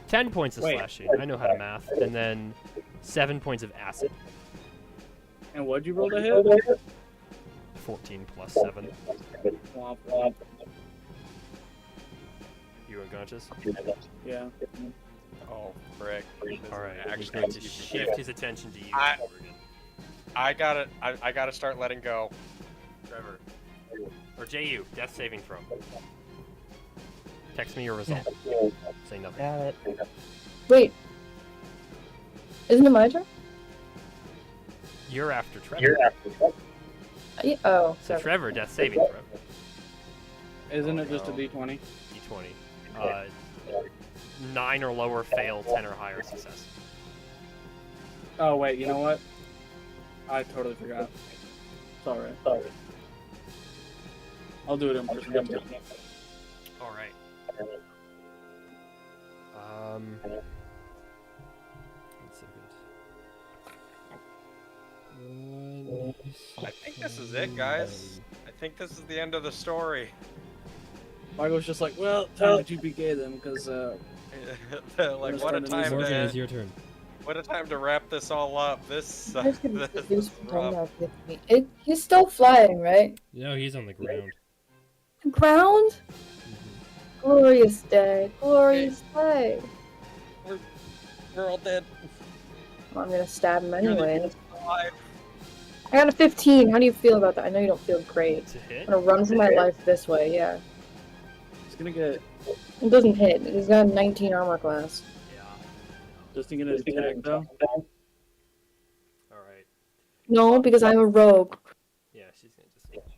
10 points of Wait. slashing. I know how to math. And then 7 points of acid. And what'd you roll to hit? 14 plus 7. Womp womp. You unconscious? Yeah. Oh, frick. Alright, he's Actually, going to shift his attention to you. I- over again. I gotta start letting go. Trevor. Or JU, death saving throw. Text me your result. Say nothing. Got it. Wait. Isn't it my turn? You're after Trevor. Oh, So sorry. Trevor, death saving throw. Isn't Oh, it just a no. D20? D20. 9 or lower fail, 10 or higher success. Oh wait, you know what? I totally forgot. Sorry. I'll do it in person. Alright. One second. I think this is it, guys. I think this is the end of the story. Michael's just like, well, time to GPK them because Like, what a time Morgan, it's to your turn. wrap this all up. This, You guys can this just do is some rough. time with me. He's still flying, right? No, he's on the ground. The ground? Mhm. Glorious day. Glorious day. We're all dead. Well, I'm gonna stab him You're the anyway. only one alive. I got a 15. How do you feel about that? I know you don't feel great. To hit? I'm gonna run for my life this way, yeah. he's gonna get It doesn't hit. He's got a 19 armor class. Yeah. just to get his attack though. Alright. No, because I'm a rogue. Yeah, she's gonna just. That's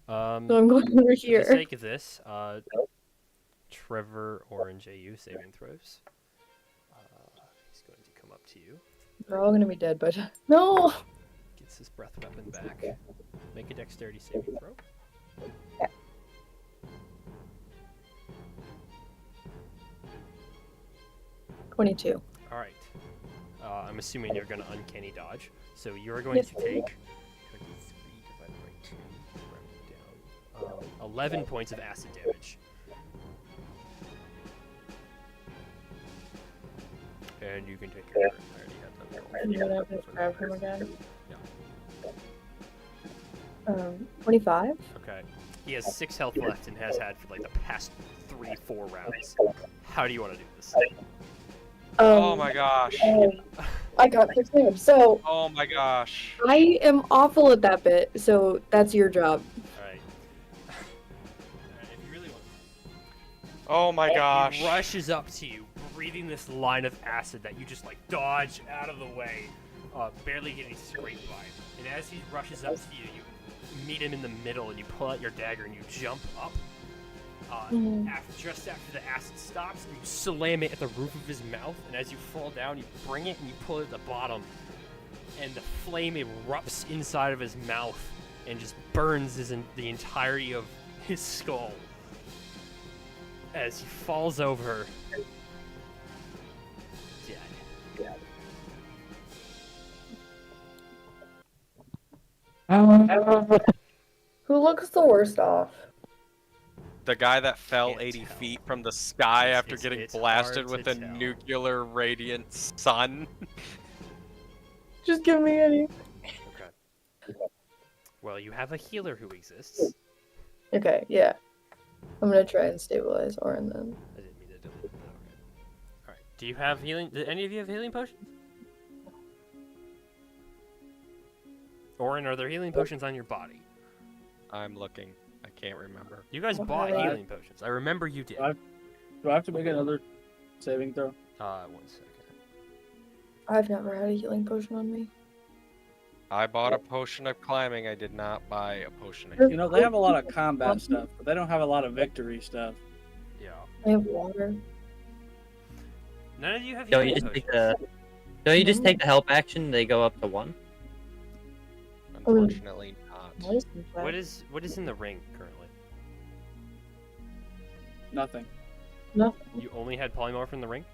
fine. So I'm going over For the here. sake of this, Trevor or JU saving throws. He's going to come up to you, We're all gonna be dead, but no. gets his breath weapon back. Make a dexterity saving throw. Yeah. 22. Alright. I'm assuming you're going to uncanny dodge. So you're going Yes. to take 23 divided by 2, round it down. 11 points of acid damage. And you can take your turn. I already had them roll. I'm gonna have to grab him again. Yeah. 25. Okay. He has 6 health left and has had for like the past 3-4 rounds. How do you want to do this? Oh my gosh. I got 6 damage. So Oh my gosh. I am awful at that bit. So that's your job. Alright. If you really want Oh my gosh. He rushes up to you, breathing this line of acid that you just like dodge out of the way, barely getting scraped by. And as he rushes up to you, you meet him in the middle and you pull out your dagger and you jump up. Just after the acid stops, and you slam it at the roof of his mouth. And as you fall down, you bring it and you pull it at the bottom, and the flame erupts inside of his mouth and just burns the entirety of his skull. As he falls over, dead. Who looks the worst off? the guy that fell Can't 80 tell. feet from the sky after It's- getting it's blasted hard with to a tell. nuclear radiant sun. Just give me any. Okay. Well, you have a healer who exists. Okay, yeah. I'm gonna try and stabilize Orin then. I didn't mean to delete it. All right. Do you have healing? Do any of you have healing potions? Orin, are there healing potions on your body? I'm looking. I can't remember. You guys Don't bought have any. healing potions. I remember you did. Do I have to make another saving throw? 1 second. I've never had a healing potion on me. I bought a potion of climbing. I did not buy a potion of You know, they have a lot of combat stuff, but they don't have a lot of victory stuff. Yeah. I have water. None of you have Don't healing you just potions. take the Don't you just take the help action? They go up to 1. Unfortunately not. What is that? What is in the ring currently? Nothing. Nothing. You only had polymorph in the ring?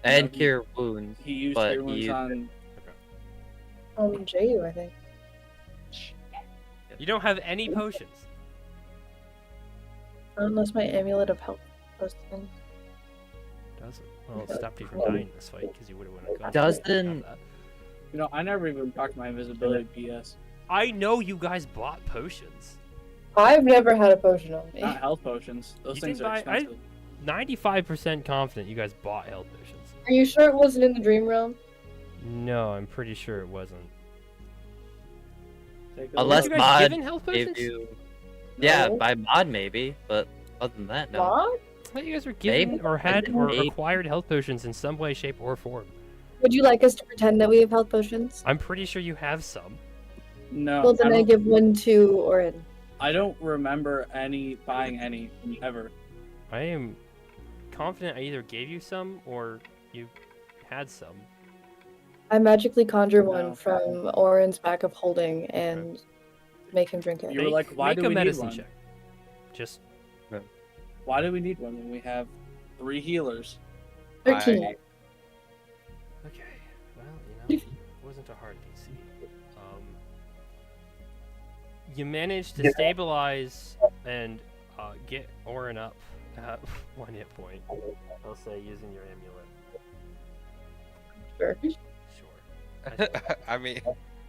And he- cure wounds. He used But cure wounds he- on. Ju, I think. You don't have any potions. Unless my amulet of health was in. Does it? Well, it stopped you from dying in this fight because you would have won a gun. Doesn't- You know, I never even talked my invisibility BS. I know you guys bought potions. I've never had a potion on me. Not health potions. Those You things didn't are buy- I- expensive. 95% confident you guys bought health potions. Are you sure it wasn't in the dream realm? No, I'm pretty sure it wasn't. Take a Unless Were look. you guys mod given health gave potions? you. Yeah, No. by mod maybe, but other than that, no. Mod? I thought you guys were given Maybe. or had or Maybe. acquired health potions in some way, shape, or form. Would you like us to pretend that we have health potions? I'm pretty sure you have some. No, Well, then I don't- give one to Orin. I don't remember buying any ever. I am confident I either gave you some or you had some. I magically conjure No. one from Orin's back of holding and make him drink it. You were like, why make do a we need medicine one? check. Just Why do we need one when we have 3 healers? 13. I- okay. Well, you know, it wasn't a hard DC. You managed to stabilize and get Orin up at 1 hit point. I'll say using your amulet. Sure. Sure. I mean,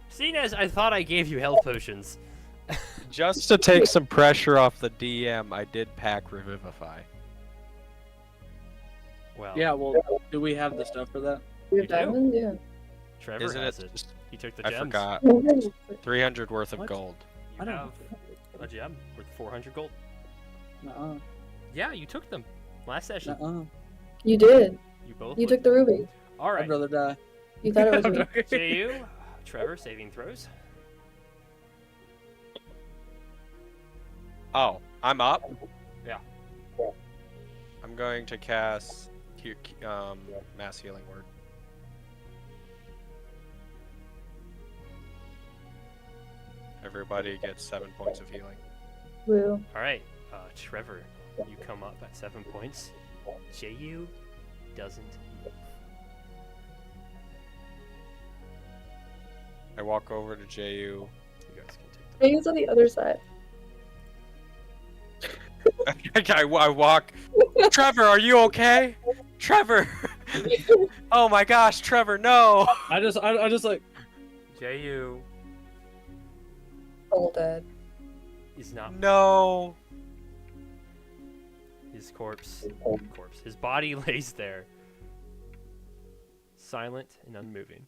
Seeing as I thought I gave you health potions. just to take some pressure off the DM, I did pack Revivify. Well, Yeah, well, do we have the stuff for that? You You have do? diamonds? Yeah. Trevor Isn't has it? it. Just, He took the I gems. forgot. 300 worth of What? gold. You I don't have a gem worth 400 gold. Nuh-uh. Yeah, you took them last session. Nuh-uh. You did. You both. You looked took the ruby. All I'd right. rather die. You thought it was me. JU, Trevor, saving throws. Oh, I'm up? Yeah. I'm going to cast Mass Healing Word. Everybody gets 7 points of healing. Woo. All right, Trevor, you come up at 7 points. JU doesn't move. I walk over to JU. You guys can take them. He's on the other side. I walk. Trevor, are you okay? Trevor! Oh my gosh, Trevor, no! I just like, JU All dead. is not No! his corpse. His body lays there, silent and unmoving.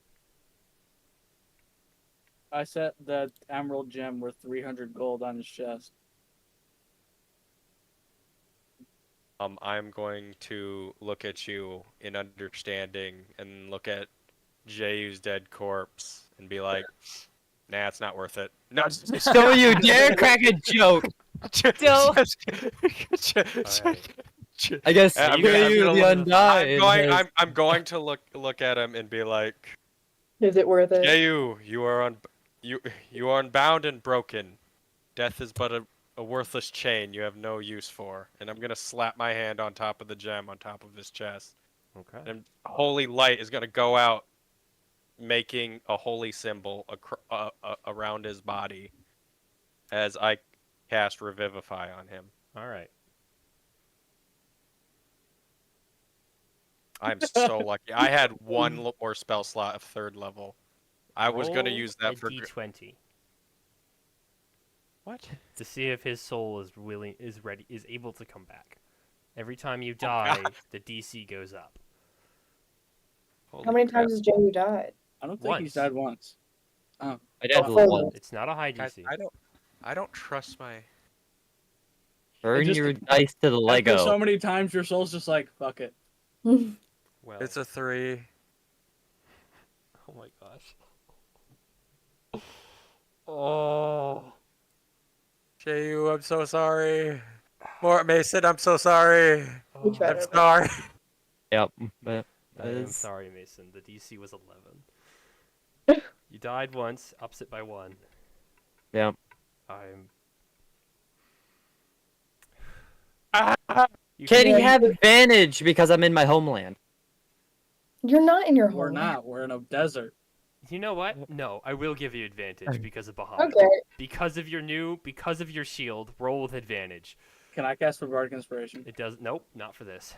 I set the emerald gem worth 300 gold on his chest. I'm going to look at you in understanding and look at JU's dead corpse and be like, nah, it's not worth it. No, Don't you dare crack a joke! Still. I guess I'm screw gonna- you, I'm the gonna Undying. I'm going to look at him and be like, Is it worth it? JU, you are unbound and broken. Death is but a worthless chain you have no use for. And I'm gonna slap my hand on top of the gem on top of his chest. Okay. And holy light is gonna go out, making a holy symbol around his body as I cast Revivify on him. All right. I'm so lucky. I had one more spell slot of 3rd level. I was gonna Roll use a that for. D20 What? to see if his soul is willing, is ready, is able to come back. Every time you Oh, die, God. the DC goes up. How Holy many crap. times has JU died? I don't think he's Once. died once. Oh, I died Oh, once. It's not a high Guys, DC. I don't trust my. Burn just- your dice to the after Lego. so many times, your soul's just like, fuck it. Well, It's a 3. oh my gosh. Oh. JU, I'm so sorry. Mort Mason, I'm so sorry. We tried I'm our best. sorry. Yep. But I am is- sorry, Mason. The DC was 11. You died once, ups it by 1. Yep. I'm. You Can can- he have advantage because I'm in my homeland? You're not in your We're home. not. We're in a desert. You know what? No, I will give you advantage because of Bahamut. Okay. Because of your shield, roll with advantage. Can I cast for Bardic Inspiration? It does. Nope, not for this.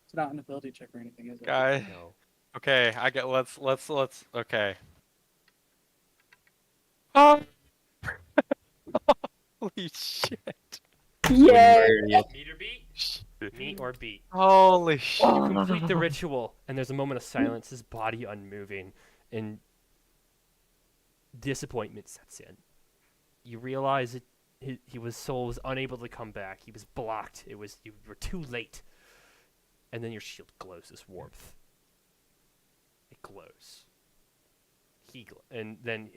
It's not an ability check or anything, is it? Guy. No. Okay, I get. Let's. Okay. Oh. Holy shit. Yay! Meet or beat? Meet or beat. Holy shit. You complete the ritual, and there's a moment of silence, his body unmoving, and disappointment sets in. You realize that soul was unable to come back. He was blocked. You were too late. And then your shield glows this warmth. It glows. And then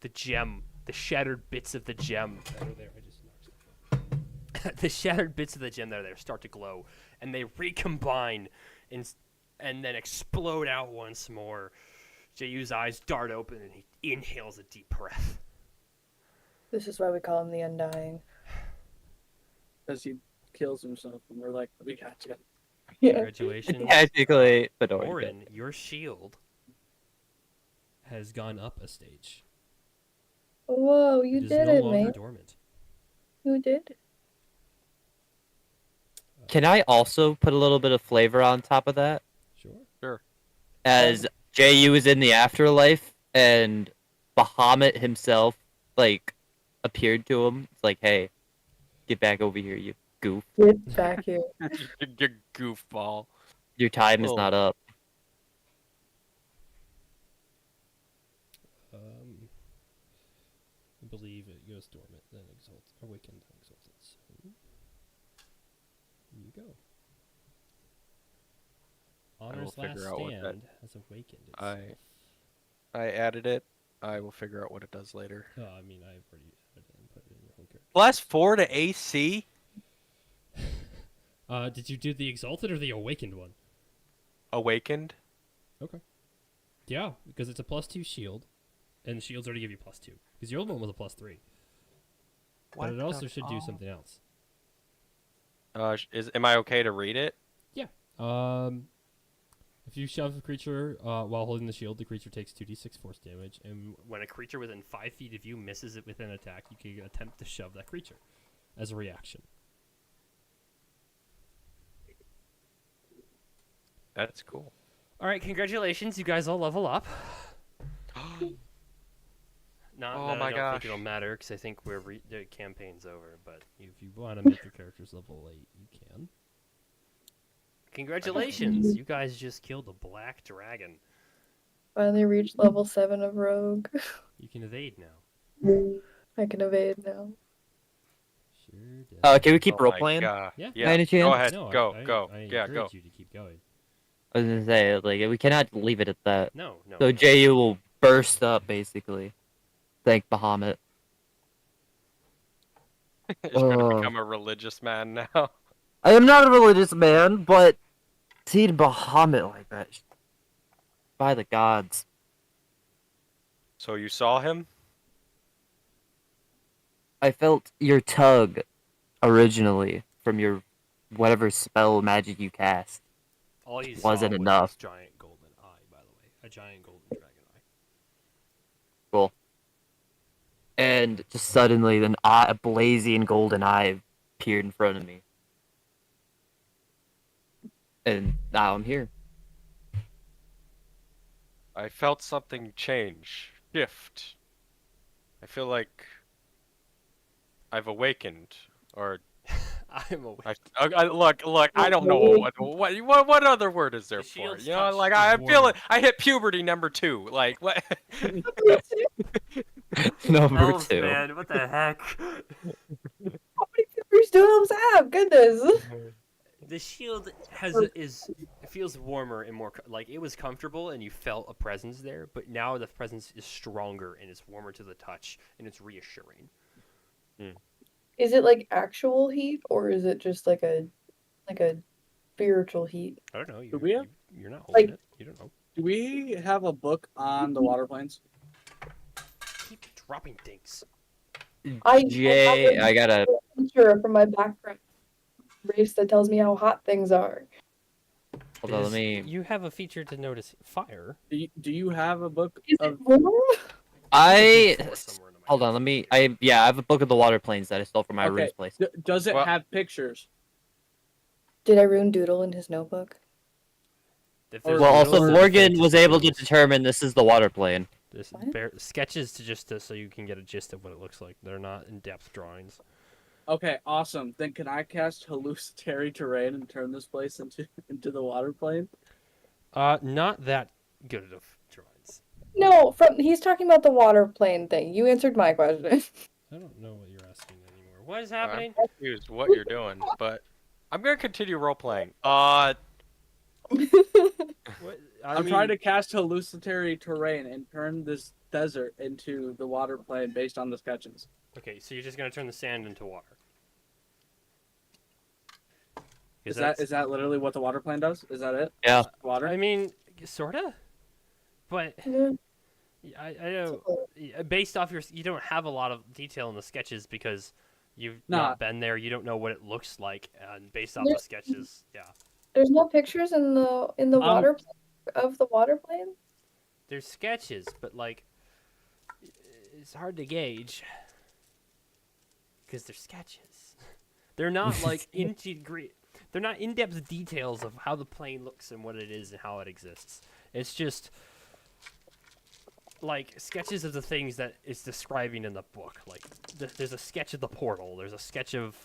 the gem, the shattered bits of the gem that are there. I just knocked something. The shattered bits of the gem that are there start to glow, and they recombine and then explode out once more. JU's eyes dart open, and he inhales a deep breath. This is why we call him the Undying. Because he kills himself, and we're like, we got you. Yeah. Congratulations, Technically, but Orin. Your shield. Has gone up a stage. Whoa, you It is did no it, longer man. dormant. You did. Can I also put a little bit of flavor on top of that? Sure. As JU is in the afterlife and Bahamut himself like appeared to him. It's like, hey, get back over here, you goof. Get back here. You goofball. Your time is Whoa. not up. I believe it goes dormant, then exalts, awakened, then exalted. So, here you go. Honor's last figure out what that- stand has awakened itself. I added it. I will figure out what it does later. Oh, I mean, I've already added it and put it in your home character. +4 to AC. Did you do the exalted or the awakened one? Awakened. Yeah, because it's a +2 shield, and the shields already give you +2. Because your old one was a +3. What But it the also should do fuck? something else. Am I okay to read it? If you shove a creature while holding the shield, the creature takes 2d6 force damage, and When a creature within 5 feet of you misses it with an attack, you can attempt to shove that creature as a reaction. That's cool. All right, congratulations. You guys all level up. Not Oh that my I don't gosh. think it'll matter because I think the campaign's over. But If you want to make your characters level 8, you can. congratulations, you guys just killed a black dragon. Finally reached level 7 of Rogue. You can evade now. I can evade now. Sure does. Can we keep Oh role my playing? God. Yeah. Yeah. By any Go chance? ahead. No, Go. I Go. I Yeah. Go. encourage you to keep going. I was gonna say, like, we cannot leave it at that. No. So JU will burst up, basically. Thank Bahamut. You're gonna Oh. become a religious man now. I am not a religious man, but seeing Bahamut like that, by the gods. So you saw him? I felt your tug originally from your whatever spell magic you cast. All you Wasn't saw was enough. this giant golden eye, by the way, a giant golden dragon eye. Cool. And just suddenly, a blazing golden eye appeared in front of me. And now I'm here. I felt something change, shift. I feel like I've awakened, or I'm awake. look. I don't know what other word is there The for shield's it? You know, touch like is I feel warmer. it. I hit puberty number 2. Like what? Number Elves, 2. man, what the heck? How many fingers do elves have? Goodness. The shield it feels warmer and more like it was comfortable and you felt a presence there, but now the presence is stronger and it's warmer to the touch and it's reassuring. Is it like actual heat or is it just like a spiritual heat? I don't know. Do we have- You're not holding Like- it. You don't know. Do we have a book on the water planes? Keep dropping things. Jay, I gotta. Picture from my background race that tells me how hot things are. Hold on, let me. You have a feature to notice fire. Do you have a book Is of? it warm? I. Somewhere in my Hold on, house. let me. I have a book of the water planes that I stole from my Okay. room's place. Does it Well- have pictures? Did I ruin Doodle in his notebook? If Well, there's Well, also noodles in the Morgan fridge, was it's able to noodles. determine this is the water plane. There's What? sketches to so you can get a gist of what it looks like. They're not in-depth drawings. Okay, awesome. Then can I cast hallucinatory terrain and turn this place into the water plane? Not that good of drawings. No, he's talking about the water plane thing. You answered my question. I don't know what you're asking anymore. What is I'm happening? confused what you're doing, but I'm gonna continue role playing. What, I'm trying to cast hallucinatory terrain and turn this desert into the water plane based on the sketches. Okay, so you're just gonna turn the sand into water. Is that literally what the water plane does? Is that it? Yeah. Water? I mean, sorta. But I know based off you don't have a lot of detail in the sketches because you've Nah. not been there. You don't know what it looks like, and based off Yeah. the sketches, yeah, There's no pictures in the water of the water plane. there's sketches, but like it's hard to gauge because they're sketches. They're not like They're not in-depth details of how the plane looks and what it is and how it exists. It's just like sketches of the things that it's describing in the book. Like there's a sketch of the portal. There's a sketch of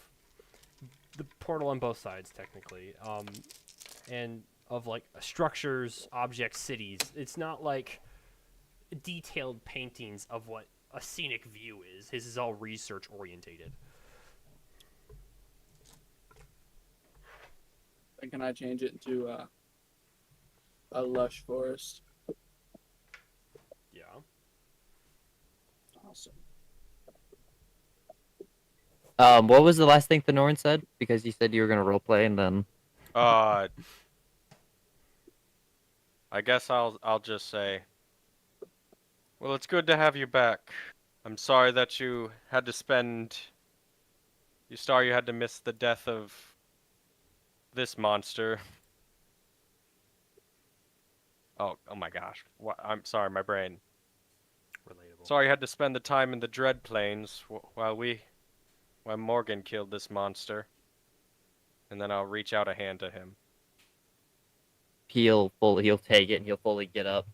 the portal on both sides, technically, and of like structures, objects, cities. It's not like detailed paintings of what a scenic view is. His is all research orientated. And can I change it into a lush forest? Yeah. Awesome. What was the last thing Thenorin said? Because you said you were gonna roleplay and then. I guess I'll just say, well, it's good to have you back. I'm sorry that you had to miss the death of this monster. Oh my gosh. I'm sorry, my brain. Relatable. Sorry you had to spend the time in the Dread Plains while Morgan killed this monster. And then I'll reach out a hand to him. He'll take it and he'll fully get up.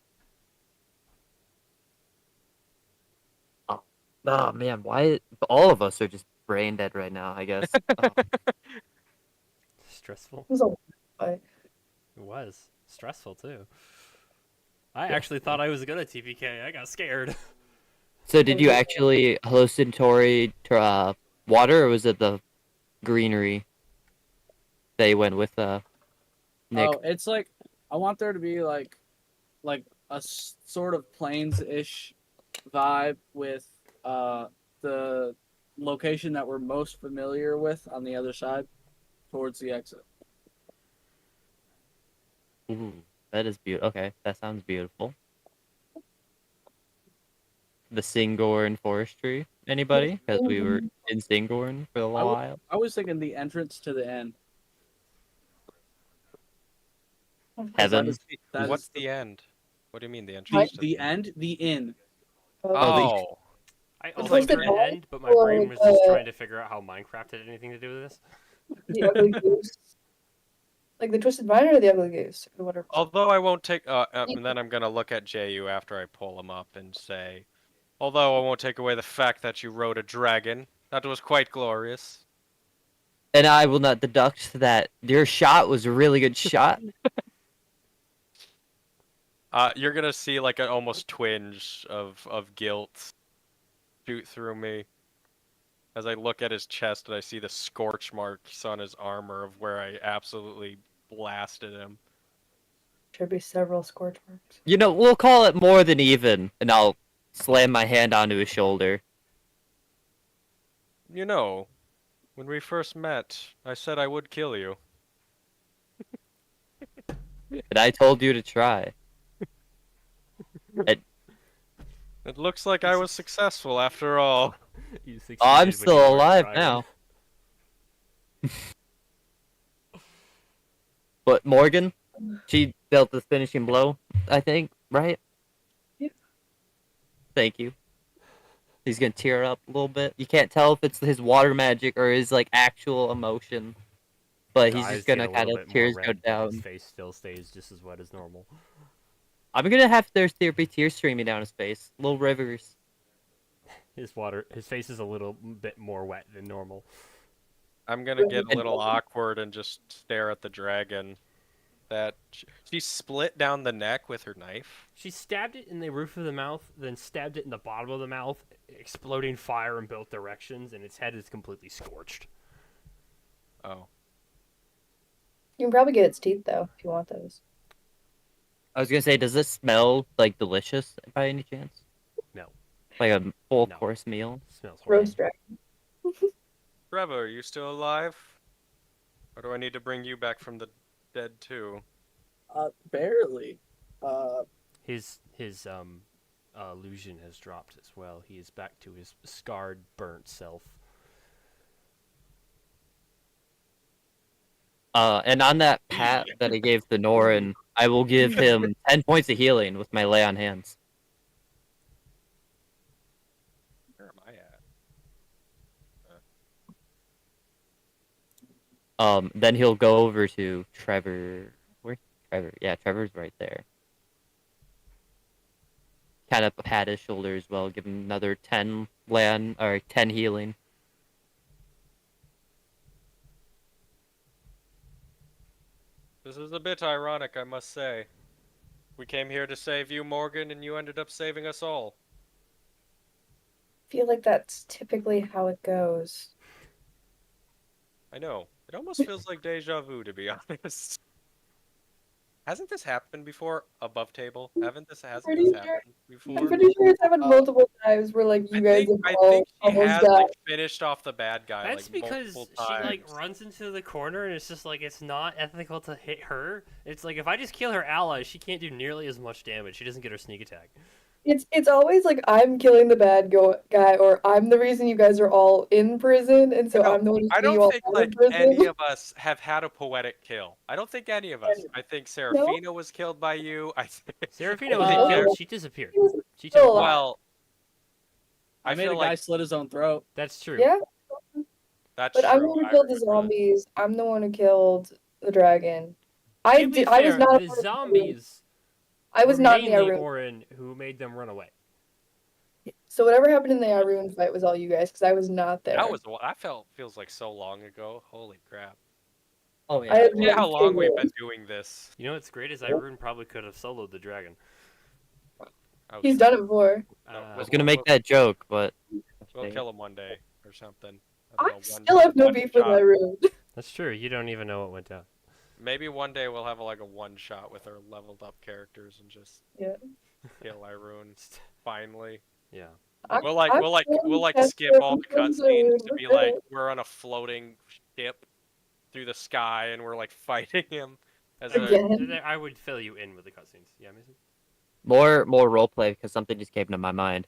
Oh man, why all of us are just brain dead right now, I guess. Stressful. It was a It was stressful too. I actually thought I was good at TPK. I got scared. So did you actually hallucinatory water or was it the greenery that you went with Nick? Oh, it's like I want there to be like a sort of plains-ish vibe with the location that we're most familiar with on the other side towards the exit. Ooh, that is beautiful. Okay, that sounds beautiful. The Singorn Forestry. Anybody? Because we were in Singorn for a while. I was thinking the entrance to the end. Heaven. What's the end? What do you mean the entrance? to The end? The inn. Oh. I It's also like the heard ball end, but my or brain was the- just trying to figure out how Minecraft had anything to do with this. the ugly goose. Like the Twisted Vine or the Ugly Goose or whatever. Although I won't take, and then I'm gonna look at JU after I pull him up and say, although I won't take away the fact that you rode a dragon, that was quite glorious. And I will not deduct that your shot was a really good shot. You're gonna see like an almost twinge of guilt shoot through me as I look at his chest and I see the scorch marks on his armor of where I absolutely blasted him. Should be several scorch marks. You know, we'll call it more than even, and I'll slam my hand onto his shoulder. You know, when we first met, I said I would kill you. And I told you to try. It looks like I was successful after all. You succeeded, Oh, I'm but you still weren't alive trying. now. But Morgan, she dealt the finishing blow, I think, right? Yeah. Thank you. He's gonna tear up a little bit. You can't tell if it's his water magic or his like actual emotion, but he's Eyes just get gonna a kind little of bit more tears go red, but down. His face still stays just as wet as normal. I'm gonna have there's be tears streaming down his face, little rivers. His face is a little bit more wet than normal. I'm gonna get a little awkward and just stare at the dragon. That she split down the neck with her knife. She stabbed it in the roof of the mouth, then stabbed it in the bottom of the mouth, exploding fire in both directions, and its head is completely scorched. Oh, You can probably get its teeth though if you want those. I was gonna say, does this smell like delicious by any chance? No. Like a full No. course meal? Smells horrible. Roast dragon. Trevor, are you still alive? Or do I need to bring you back from the dead too? Barely. His illusion has dropped as well. He is back to his scarred, burnt self. And on that pat that I gave to Norin, I will give him 10 points of healing with my lay on hands. Where am I at? Then he'll go over to Trevor. Where's Trevor? Yeah, Trevor's right there. Kind of pat his shoulder as well, give him another 10 land or 10 healing. This is a bit ironic, I must say. We came here to save you, Morgan, and you ended up saving us all. I feel like that's typically how it goes. I know. It almost feels like deja vu, to be honest. Hasn't this happened before? Above table? Hasn't this Pretty happened sure- before? I'm pretty sure it's happened multiple times where like you guys have I all think she almost has died. like finished off the bad guy. That's like, because multiple she like times. runs into the corner and it's just like it's not ethical to hit her. It's like if I just kill her ally, she can't do nearly as much damage. She doesn't get her sneak attack. It's always like I'm killing the bad guy, or I'm the reason you guys are all in prison, and so No, I'm the one who's I getting you don't all think out of like prison. any of us have had a poetic kill. I don't think any of us. I think Serafina was killed by you. I think. Serafina wasn't was killed. She disappeared. He was She still took alive. Well, I made a feel guy like slit his own throat. That's true. Yeah, that's but I'm true. the one I who killed the remember that. zombies. I'm the one who killed the dragon. To be I was fair, not. the zombies. I was were not in the mainly Arun. Orin who made them run away. So whatever happened in the Arun fight was all you guys, because I was not there. That was feels like so long ago. Holy crap! Oh, I yeah. had Yeah, how one long we've kill. been doing this? You know what's great is Irun probably could have soloed the dragon. Oh, He's done it before. No, I was gonna make that joke, but. We'll kill him one day or something. I don't know, still have no one beef with shot. Arun. That's true. You don't even know what went down. Maybe one day we'll have like a one shot with our leveled up characters and just Yeah. kill Irun finally. Yeah. We'll like skip all the cutscenes to be like we're on a floating ship through the sky and we're like fighting him as a Again. I would fill you in with the cutscenes. Yeah, Mason? More roleplay because something just came to my mind.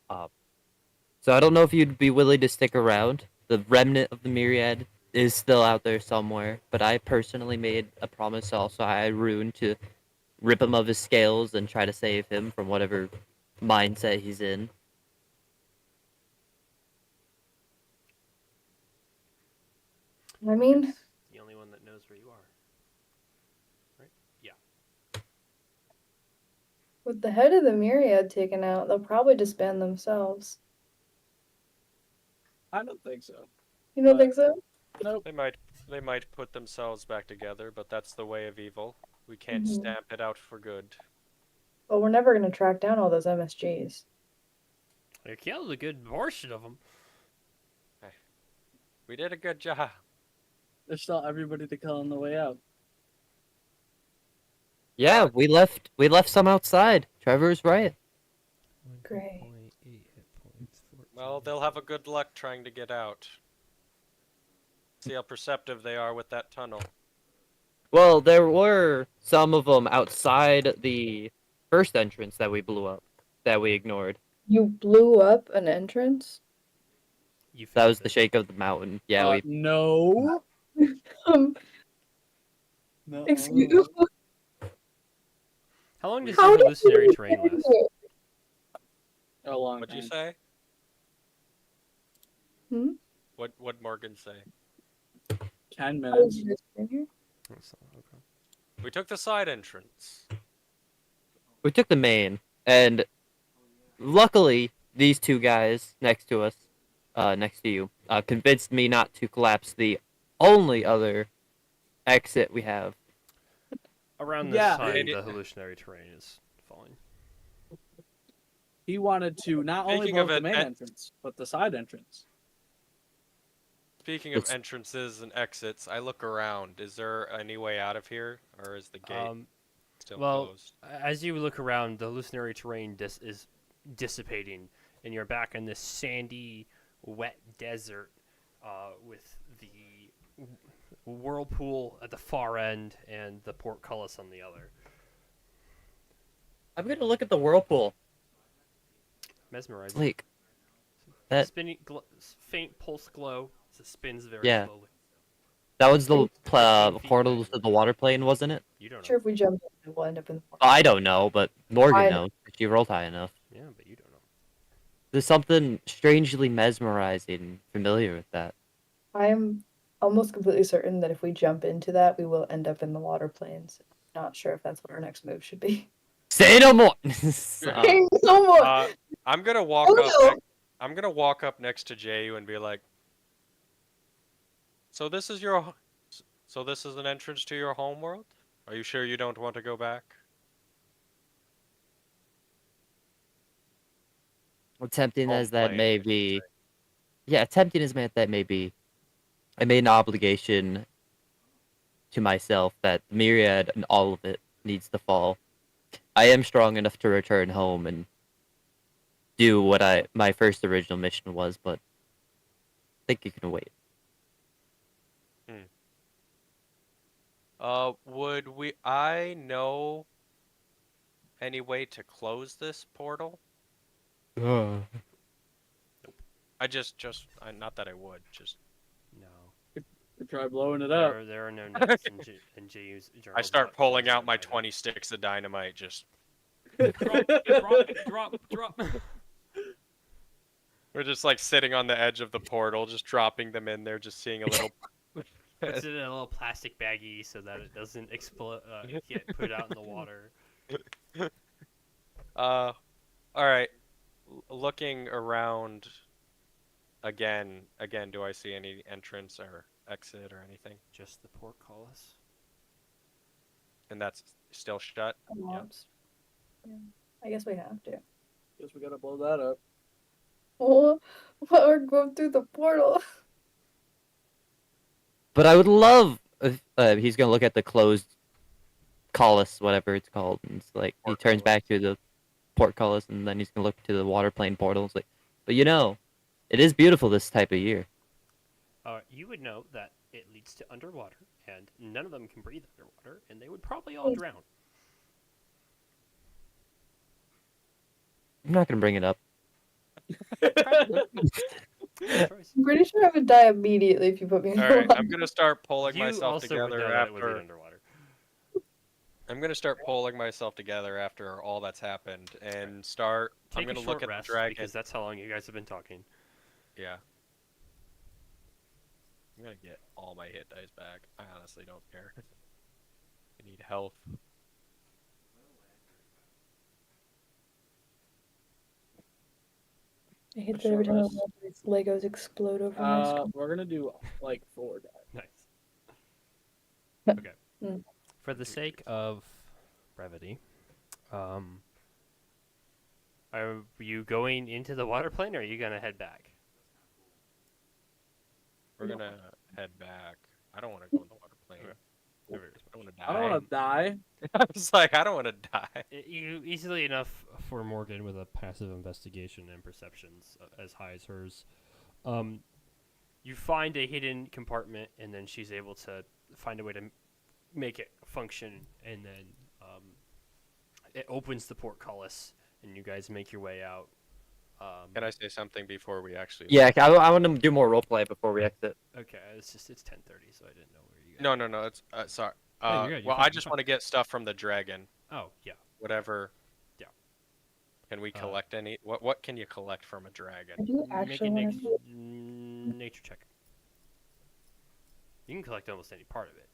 So I don't know if you'd be willing to stick around. The remnant of the Myriad is still out there somewhere, but I personally made a promise also Irun to rip him of his scales and try to save him from whatever mindset he's in. I mean, The only one that knows where you are. With the head of the myriad taken out, they'll probably disband themselves. I don't think so. You don't But- think so? Nope. They might put themselves back together, but that's the way of evil. We can't Mhm. stamp it out for good. Well, we're never gonna track down all those MSGs. They killed a good portion of them. We did a good job. There's still everybody to kill on the way out. Yeah, we left some outside. Trevor's right. Great. 1.8 hit points. 14 Well, they'll have a good luck trying to get out. See how perceptive they are with that tunnel. Well, there were some of them outside the first entrance that we blew up, that we ignored. You blew up an entrance? You That was fixed the it. shake of the mountain. Yeah, we. No. Um, No. excuse How long does How the did hallucinatory you terrain do last? it? A long What'd you time. say? Hmm? What'd Morgan say? 10 How did minutes. you guys get in here? That's not- okay. We took the side entrance. We took the main, and luckily, these two guys next to us, next to you, convinced me not to collapse the only other exit we have. Around this Yeah. time, It- the hallucinatory terrain is falling. He wanted to not only Speaking blow of up the it, main and- entrance, but the side entrance. Speaking of It's- entrances and exits, I look around. Is there any way out of here, or is the gate still well, closed? As you look around, the hallucinatory terrain is dissipating, and you're back in this sandy, wet desert with the whirlpool at the far end and the portcullis on the other. I'm gonna look at the whirlpool. Mesmerizing. Like, that Spinning, faint pulse glow. It spins very Yeah. slowly. that was the 15 feet portal back. to the water plane, wasn't it? You don't know. Sure, if we jump in, we'll end up in the I don't know, but Morgan I- knows. She rolled high enough. Yeah, but you don't know. There's something strangely mesmerizing and familiar with that. I am almost completely certain that if we jump into that, we will end up in the water plains. Not sure if that's what our next move should be. Say no more. Thank you so much. I'm gonna walk Oh, up. no. I'm gonna walk up next to Jayu and be like, "So this is your, so this is an entrance to your home world? Are you sure you don't want to go back?" Tempting as that plane, may I should be, say. yeah, tempting as that may be, I made an obligation to myself that Myriad and all of it needs to fall. I am strong enough to return home and do what my first original mission was, but I think you can wait. Would I know any way to close this portal? I not that I would, just No. We try blowing it up. There are no notes in Jayu's journal. I start about pulling closing out my it. 20 sticks of dynamite, just Drop. we're just like sitting on the edge of the portal, just dropping them in there, just seeing a little. Puts it in a little plastic baggie so that it doesn't explode. Get put out in the water. All right. Looking around again. Do I see any entrance or exit or anything? Just the portcullis. And that's still shut. Mobs. Yeah. I guess we have to. Guess we gotta blow that up. Oh, or go through the portal. But I would love if he's gonna look at the closed collis, whatever it's called, and it's like he turns back to the portcullis, and then he's gonna look to the water plane portal. It's like, but you know, it is beautiful this type of year. You would know that it leads to underwater, and none of them can breathe underwater, and they would probably all drown. I'm not gonna bring it up. Good choice. I'm pretty sure I would die immediately if you put me in All the right, water. I'm gonna start pulling You myself also would together know that it would lead after. underwater. I'm gonna start pulling myself together after all that's happened, and start. I'm Take a gonna short look at rest the dragon. because that's how long you guys have been talking. Yeah. I'm gonna get all my hit dice back. I honestly don't care. I need health. I hate A that every short time I rest. watch these Legos explode over my screen. We're gonna do like 4 guys. Nice. But- Okay. Mm. For the sake of brevity, are you going into the water plane, or are you gonna head back? We're gonna head back. I don't want to go in the water plane. Okay. I don't want to die. I don't want to die. I was like, I don't want to die. You easily enough. For Morgan with a passive investigation and perceptions as high as hers. You find a hidden compartment, and then she's able to find a way to make it function, and then it opens the portcullis, and you guys make your way out. Can I say something before we actually? Yeah, I want to do more roleplay before we exit. Okay, it's 10:30, so I didn't know where you guys. No. It's sorry. No, you're good, you're Well, fine, I you're just fine. want to get stuff from the dragon. Oh yeah. Whatever. Yeah. Can we collect any? What can you collect from a dragon? I do Make actually a want to. nature check. You can collect almost any part of it.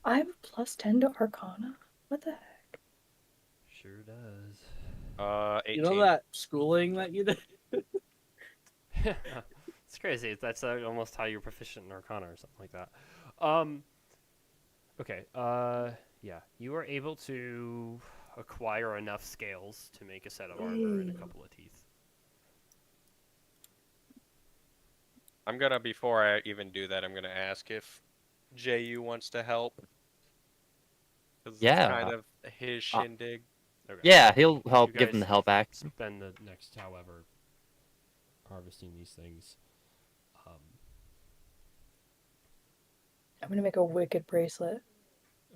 I have a +10 to Arcana. What the heck? Sure does. 18. You know that schooling that you did? It's crazy. That's almost how you're proficient in Arcana or something like that. Okay. Yeah. You are able to acquire enough scales to make a set of armor and a couple of teeth. I'm gonna before I even do that, I'm gonna ask if JU wants to help. 'Cause Yeah. It's kind of his shindig. Okay. Yeah, he'll help You give them guys the help back. Spend the next however harvesting these things. I'm gonna make a wicked bracelet.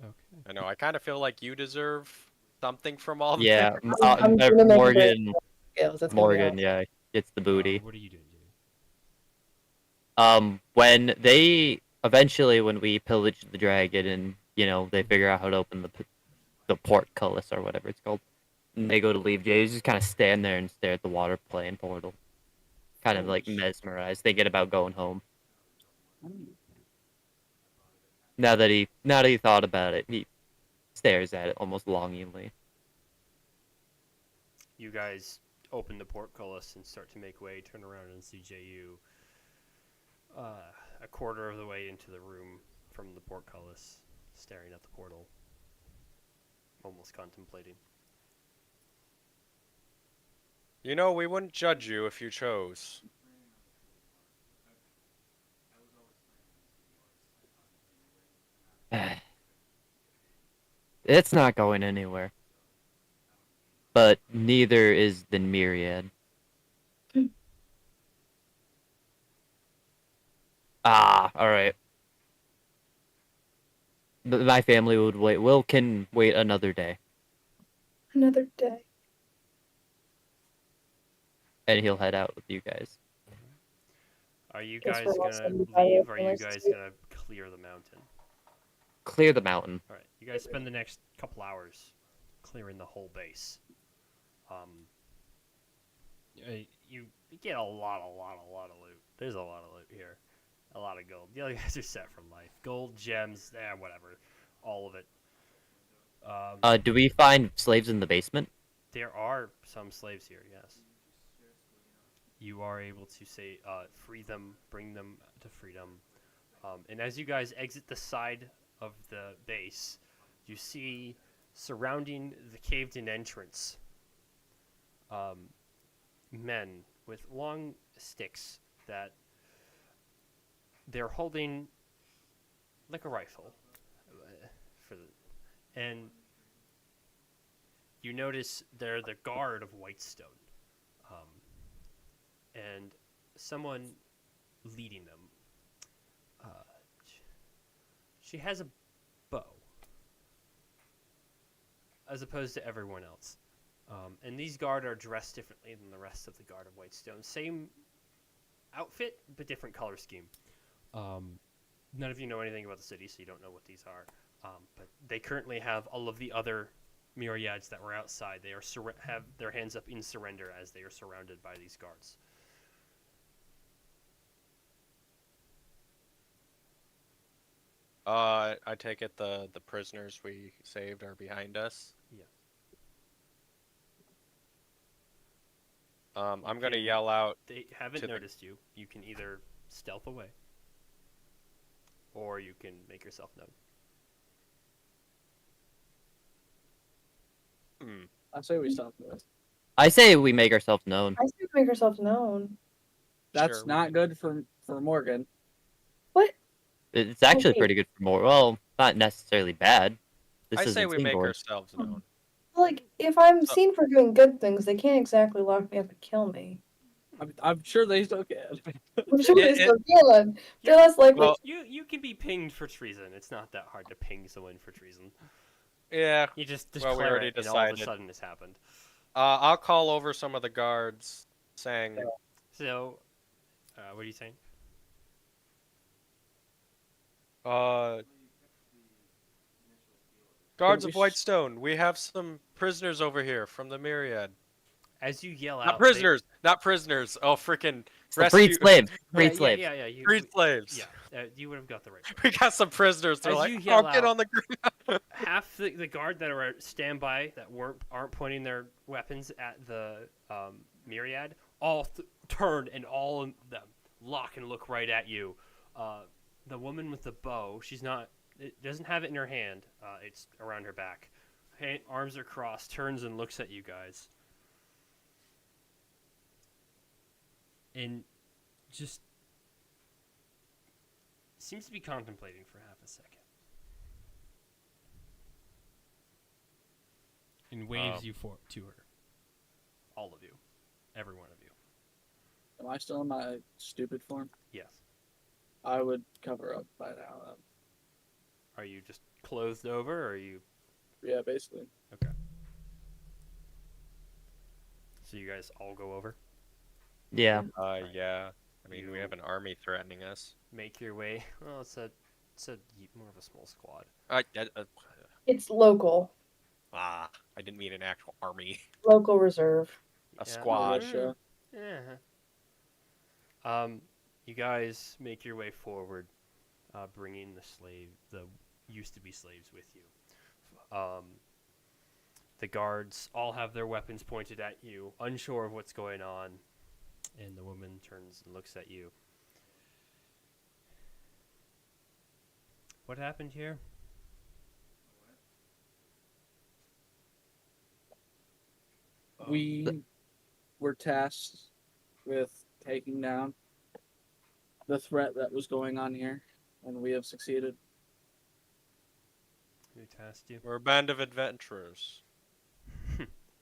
Okay. I know. I kind of feel like you deserve something from all Yeah, this. I'm gonna make a Morgan, Scales. That's gonna be Morgan, awesome. yeah, gets the booty. What are you doing, Jay? When they eventually, when we pillage the dragon and they figure out how to open the portcullis or whatever it's called, and they go to leave, Jay just kind of stand there and stare at the water plane portal, kind of like mesmerized, thinking about going home. Now that he thought about it, he stares at it almost longingly. You guys open the portcullis and start to make way, turn around and see JU a quarter of the way into the room from the portcullis, staring at the portal, almost contemplating. You know, we wouldn't judge you if you chose. It's not going anywhere. But neither is the myriad. Alright. My family would wait. Will can wait another day. Another day. And he'll head out with you guys. Are you Guess guys we're all gonna sitting by leave, the or are you forest guys too. gonna clear the mountain? Clear the mountain. All right, you guys spend the next couple hours clearing the whole base. You get a lot of loot. There's a lot of loot here, a lot of gold. You guys are set for life. Gold, gems, whatever, all of it. Do we find slaves in the basement? There are some slaves here. Yes. You are able to free them, bring them to freedom. And as you guys exit the side of the base, you see surrounding the caved-in entrance men with long sticks that they're holding like a rifle. And you notice they're the guard of Whitestone. And someone leading them. She has a bow, as opposed to everyone else. And these guard are dressed differently than the rest of the guard of Whitestone. Same outfit, but different color scheme. None of you know anything about the city, so you don't know what these are. But they currently have all of the other myriads that were outside. They are have their hands up in surrender as they are surrounded by these guards. I take it the prisoners we saved are behind us. Yeah. I'm gonna can- yell out. They haven't To the- noticed you. You can either stealth away, or you can make yourself known. I say we stop this. I say we make ourselves known. I say make ourselves known. That's Sure, we not can- good for Morgan. What? It's actually Okay. pretty good for more. Well, not necessarily bad. This I isn't say we make Singborn. ourselves known. Like, if I'm So- seen for doing good things, they can't exactly lock me up and kill me. I'm sure they still can. I'm sure Yeah, they still can. They're less likely. Well, You can be pinged for treason. It's not that hard to ping someone for treason. yeah. You just Well, declare we already it, and all of a decided. sudden it's happened. I'll call over some of the guards, saying, So, what are you saying? "Guards we of Whitestone, we have some prisoners over here from the Myriad. As you yell out, Not prisoners, not prisoners. Oh, freaking Freed rescue slaves. Yeah, Freed yeah, slaves. yeah. You, freed slaves. Yeah, you would have got the right. We got some prisoners. They're As like, you oh, yell get out- on the ground. Half the guard that are at standby that aren't pointing their weapons at the myriad all turn, and all of them lock and look right at you. The woman with the bow, it doesn't have it in her hand. It's around her back. Arms are crossed, turns and looks at you guys. And just seems to be contemplating for half a second. And waves you to her. All of you. Every one of you. Am I still in my stupid form? Yes. I would cover up by now. Are you just clothed over, or are you... Yeah, basically. Okay. So you guys all go over? Yeah. Yeah. I mean, we have an army threatening us. Make your way... Well, it's a more of a small squad. It's local. I didn't mean an actual army. Local reserve. A Yeah. squad. Militia. Yeah. You guys make your way forward, bringing the used-to-be slaves with you. The guards all have their weapons pointed at you, unsure of what's going on, and the woman turns and looks at you. What happened here? We were tasked with taking down the threat that was going on here, and we have succeeded. Who tasked you? We're a band of adventurers.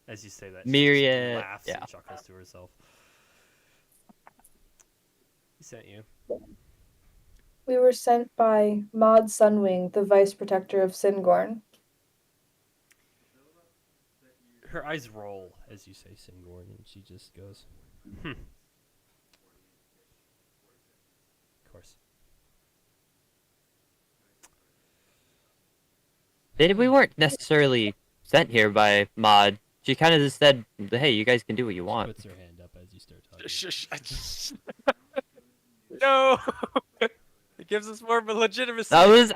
As you say that, Myriad, she laughs yeah. and chuckles to herself. Who sent you? We were sent by Maud Sunwing, the Vice Protector of Singorn. Her eyes roll as you say Singorn, and she just goes, Of course. We weren't necessarily sent here by Maud. She kind of just said, "Hey, you guys can do what you want." Puts her hand up as you start talking. No! It gives us more of a legitimacy. That was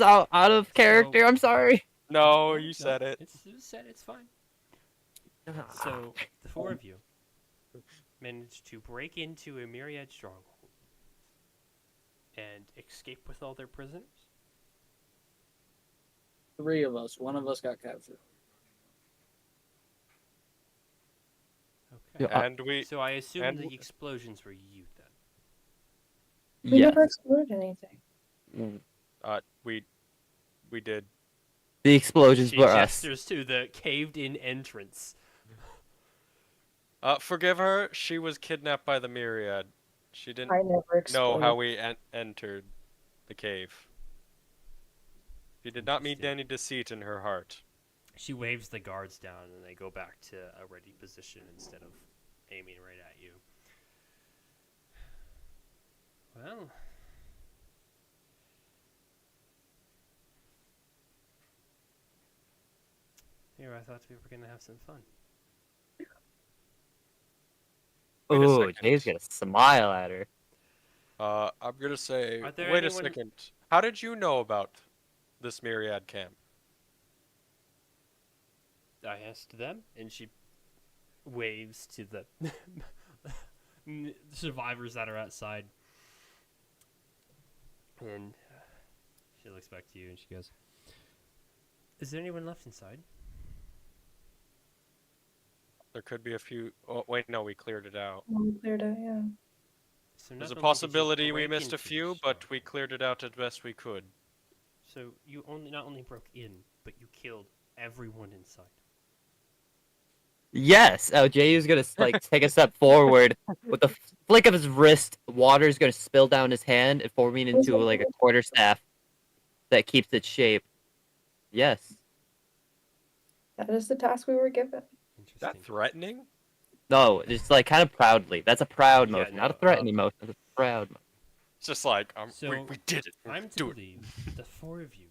out of character. I'm sorry. No, you said it. It was said, it's fine. So, the four of you managed to break into a myriad stronghold and escape with all their prisoners? 3 of us. 1 of us got captured. Okay. Yeah, And we. So I assume and- the explosions were you then. We Yeah. never exploded anything. We did. The explosions She were us. gestures to the caved-in entrance. Forgive her. She was kidnapped by the Myriad. She didn't I never exploded. know how we entered the cave. She did not mean Interesting. any deceit in her heart. She waves the guards down, and they go back to a ready position instead of aiming right at you. Well, here I thought we were gonna have some fun. Wait a Oh, second. Dave's gonna smile at her. I'm gonna say. Are there Wait a anyone- second. How did you know about this Myriad camp? I asked them, and she waves to the survivors that are outside. And she looks back to you and she goes, "Is there anyone left inside?" There could be a few. Oh wait, no, we cleared it out. Cleared it, yeah. So There's not a only did you possibility we break missed a into the few, shop, but we cleared it out as best we could. So you not only broke in, but you killed everyone inside. Yes. Oh, Jayu's gonna like take a step forward with the flick of his wrist. Water's gonna spill down his hand and forming into like a quarterstaff that keeps its shape. Yes. That is the task we were given. Is Interesting. that threatening? No, just like kind of proudly. That's a proud Yeah, motion, not a no, threatening motion. It's a proud motion. It's just like So, we did it. We're I'm to doing it. believe the four of you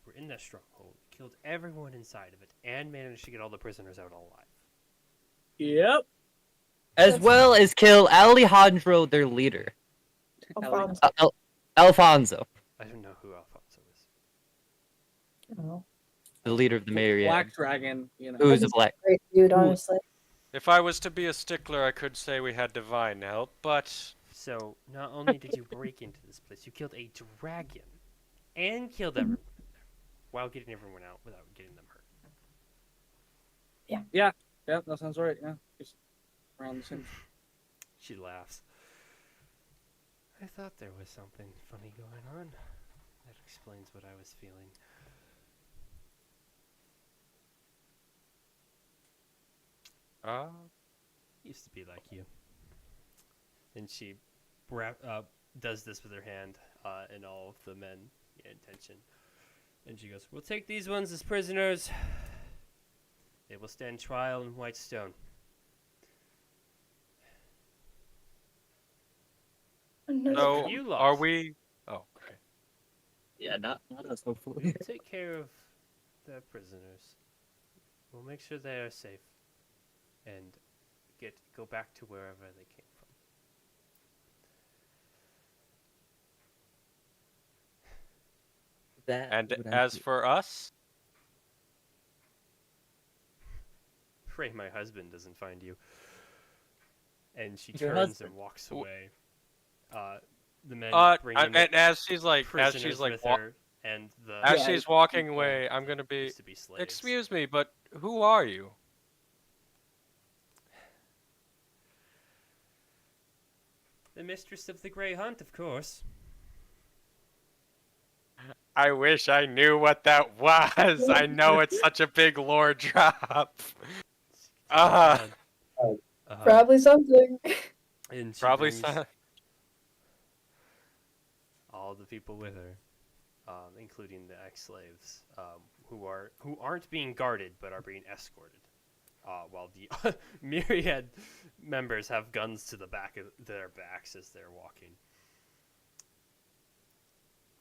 were in that stronghold, killed everyone inside of it, and managed to get all the prisoners out alive. Yep. As That's- well as kill Alejandro, their leader. Alfonso. Alfonso, I don't know who Alfonso is. I don't know. the leader of the Myriad. Black Dragon, you know. Who's a black? Great dude, honestly. If I was to be a stickler, I could say we had divine help, but So, not only did you break into this place, you killed a dragon and killed everyone in there while getting everyone out without getting them hurt. Yeah, that sounds right. Yeah, just around the same. She laughs. I thought there was something funny going on. That explains what I was feeling. Used to be like you. And she does this with her hand, and all of the men get attention. And she goes, "We'll take these ones as prisoners. They will stand trial in Whitestone." so You are lost. we? Oh, okay. Yeah, not us, hopefully. Take care of the prisoners. We'll make sure they are safe, and go back to wherever they came from. That And would as actually- for us, Pray my husband doesn't find you. And she Your turns husband. and walks away. The men bring and in as she's like, prisoners with wa- her, and the as Yeah, she's walking away, I'm gonna be. used to be slaves. Excuse me, but who are you? The mistress of the Grey Hunt, of course. I wish I knew what that was. I know it's such a big lore drop. Uh, Probably something. And she probably brings so. all the people with her, including the ex-slaves, who aren't being guarded but are being escorted, while the Myriad members have guns to the back of their backs as they're walking.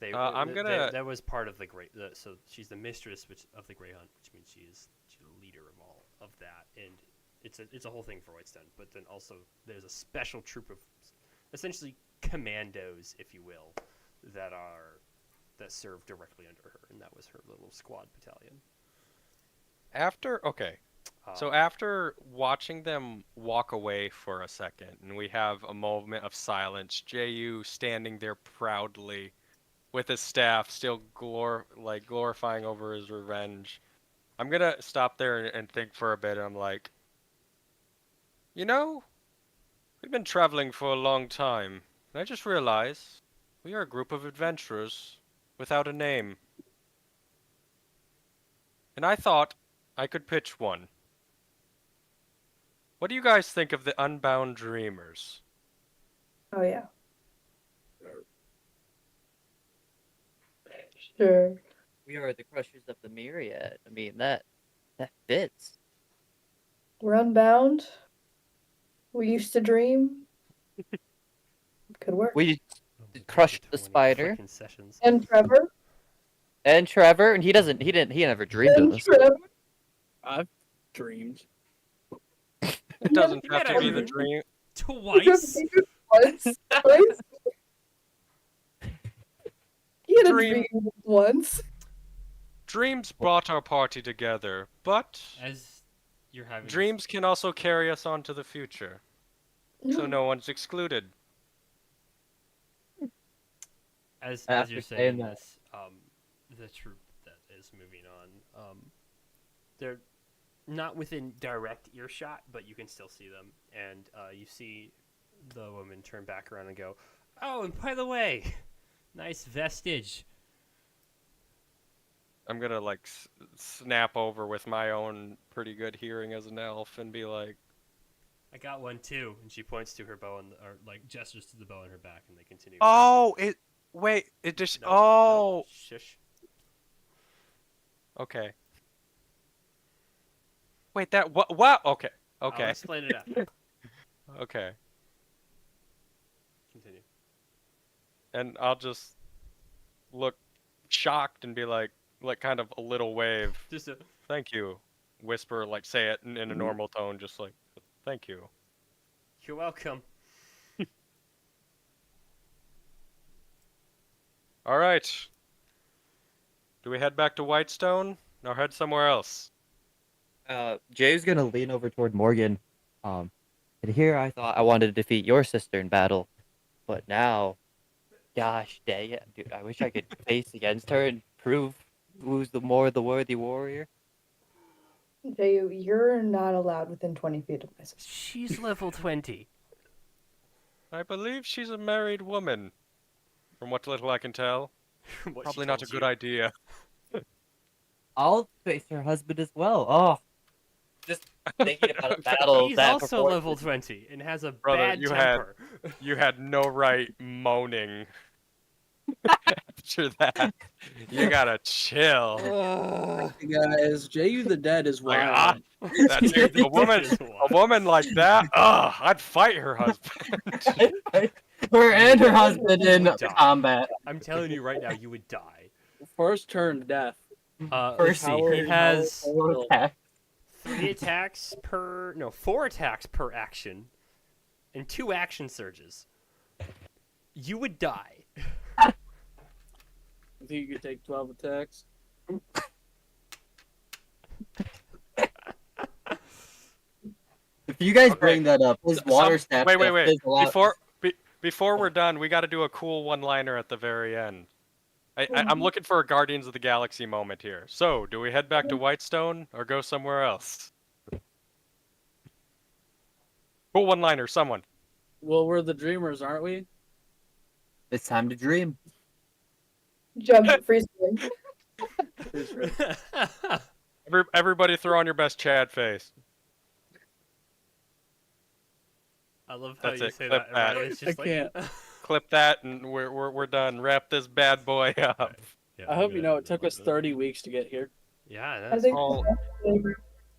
That was part of the great. So she's the mistress of the Grey Hunt, which means she's the leader of all of that, and it's a whole thing for Whitestone. But then also there's a special troop of essentially commandos, if you will, that serve directly under her, and that was her little squad battalion. So Um, after watching them walk away for a second, and we have a moment of silence, Ju standing there proudly with his staff, still glorifying over his revenge. I'm gonna stop there and think for a bit. I'm like, you know, we've been traveling for a long time, and I just realized we are a group of adventurers without a name. And I thought I could pitch one. What do you guys think of the Unbound Dreamers? Oh, yeah. Sure. We are the crushers of the Myriad. I mean, that fits. We're unbound. We used to dream. Could work. We oh my God, crushed the 20 spider. frickin' sessions. And Trevor. and Trevor, and he never dreamed of And this. Trevor. I've dreamed. It doesn't You have had to a be the dream. dream. Twice. Once. Twice. He had a Dream. dream once. Dreams brought our party together, but As You're having Dreams can also carry us on to the future, so no one's excluded. as After you're saying saying that. this, the troop that is moving on, they're not within direct earshot, but you can still see them, and you see the woman turn back around and go, "Oh, and by the way, nice vestige." I'm gonna like snap over with my own pretty good hearing as an elf and be like, I got one too, and she points to her bow or like gestures to the bow in her back, and they continue. "Oh, it just No, oh, no, shush. okay. Wait, that what? Okay, I'll okay, explain it after. okay." Continue. And I'll just look shocked and be like kind of a little wave. Just a, Thank you. Whisper, like say it in a normal tone, just like, thank you. you're welcome. All right. Do we head back to Whitestone or head somewhere else? Jay's gonna lean over toward Morgan. And here I thought I wanted to defeat your sister in battle, but now, gosh dang it, dude! I wish I could face against her and prove who's the worthy warrior. Jayu, you're not allowed within 20 feet of my sister. She's level 20. I believe she's a married woman. From what little I can tell. What she Probably not a told good you. idea. I'll face her husband as well. Oh, just thinking about a battle He's that also proportion- level 20 and has a Brother, bad you temper. You had no right moaning after that. You gotta chill. Guys, J.U. the Dead is Like, wild. that's it. A woman like that, I'd fight her husband. her and her husband in Die. combat. I'm telling you right now, you would die. First turn, death. Let's First see. Howard- He has Howard- Attack. 4 attacks per action, and 2 action surges. You would die. I think you could take 12 attacks. If you guys Okay. bring that up, his water staff. Wait. stuff is a lot- Before we're done, we got to do a cool one-liner at the very end. I'm looking for a Guardians of the Galaxy moment here. So, do we head back to Whitestone or go somewhere else? Cool one-liner, someone. Well, we're the dreamers, aren't we? It's time to dream. Jump, freeze frame. Everybody, throw on your best Chad face. I love how That's you it. say Clip that. that. Riley's just I like, can't. Clip that, and we're done. Wrap this bad boy up. Yeah, I hope you know it took us 30 weeks to get here. Yeah, I that's think all-